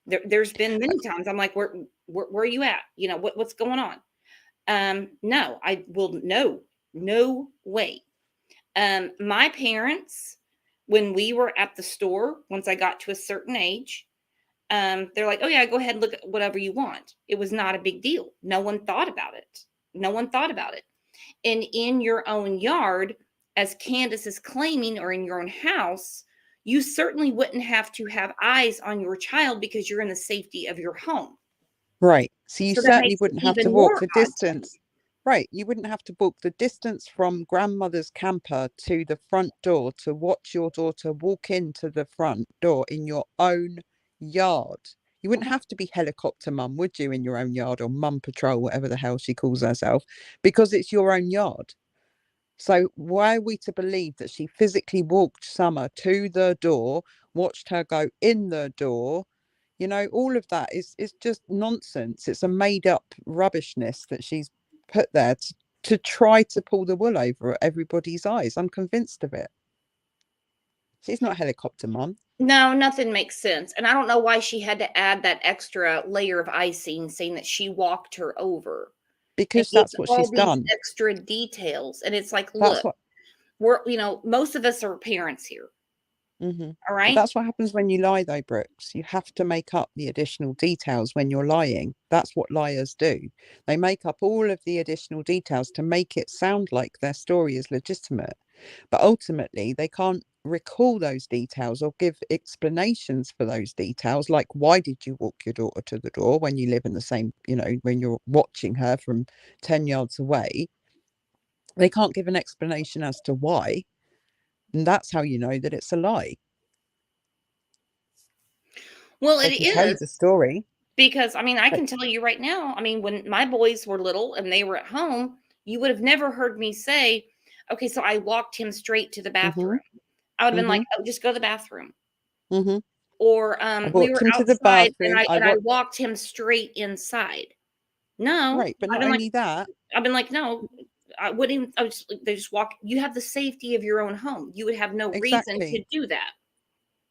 There's been many times I'm like, where are you at? You know, what's going on? No, I will no way. My parents, when we were at the store, once I got to a certain age, they're like, oh yeah, go ahead and look at whatever you want. It was not a big deal. No one thought about it. No one thought about it. And in your own yard, as Candace is claiming, or in your own house, you certainly wouldn't have to have eyes on your child because you're in the safety of your home. Right. So you So that certainly makes it wouldn't have to even walk more the odd to me. distance. Right. You wouldn't have to walk the distance from grandmother's camper to the front door to watch your daughter walk into the front door in your own yard. You wouldn't have to be helicopter mum, would you, in your own yard, or mum patrol, whatever the hell she calls herself, because it's your own yard. So why are we to believe that she physically walked Summer to the door, watched her go in the door? You know, all of that is just nonsense. It's a made up rubbishness that she's put there to try to pull the wool over everybody's eyes. I'm convinced of it. She's not a helicopter mum. No, nothing makes sense. And I don't know why she had to add that extra layer of icing saying that she walked her over. Because It's that's what all she's these done. extra details. And it's like, That's look, what. we're, most of us are parents here. Mm-hmm. All right. But that's what happens when you lie, though, Brooks. You have to make up the additional details when you're lying. That's what liars do. They make up all of the additional details to make it sound like their story is legitimate. But ultimately, they can't recall those details or give explanations for those details, like why did you walk your daughter to the door when you live in the same, when you're watching her from 10 yards away. They can't give an explanation as to why. And that's how you know that it's a lie. Well, They it can tell you is the story. because, I But can tell you right now, when my boys were little and they were at home, you would have never heard me say, okay, so I walked him straight to the bathroom. I would have been like, oh, just go to the bathroom. Or I we walked were him to the outside and bathroom. I walked him straight inside. No, Right, but I've not been like, only that. I've been like, no, I wouldn't even, they just walk. You have the safety of your own home. You would have no reason to Exactly. do that.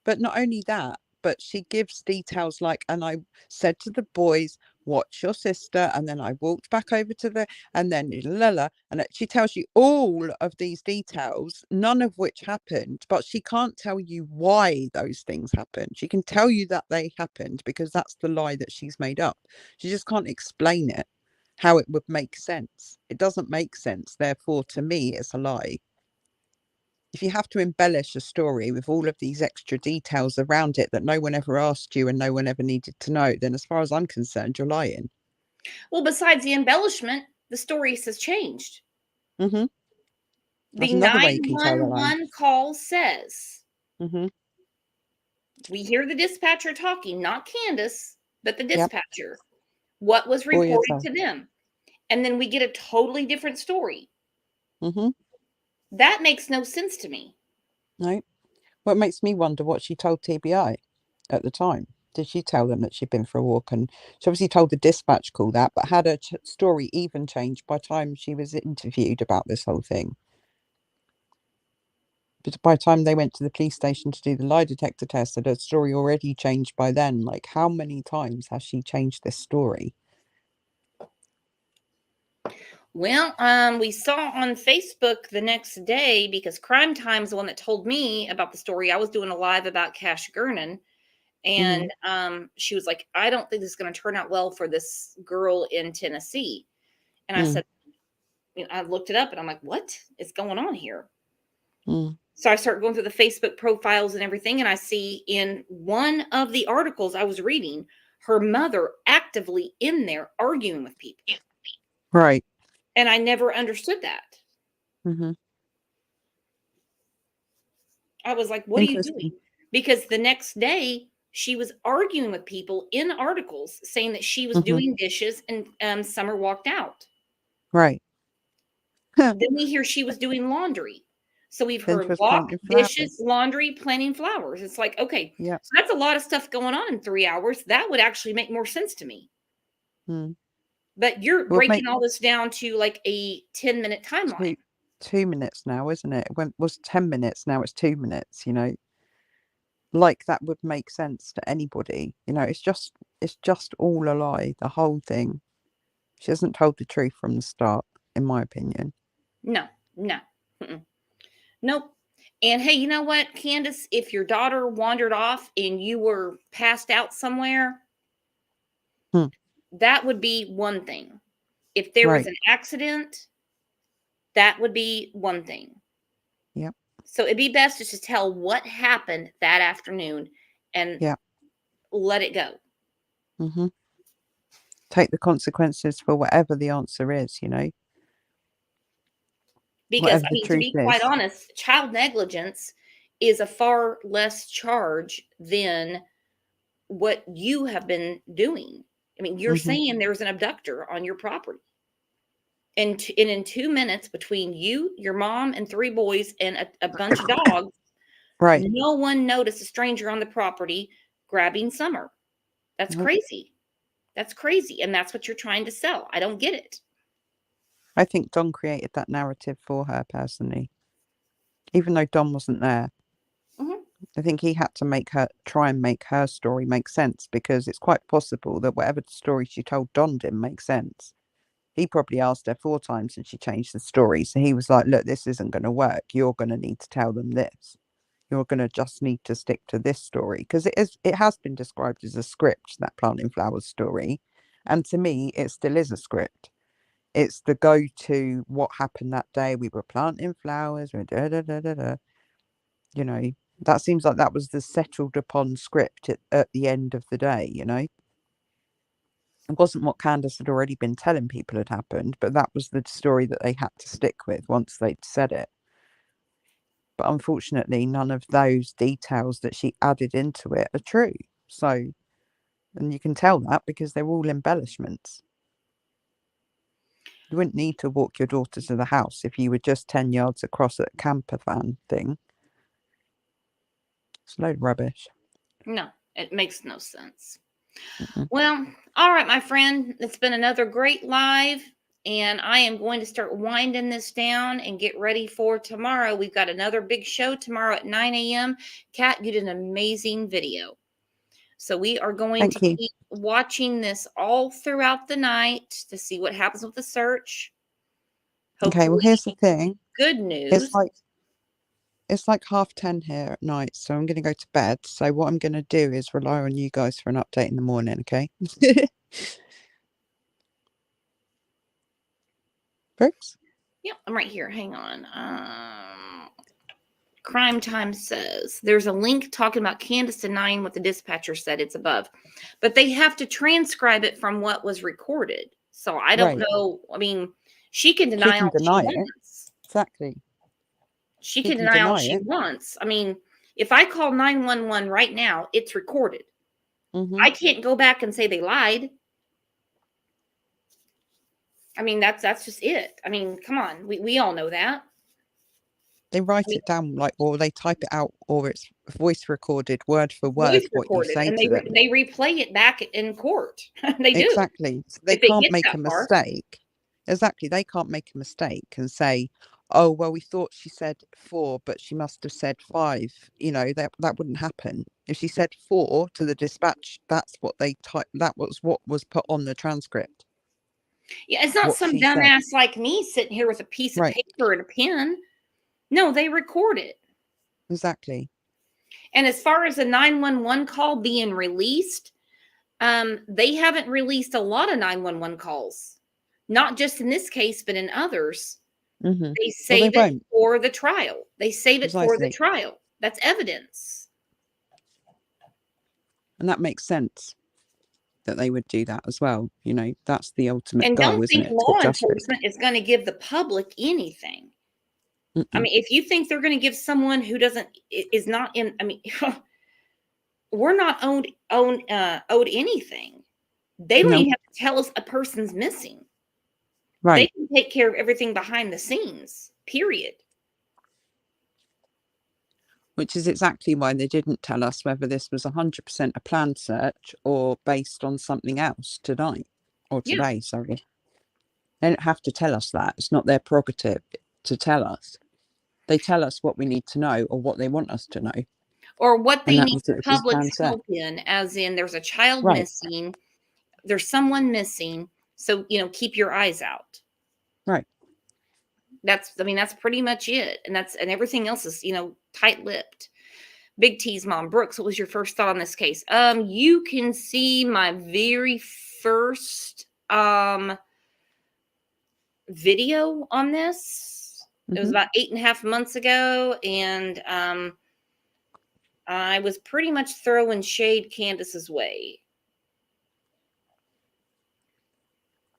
But not only that, but she gives details like, and I said to the boys, watch your sister. And then I walked back over to and then and she tells you all of these details, none of which happened, but she can't tell you why those things happened. She can tell you that they happened because that's the lie that she's made up. She just can't explain it, how it would make sense. It doesn't make sense. Therefore, to me, it's a lie. If you have to embellish a story with all of these extra details around it that no one ever asked you and no one ever needed to know, then as far as I'm concerned, you're lying. Well, besides the embellishment, the story has changed. That's The another way you can tell the lie. 911 call says, Mm-hmm. we hear the dispatcher talking, not Candace, but the Yep. dispatcher. What was Or reported yourself. to them? And then we get a totally different story. Mm-hmm. That makes no sense to me. No. Well, it makes me wonder what she told TBI at the time. Did she tell them that she'd been for a walk? And she obviously told the dispatch call that, but had her story even changed by the time she was interviewed about this whole thing? But by the time they went to the police station to do the lie detector test, had her story already changed by then? Like, how many times has she changed this story? Well, we saw on Facebook the next day, because Crime Time's the one that told me about the story. I was doing a live about Cash Gernon, and she was like, I don't think this is going to turn out well for this girl in Tennessee. And I said, I looked it up and I'm like, what is going on here? So I started going through the Facebook profiles and everything, and I see in one of the articles I was reading, her mother actively in there arguing with people. Right. And I never understood that. Hmm. I was like, what are you Interesting. doing? Because the next day she was arguing with people in articles saying that she was Hmm. doing dishes and Summer walked out. Right. Then we hear she was doing laundry. So we've Then she heard was walk, planting dishes, flowers. laundry, planting flowers. It's like, okay, Yeah. so that's a lot of stuff going on in 3 hours. That would actually make more sense to me. Mm. But you're Well, breaking all this down to like a 10-minute timeline. 2 minutes now, isn't it? It was 10 minutes. Now it's 2 minutes, like that would make sense to anybody. It's just all a lie, the whole thing. She hasn't told the truth from the start, in my opinion. No, no. Mm-mm. Nope. And hey, you know what, Candace? If your daughter wandered off and you were passed out somewhere, Hmm. that would be one thing. If there was Right. an accident, that would be one thing. Yep. So it'd be best just to tell what happened that afternoon and Yeah. let it go. Hmm. Take the consequences for whatever the answer is, Because, whatever I the mean, to truth be quite is. honest, child negligence is a far less charge than what you have been doing. I mean, you're Hmm. saying there's an abductor on your property. And in 2 minutes between you, your mom, and 3 boys and a bunch of dogs, Right. no one noticed a stranger on the property grabbing Summer. That's Nope. crazy. That's crazy. And that's what you're trying to sell. I don't get it. I think Don created that narrative for her personally, even though Don wasn't there. Mhm. I think he had to try and make her story make sense, because it's quite possible that whatever the story she told Don didn't make sense. He probably asked her 4 times and she changed the story. So he was like, look, this isn't going to work. You're going to need to tell them this. You're going to just need to stick to this story, because it has been described as a script, that planting flowers story. And to me, it still is a script. It's the go-to, what happened that day. We were planting flowers. Da, da, da, da, da. That seems like that was the settled upon script at the end of the day, It wasn't what Candace had already been telling people had happened, but that was the story that they had to stick with once they'd said it. But unfortunately, none of those details that she added into it are true. So, and you can tell that because they're all embellishments. You wouldn't need to walk your daughter to the house if you were just 10 yards across at a camper van thing. It's a load of rubbish. No, it makes no sense. Mm-mm. Well, all right, my friend. It's been another great live. And I am going to start winding this down and get ready for tomorrow. We've got another big show tomorrow at 9 a.m. Kat, you did an amazing video. So we are going to keep watching this all throughout the night to see what happens with the search. Hopefully, okay, well, here's the thing. Good news. It's like 10:30 here at night, so I'm going to go to bed. So what I'm going to do is rely on you guys for an update in the morning, okay? Brooks? Yep, I'm right here. Hang on. Crime Time says there's a link talking about Candace denying what the dispatcher said. It's above, but they have to transcribe it from what was recorded. So I don't know. I mean, she can deny all she wants. Exactly. She can deny all she wants. I mean, if I call 911 right now, it's recorded. I can't go back and say they lied. I mean, that's just it. I mean, come on. We all know that. They write it down, or they type it out, or it's voice recorded, word for word, what you say to them. They replay it back in court. They do. Exactly. So they can't make a mistake. Exactly. They can't make a mistake and say, oh, well, we thought she said 4, but she must have said 5. That wouldn't happen. If she said 4 to the dispatch, that's what they typed. That was what was put on the transcript. Yeah, it's not some dumbass like me sitting here with a piece of paper and a pen. No, they record it. Exactly. And as far as the 911 call being released, they haven't released a lot of 911 calls. Not just in this case, but in others. Mm-hmm. They save it for the trial. They save it for the trial. That's evidence. And that makes sense. that they would do that as well. You know, that's the ultimate And goal, don't isn't think it? To law get justice. enforcement is going to give the public anything. I Mm-mm. mean, if you think they're going to give someone who is not in, I mean, we're not owed anything. They don't No. even have to tell us a person's missing. They Right. can take care of everything behind the scenes, period. Which is exactly why they didn't tell us whether this was 100% a planned search or based on something else tonight or Yeah. today, sorry. They don't have to tell us that. It's not their prerogative to tell us. They tell us what we need to know or what they want us to know. Or what And they that need was the it. It was public's planned search. help in, as in there's a child Right. missing, there's someone missing, so, you know, keep your eyes out. Right. That's pretty much it. And everything else is, you know, tight-lipped. Big T's mom, Brooks, what was your first thought on this case? You can see my very first video on this. It was Mhm. about 8.5 months ago, and I was pretty much throwing shade Candace's way.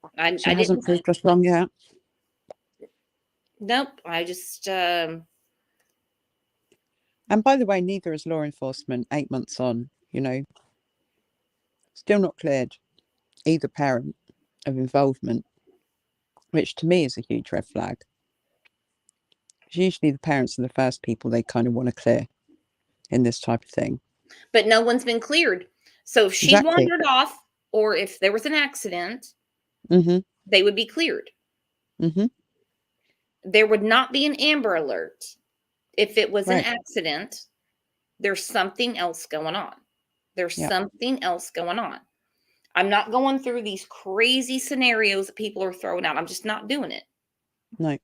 She I hasn't didn't. proved us wrong yet. Nope. I just. And by the way, neither is law enforcement 8 months on, you know. Still not cleared either parent of involvement, which to me is a huge red flag. Usually the parents are the first people they kind of want to clear in this type of thing. But no one's been cleared. So if she Exactly. wandered off, or if there was an accident, Mm-hmm. they would be cleared. Mm-hmm. There would not be an Amber Alert if it was Right. an accident. There's something else going on. There's Yeah. something else going on. I'm not going through these crazy scenarios that people are throwing out. I'm just not doing it. No.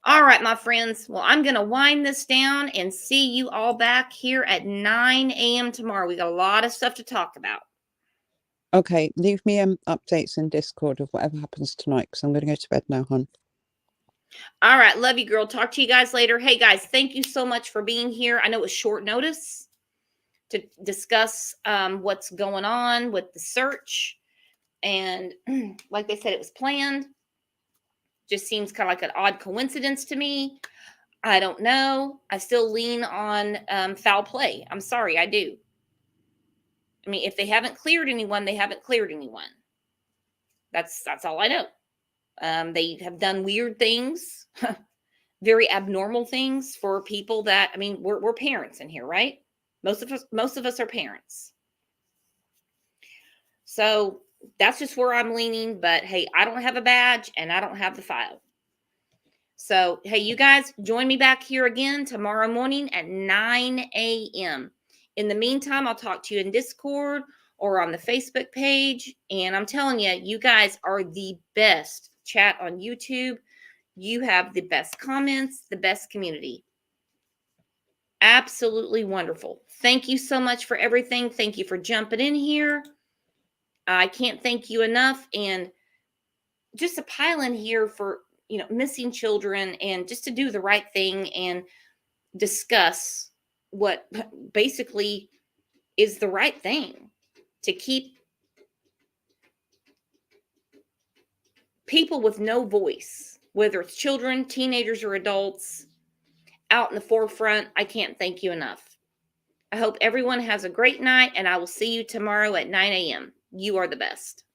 All right, my friends. Well, I'm going to wind this down and see you all back here at 9 a.m. tomorrow. We got a lot of stuff to talk about. Okay, leave me updates in Discord of whatever happens tonight because I'm going to go to bed now, hon. All right. Love you, girl. Talk to you guys later. Hey, guys, thank you so much for being here. I know it was short notice to discuss what's going on with the search. And like they said, it was planned. Just seems kind of like an odd coincidence to me. I don't know. I still lean on foul play. I'm sorry, I do. I mean, if they haven't cleared anyone, they haven't cleared anyone. That's all I know. They have done weird things, very abnormal things for people that, I mean, we're parents in here, right? Most of us are parents. So that's just where I'm leaning. But hey, I don't have a badge and I don't have the file. So, hey, you guys, join me back here again tomorrow morning at 9 a.m. In the meantime, I'll talk to you in Discord or on the Facebook page. And I'm telling you, you guys are the best chat on YouTube. You have the best comments, the best community. Absolutely wonderful. Thank you so much for everything. Thank you for jumping in here. I can't thank you enough. And just a pile in here for, you know, missing children and just to do the right thing and discuss what basically is the right thing to keep people with no voice, whether it's children, teenagers, or adults, out in the forefront. I can't thank you enough. I hope everyone has a great night, and I will see you tomorrow at 9 a.m. You are the best.